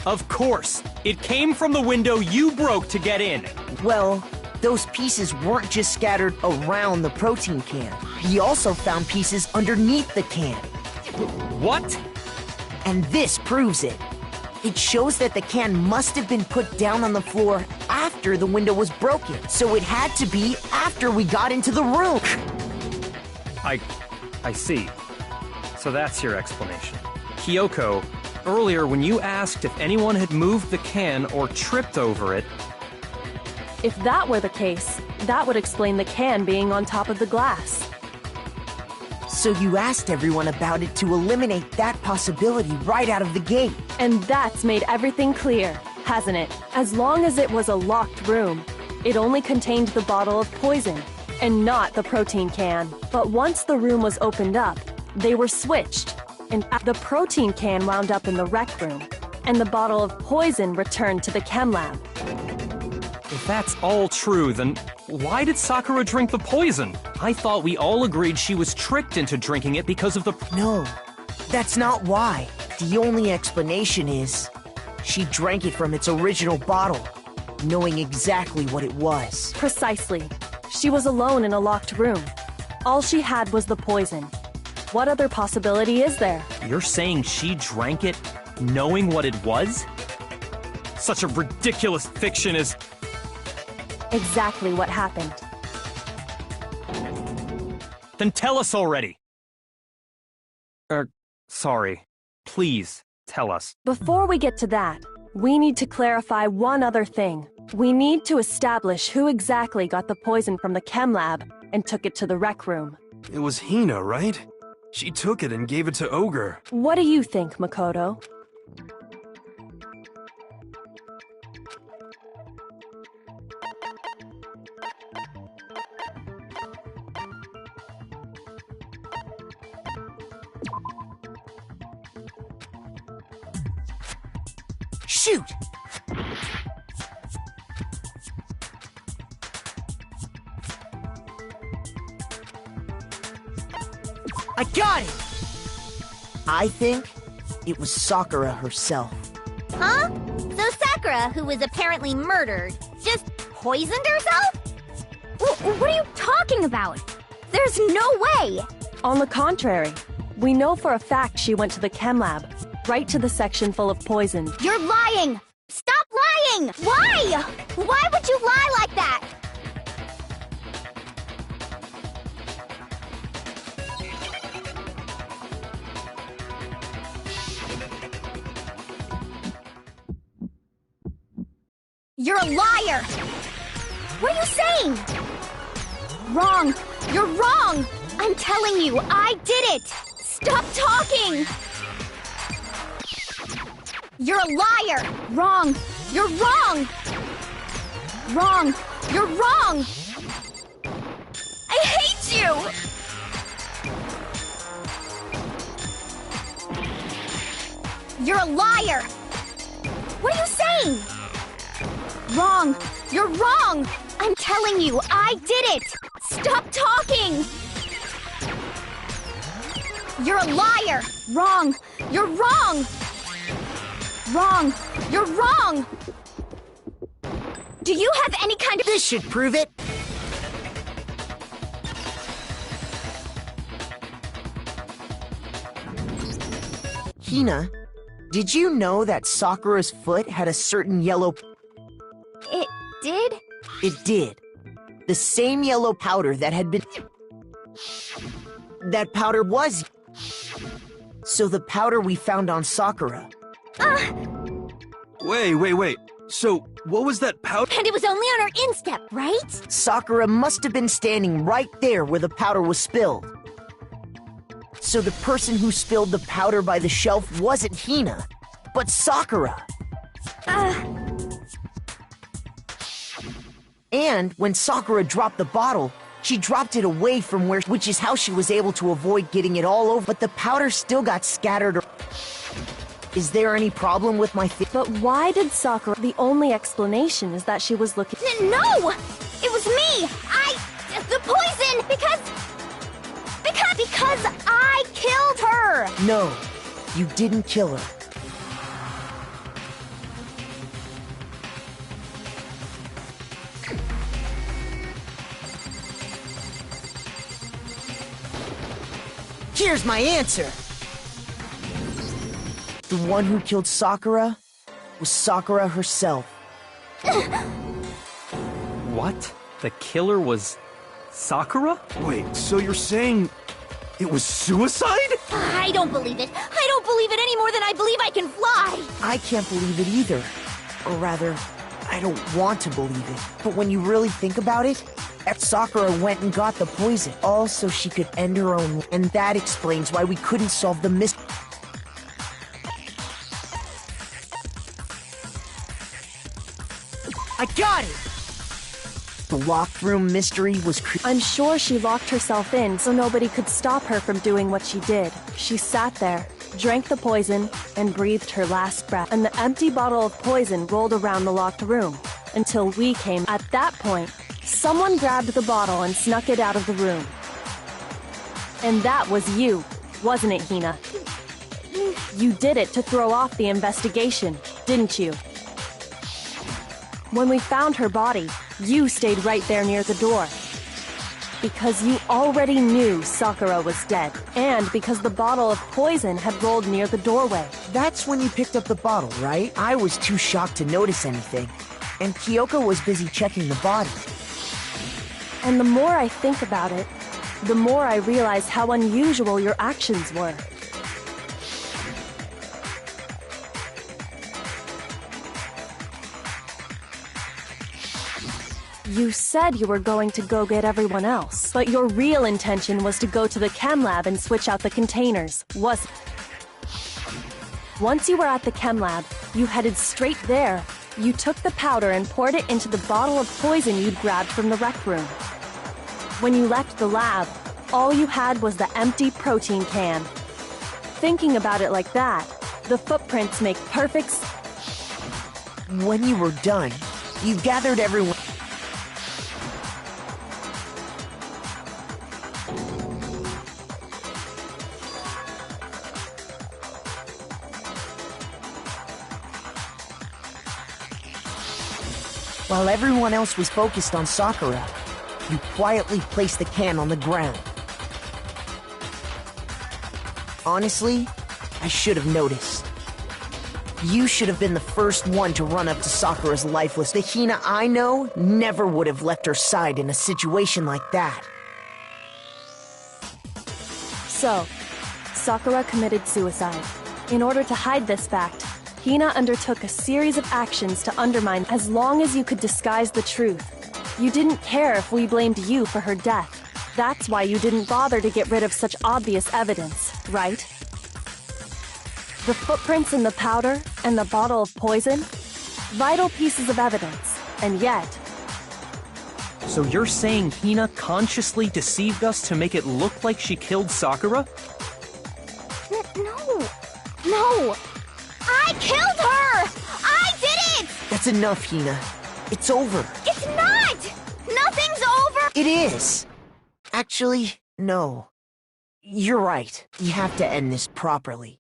Of course! It came from the window you broke to get in! Well, those pieces weren't just scattered around the protein can. He also found pieces underneath the can. What? And this proves it. It shows that the can must have been put down on the floor after the window was broken. So it had to be after we got into the room. I see. So that's your explanation. Kyoko, earlier when you asked if anyone had moved the can or tripped over it... If that were the case, that would explain the can being on top of the glass. So you asked everyone about it to eliminate that possibility right out of the gate. And that's made everything clear, hasn't it? As long as it was a locked room, it only contained the bottle of poison, and not the protein can. But once the room was opened up, they were switched, and the protein can wound up in the rec room, and the bottle of poison returned to the chem lab. If that's all true, then why did Sakura drink the poison? I thought we all agreed she was tricked into drinking it because of the... No, that's not why. The only explanation is she drank it from its original bottle, knowing exactly what it was. Precisely. She was alone in a locked room. All she had was the poison. What other possibility is there? You're saying she drank it knowing what it was? Such a ridiculous fiction is... Exactly what happened. Then tell us already! Sorry. Please, tell us. Before we get to that, we need to clarify one other thing. We need to establish who exactly got the poison from the chem lab and took it to the rec room. It was Hina, right? She took it and gave it to Ogre. What do you think, Makoto? Shoot! I got it! I think it was Sakura herself. Huh? So Sakura, who was apparently murdered, just poisoned herself? What are you talking about? There's no way! On the contrary, we know for a fact she went to the chem lab, right to the section full of poison. You're lying! Stop lying! Why? Why would you lie like that? You're a liar! What are you saying? Wrong! You're wrong! I'm telling you, I did it! Stop talking! You're a liar! Wrong! You're wrong! Wrong! You're wrong! I hate you! You're a liar! What are you saying? Wrong! You're wrong! I'm telling you, I did it! Stop talking! You're a liar! Wrong! You're wrong! Wrong! You're wrong! Do you have any kind of... This should prove it! Hina, did you know that Sakura's foot had a certain yellow... It did? It did. The same yellow powder that had been... That powder was... So the powder we found on Sakura... Wait. So, what was that powder? And it was only on her instep, right? Sakura must have been standing right there where the powder was spilled. So the person who spilled the powder by the shelf wasn't Hina, but Sakura. And when Sakura dropped the bottle, she dropped it away from where, which is how she was able to avoid getting it all over, but the powder still got scattered. Is there any problem with my But why did Sakura... The only explanation is that she was looking... No! It was me! The poison! Because I killed her! No, you didn't kill her. Here's my answer. The one who killed Sakura was Sakura herself. What? The killer was Sakura? Wait, so you're saying it was suicide? I don't believe it. I don't believe it any more than I believe I can fly. I can't believe it either. Or rather, I don't want to believe it. But when you really think about it, Sakura went and got the poison, all so she could end her own. And that explains why we couldn't solve the mystery. I got it! The locked room mystery was I'm sure she locked herself in so nobody could stop her from doing what she did. She sat there, drank the poison, and breathed her last breath. And the empty bottle of poison rolled around the locked room until we came. At that point, someone grabbed the bottle and snuck it out of the room. And that was you, wasn't it, Hina? You did it to throw off the investigation, didn't you? When we found her body, you stayed right there near the door. Because you already knew Sakura was dead, and because the bottle of poison had rolled near the doorway. That's when you picked up the bottle, right? I was too shocked to notice anything, and Kyoko was busy checking the body. And the more I think about it, the more I realize how unusual your actions were. You said you were going to go get everyone else, but your real intention was to go to the chem lab and switch out the containers, wasn't it? Once you were at the chem lab, you headed straight there. You took the powder and poured it into the bottle of poison you'd grabbed from the rec room. When you left the lab, all you had was the empty protein can. Thinking about it like that, the footprints make perfect sense. When you were done, you gathered everyone. While everyone else was focused on Sakura, you quietly placed the can on the ground. Honestly, I should have noticed. You should have been the first one to run up to Sakura's lifeless. The Hina I know never would have left her side in a situation like that. So, Sakura committed suicide. In order to hide this fact, Hina undertook a series of actions to undermine. As long as you could disguise the truth, you didn't care if we blamed you for her death. That's why you didn't bother to get rid of such obvious evidence, right? The footprints in the powder and the bottle of poison? Vital pieces of evidence, and yet... So you're saying Hina consciously deceived us to make it look like she killed Sakura? No! I killed her! I did it! That's enough, Hina. It's over. It's not! Nothing's over! It is! Actually, no. You're right. You have to end this properly.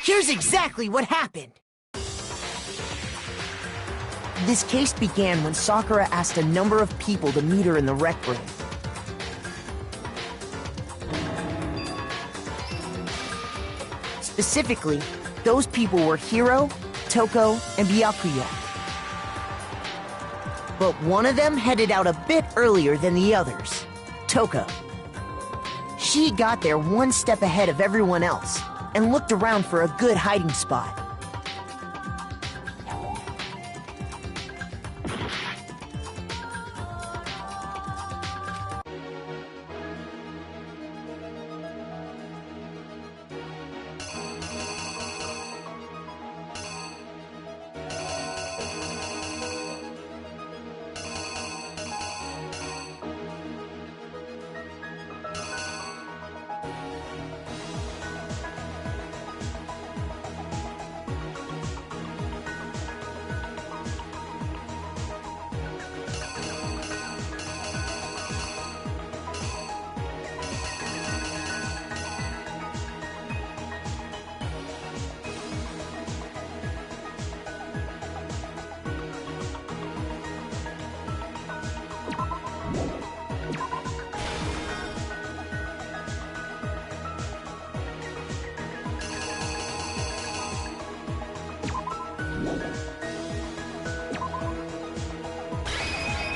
Here's exactly what happened. This case began when Sakura asked a number of people to meet her in the rec room. Specifically, those people were Hiro, Toko, and Byakuya. But one of them headed out a bit earlier than the others, Toko. She got there one step ahead of everyone else and looked around for a good hiding spot.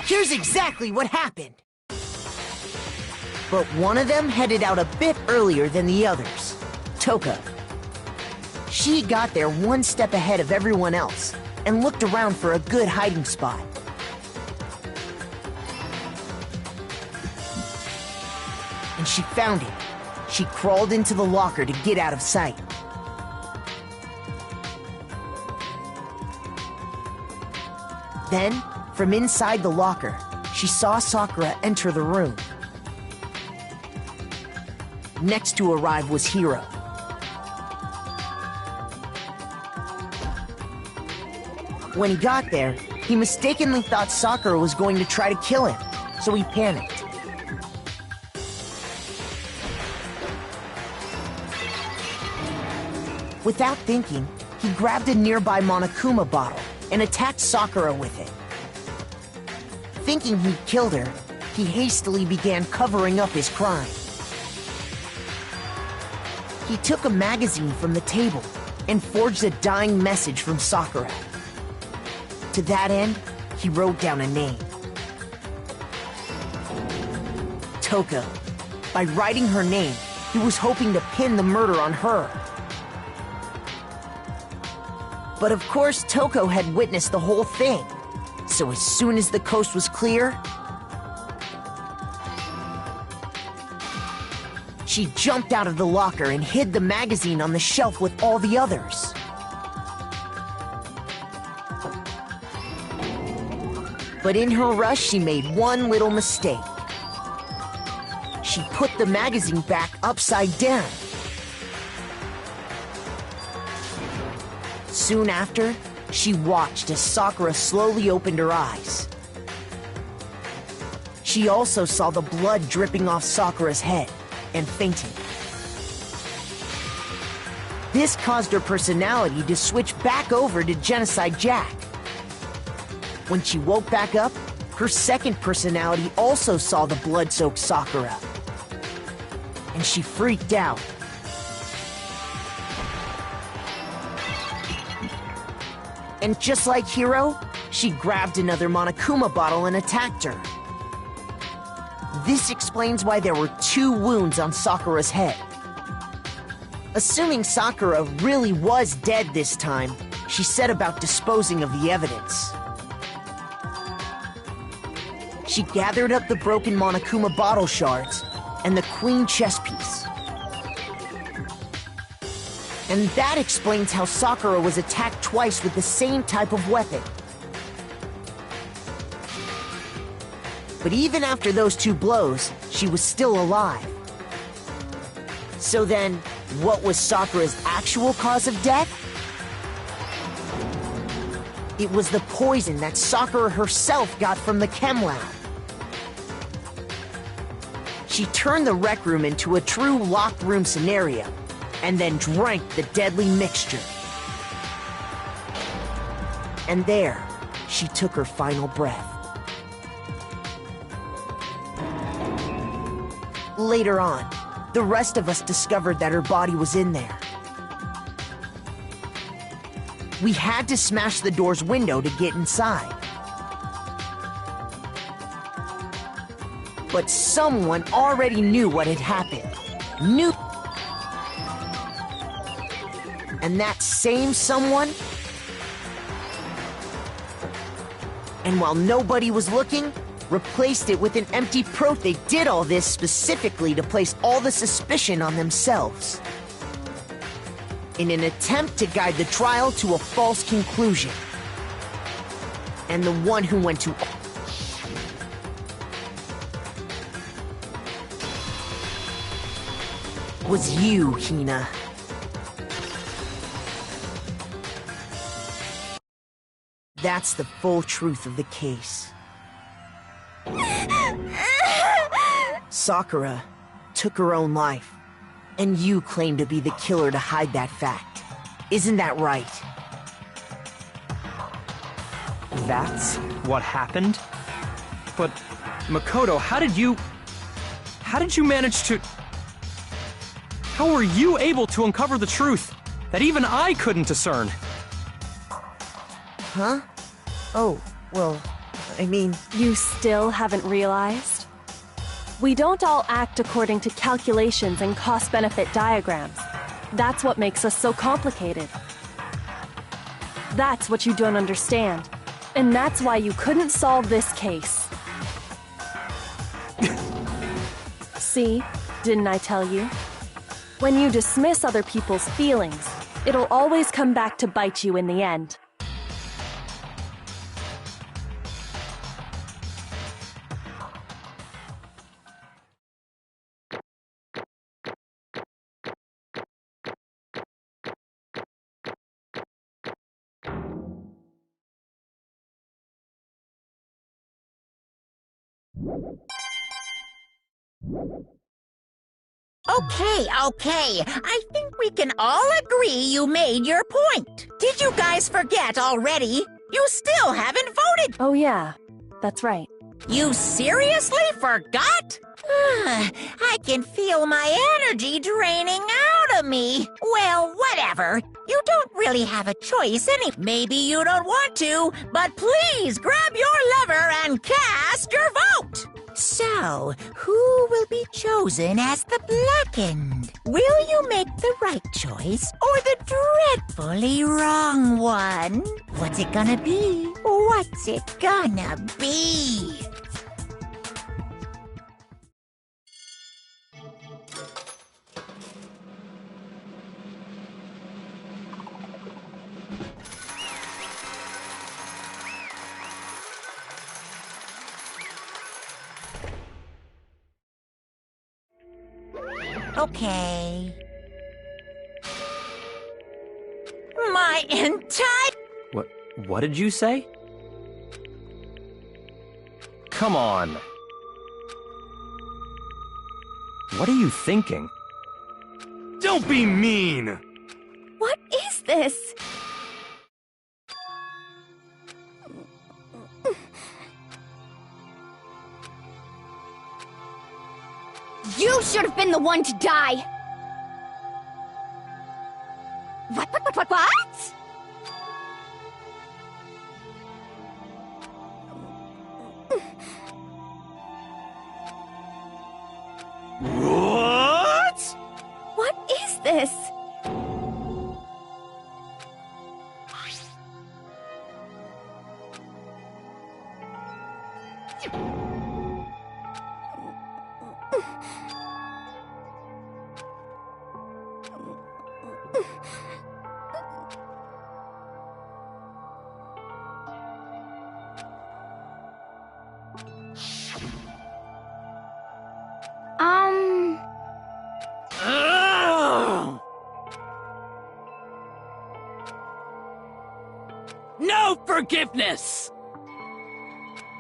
Here's exactly what happened. But one of them headed out a bit earlier than the others, Toko. She got there one step ahead of everyone else and looked around for a good hiding spot. And she found it. She crawled into the locker to get out of sight. Then, from inside the locker, she saw Sakura enter the room. Next to arrive was Hiro. When he got there, he mistakenly thought Sakura was going to try to kill him, so he panicked. Without thinking, he grabbed a nearby Monokuma bottle and attacked Sakura with it. Thinking he'd killed her, he hastily began covering up his crime. He took a magazine from the table and forged a dying message from Sakura. To that end, he wrote down a name. Toko. By writing her name, he was hoping to pin the murder on her. But of course, Toko had witnessed the whole thing. So as soon as the coast was clear, she jumped out of the locker and hid the magazine on the shelf with all the others. But in her rush, she made one little mistake. She put the magazine back upside down. Soon after, she watched as Sakura slowly opened her eyes. She also saw the blood dripping off Sakura's head and fainted. This caused her personality to switch back over to Genocide Jack. When she woke back up, her second personality also saw the blood-soaked Sakura. And she freaked out. And just like Hiro, she grabbed another Monokuma bottle and attacked her. This explains why there were 2 wounds on Sakura's head. Assuming Sakura really was dead this time, she set about disposing of the evidence. She gathered up the broken Monokuma bottle shards and the queen chess piece. And that explains how Sakura was attacked twice with the same type of weapon. But even after those 2 blows, she was still alive. So then, what was Sakura's actual cause of death? It was the poison that Sakura herself got from the chem lab. She turned the rec room into a true locked room scenario, and then drank the deadly mixture. And there, she took her final breath. Later on, the rest of us discovered that her body was in there. We had to smash the door's window to get inside. But someone already knew what had happened. Knew. And that same someone... And while nobody was looking, replaced it with an empty They did all this specifically to place all the suspicion on themselves, in an attempt to guide the trial to a false conclusion. And the one who went to... was you, Hina. That's the full truth of the case. Sakura took her own life, and you claim to be the killer to hide that fact. Isn't that right? That's what happened? But, Makoto, how did you manage to... How were you able to uncover the truth that even I couldn't discern? Huh? Oh, well, I mean... You still haven't realized? We don't all act according to calculations and cost-benefit diagrams. That's what makes us so complicated. That's what you don't understand. And that's why you couldn't solve this case. See? Didn't I tell you? When you dismiss other people's feelings, it'll always come back to bite you in the end. Okay. I think we can all agree you made your point. Did you guys forget already? You still haven't voted. Oh yeah, that's right. You seriously forgot? I can feel my energy draining out of me. Well, whatever. You don't really have a choice Maybe you don't want to, but please grab your lever and cast your vote. So, who will be chosen as the blackened? Will you make the right choice or the dreadfully wrong one? What's it gonna be? What's it gonna be? Okay. My entire... What did you say? Come on. What are you thinking? Don't be mean! What is this? You should have been the one to die! What? What? What is this? No forgiveness!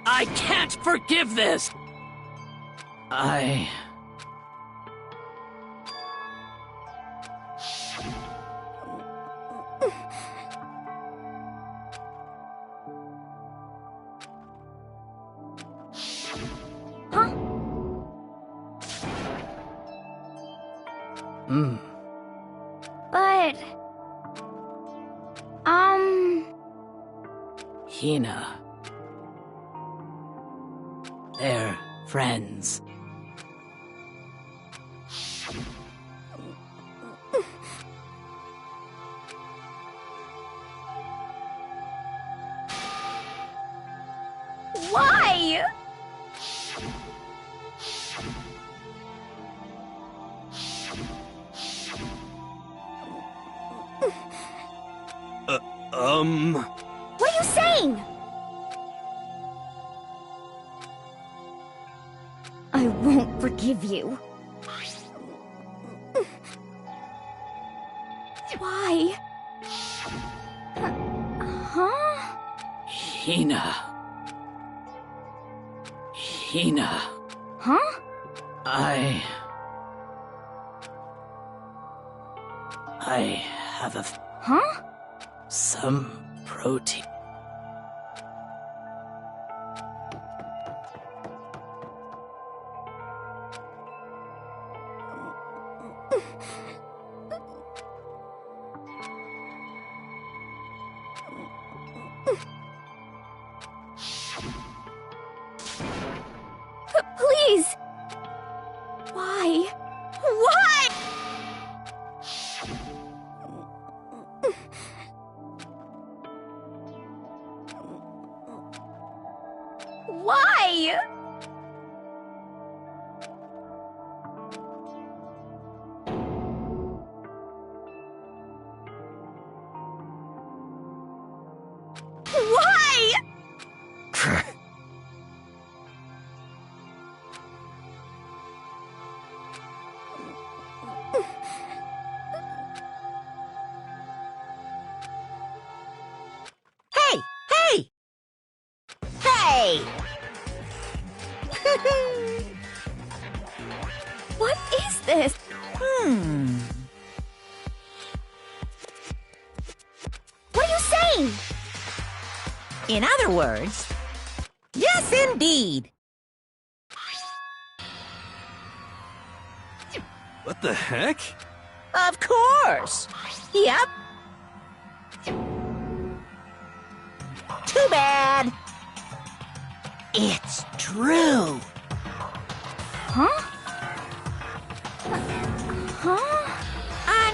I can't forgive this! But... Hina. They're friends. Why? What are you saying? I won't forgive you. Why? Huh? Hina. Hina. Huh? I have a... Huh? some protein. Please! Why? Why? Why? Why? Hey! Hey! Hey! What is this? What are you saying? In other words, yes, indeed. What the heck? Of course. Yep. Too bad. It's true. Huh? Huh?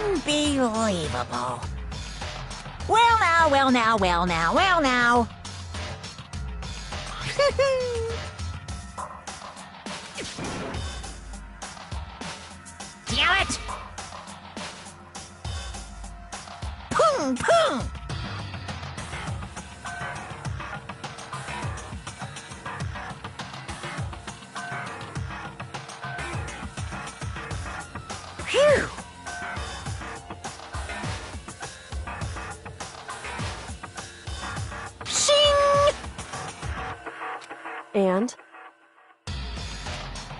Unbelievable. Well now, well now, well now, well now. Damn it! Pung, pung! Phew! Shing! And?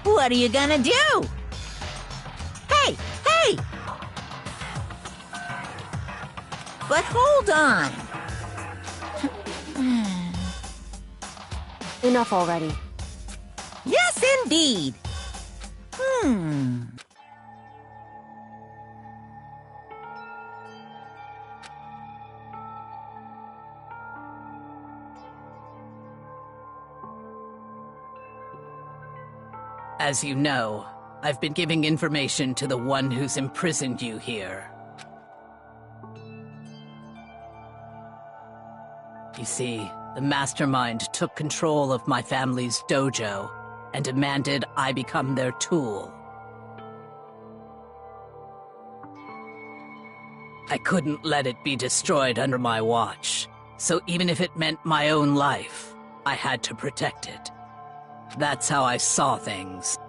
What are you gonna do? Hey, hey! But hold on. Enough already. Yes, indeed. As you know, I've been giving information to the one who's imprisoned you here. You see, the mastermind took control of my family's dojo and demanded I become their tool. I couldn't let it be destroyed under my watch, so even if it meant my own life, I had to protect it. That's how I saw things.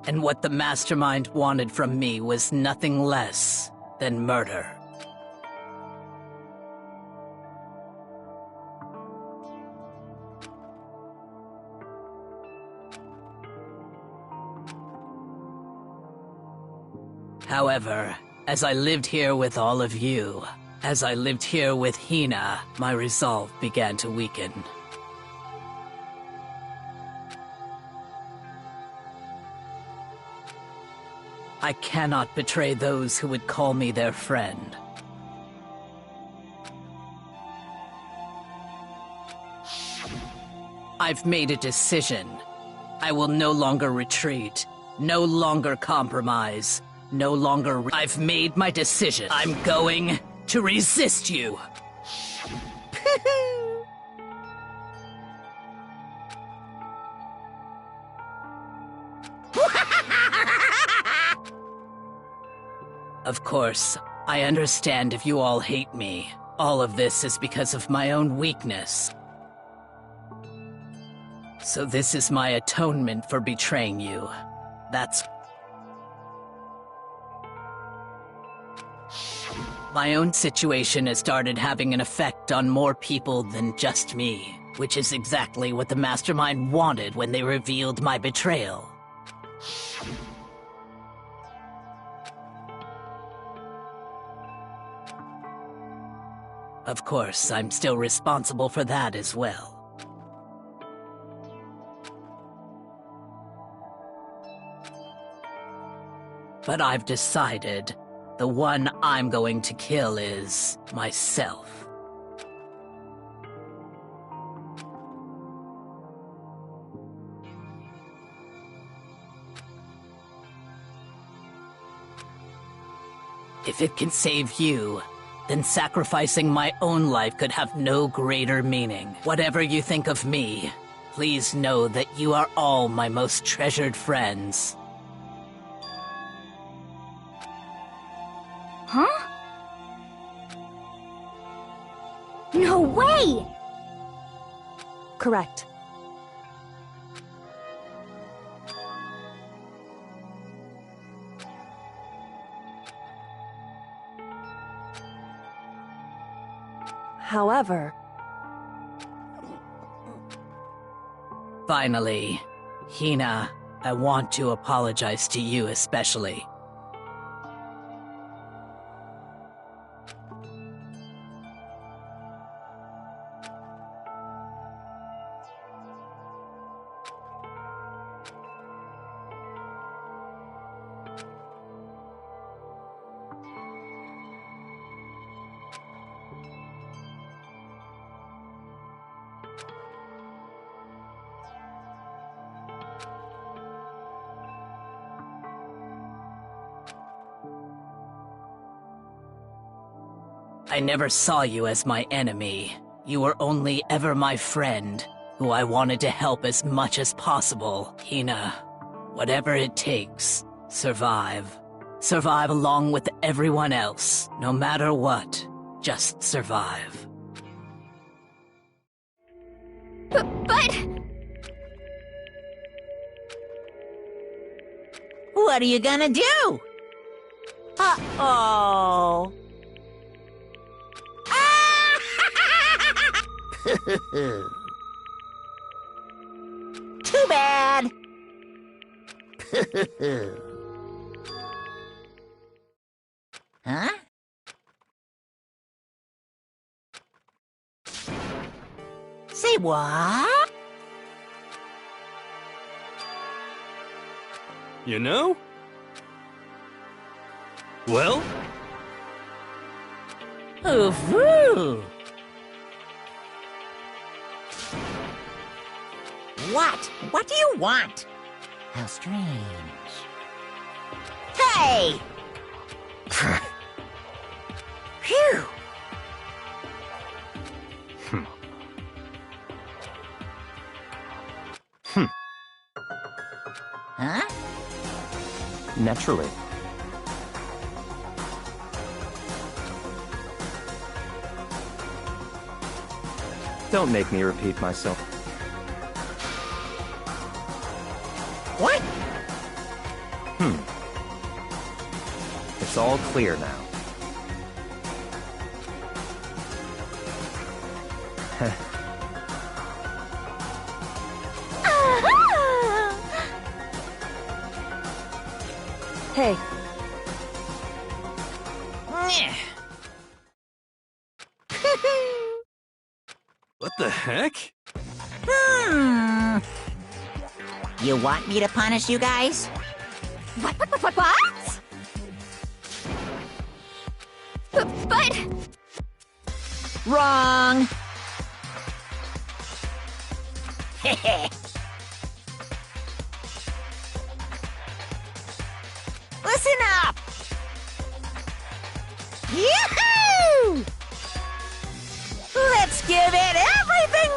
And what the mastermind wanted from me was nothing less than murder. However, as I lived here with all of you, as I lived here with Hina, my resolve began to weaken. I cannot betray those who would call me their friend. I've made a decision. I will no longer retreat, no longer compromise, no longer I've made my decision. I'm going to resist you. Of course, I understand if you all hate me. All of this is because of my own weakness. So this is my atonement for betraying you. That's... My own situation has started having an effect on more people than just me, which is exactly what the Mastermind wanted when they revealed my betrayal. Of course, I'm still responsible for that as well. But I've decided the one I'm going to kill is myself. If it can save you, then sacrificing my own life could have no greater meaning. Whatever you think of me, please know that you are all my most treasured friends. Huh? No way! Correct. However... Finally, Hina, I want to apologize to you especially. I never saw you as my enemy. You were only ever my friend, who I wanted to help as much as possible. Hina, whatever it takes, survive. Survive along with everyone else, no matter what. Just survive. But... What are you gonna do? Uh-oh. Too bad. Huh? Say what? You know? Well? Ooh-hoo. What? What do you want? How strange. Hey! Phew! Huh? Naturally. Don't make me repeat myself. What? It's all clear now. Hey. What the heck? You want me to punish you guys? What? Wrong. Listen up. Yoo-hoo! Let's give it everything.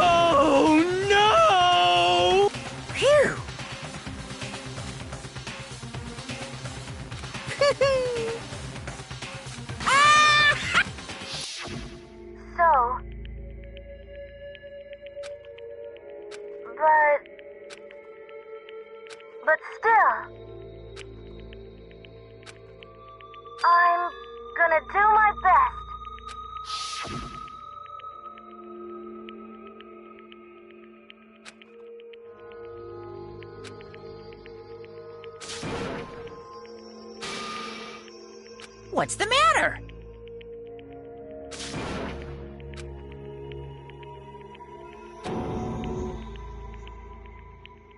Oh no! Phew. So... But still... I'm gonna do my best. What's the matter?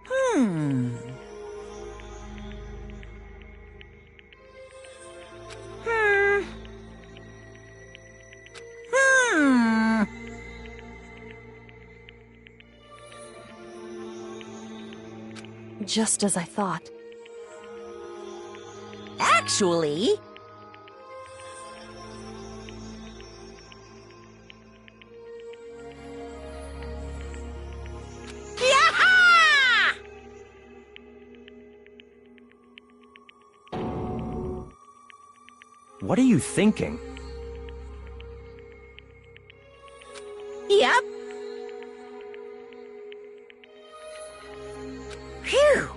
Hmm. Just as I thought. Actually... Yaha! What are you thinking? Yep. Phew.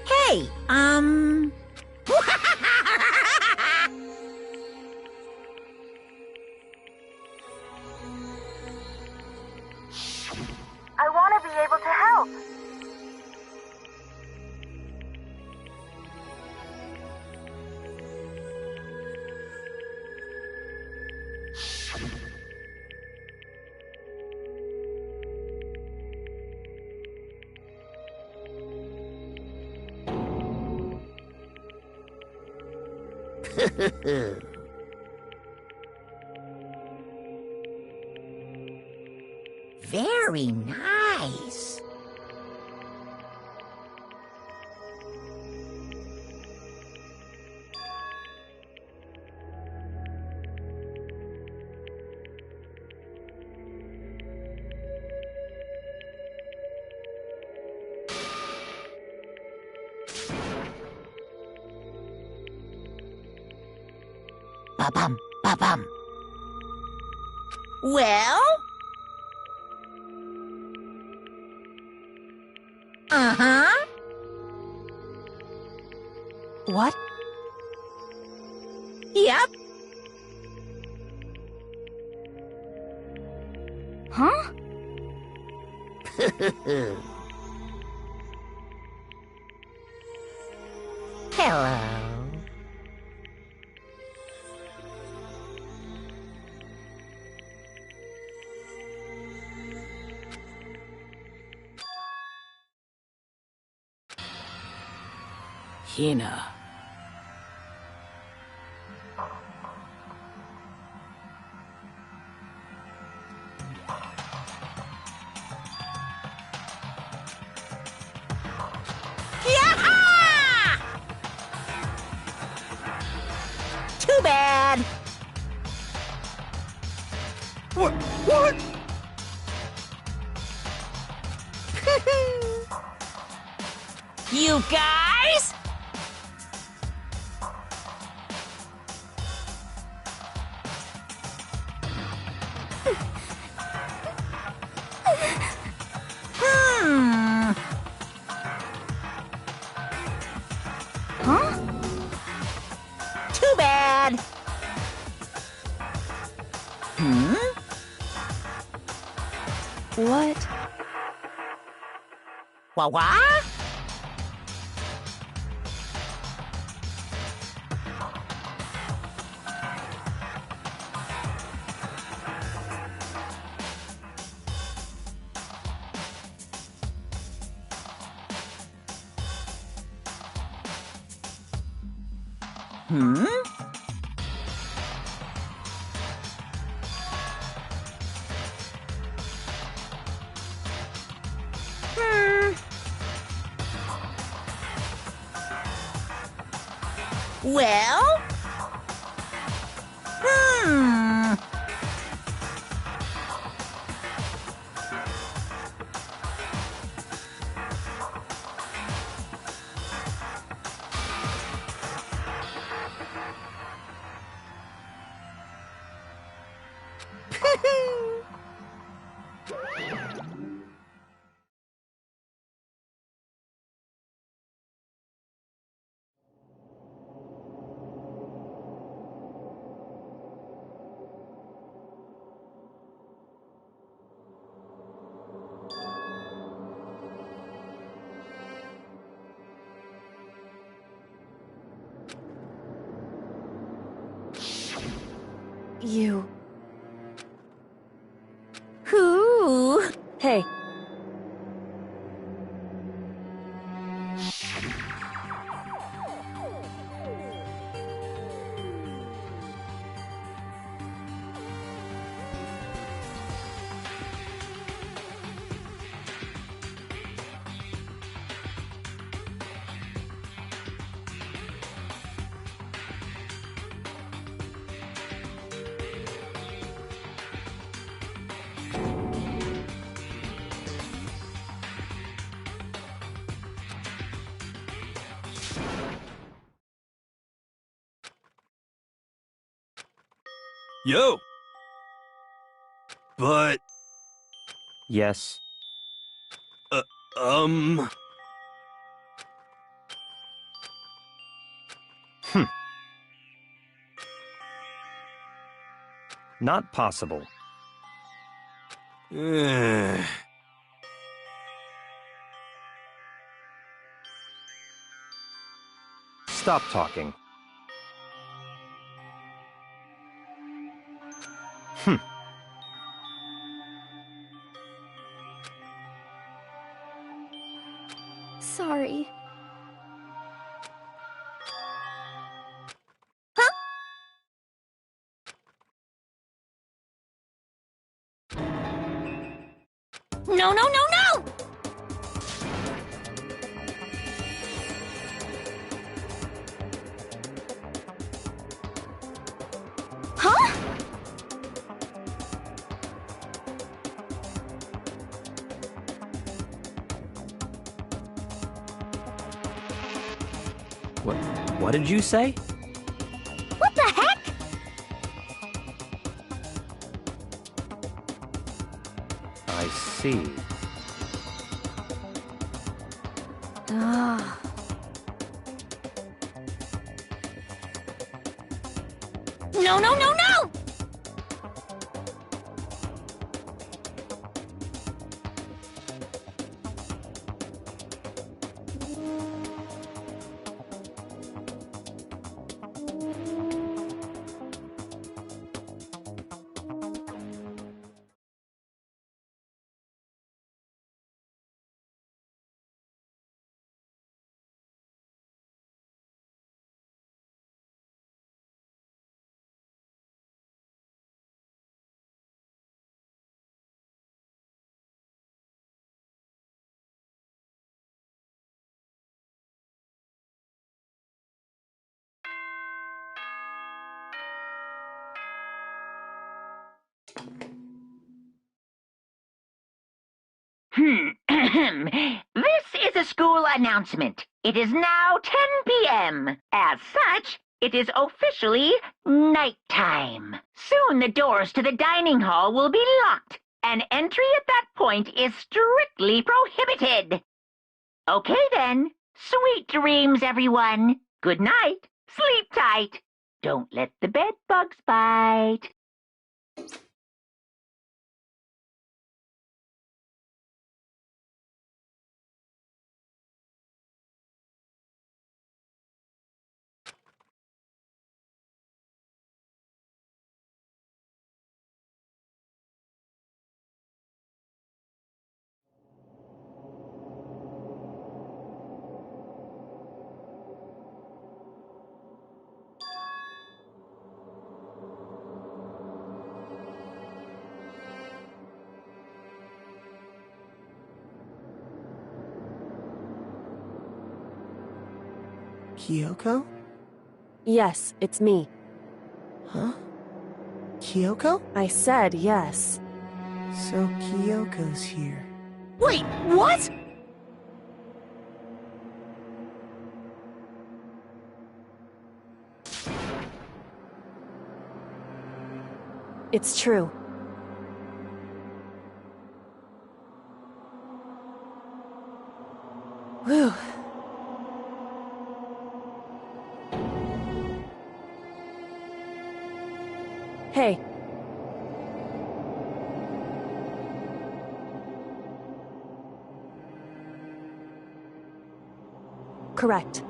Hey, I want to be able to help. Very nice. Ba-bum, ba-bum. Well? Uh-huh. What? Yep. Huh? Hello. Hina. bad. What? You guys? Huh? Too bad. What? Wah? Well? You. Who? Hey. Yo! But, Yes. um... Not possible. eh. Stop talking. Sorry. No, no, no, no! Huh? What did you say? What the heck? I see. Ah. No, no, no, no! This is a school announcement. It is now 10 p.m. As such, it is officially nighttime. Soon the doors to the dining hall will be locked, and entry at that point is strictly prohibited. Okay then. Sweet dreams, everyone. Good night. Sleep tight. Don't let the bed bugs bite. Kyoko? Yes, it's me. Huh? Kyoko? I said yes. So Kyoko's here. Wait, what? It's true. Whew. Hey. Correct.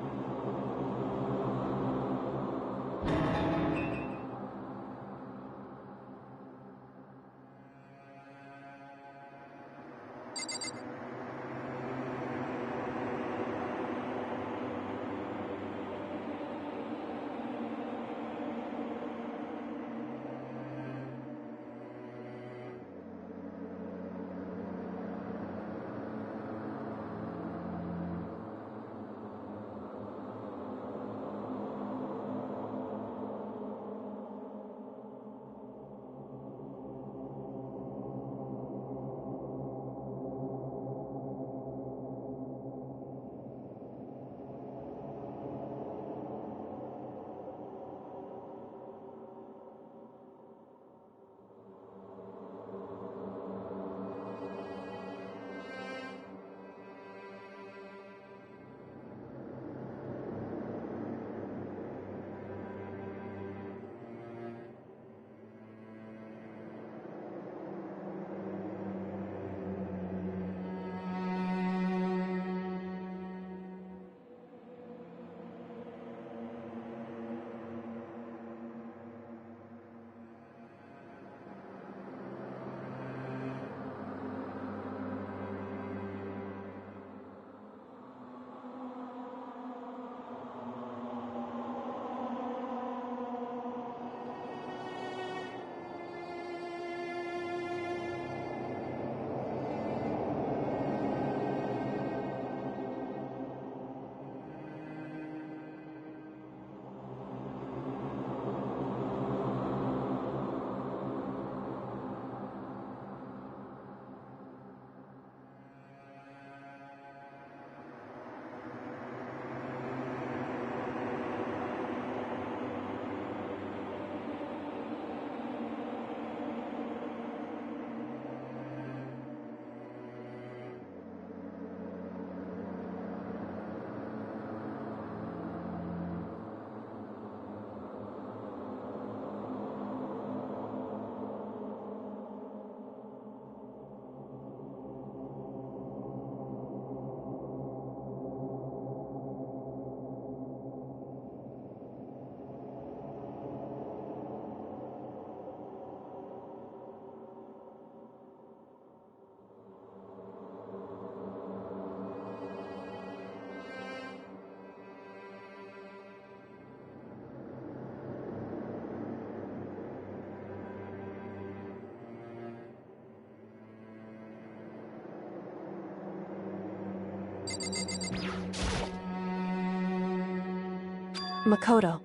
Makoto.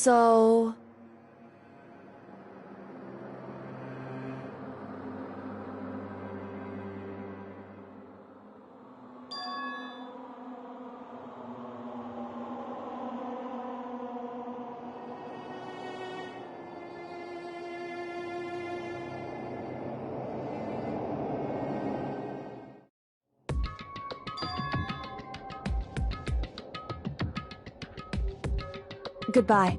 So... Goodbye.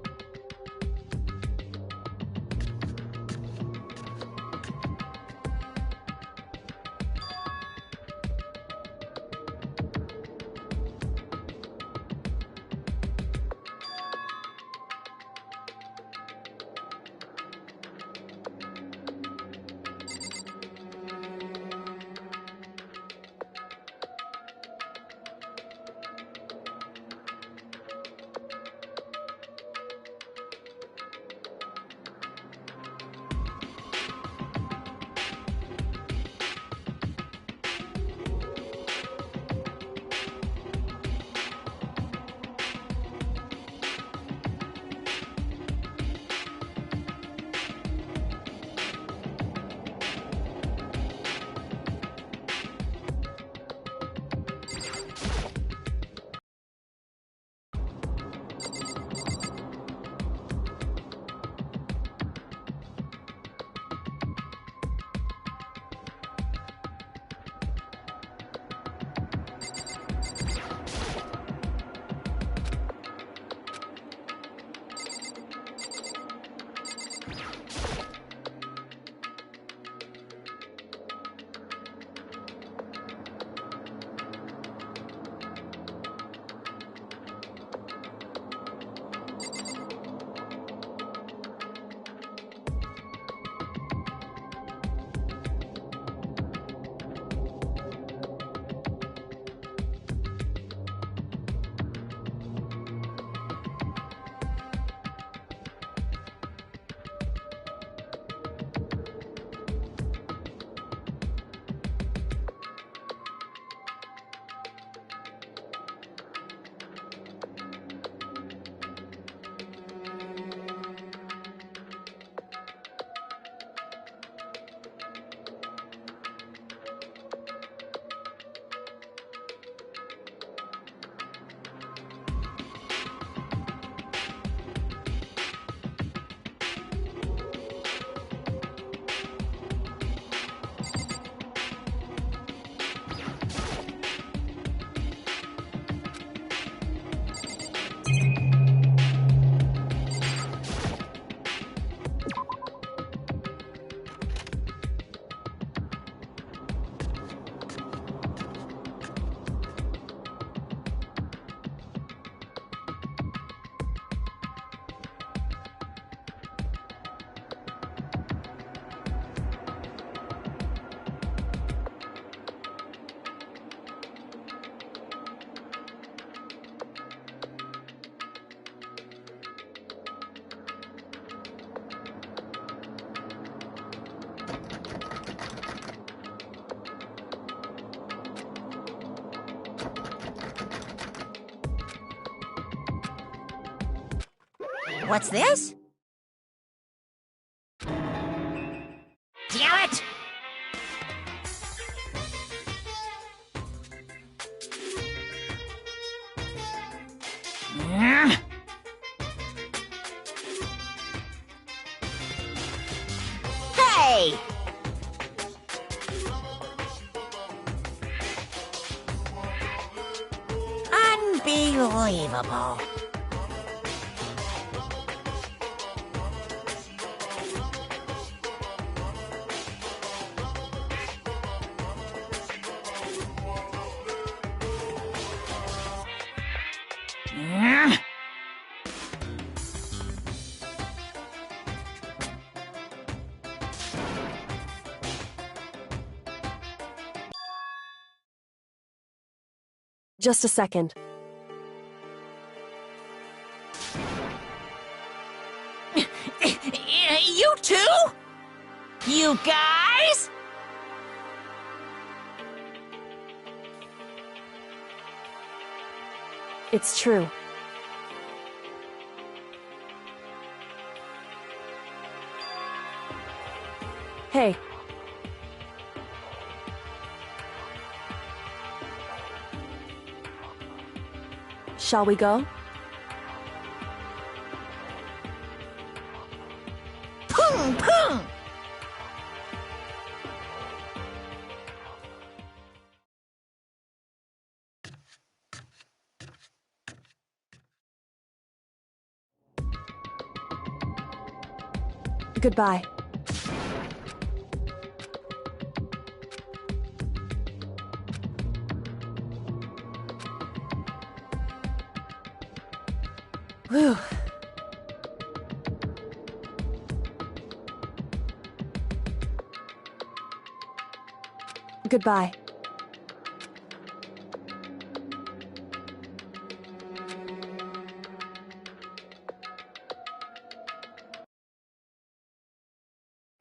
What's this? Damn it! Hey! Unbelievable. Just a second. You too? You guys? It's true. Hey. Shall we go? Pung, pung! Goodbye. Whew. Goodbye.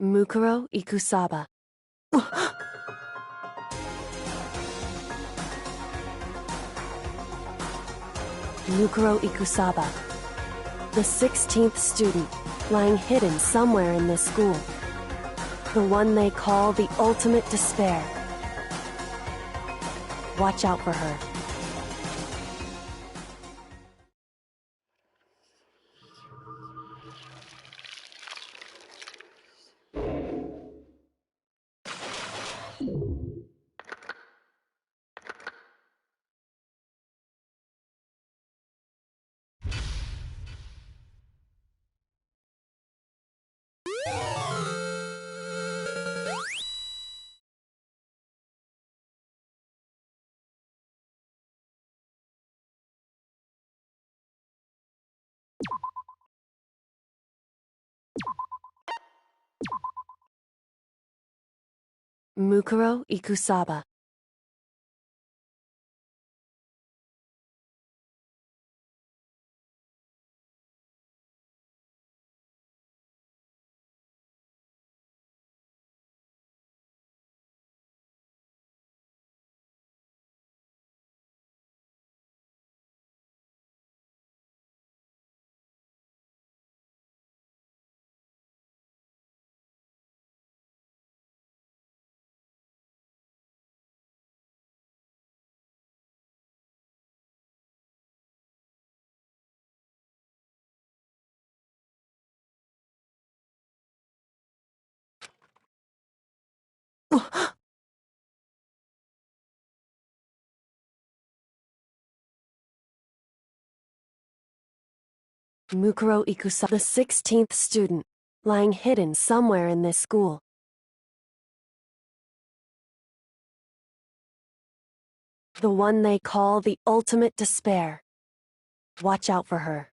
Mukuro Ikusaba. Mukuro Ikusaba. The 16th student, lying hidden somewhere in this school. The one they call the ultimate despair. Watch out for her. Mukuro Ikusaba. Mukuro Ikusaba, the 16th student, lying hidden somewhere in this school. The one they call the ultimate despair. Watch out for her.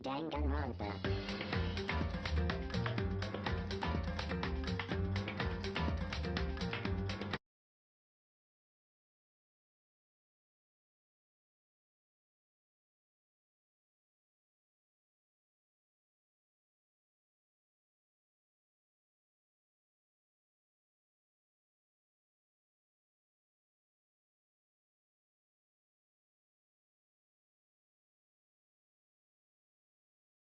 Danganronpa.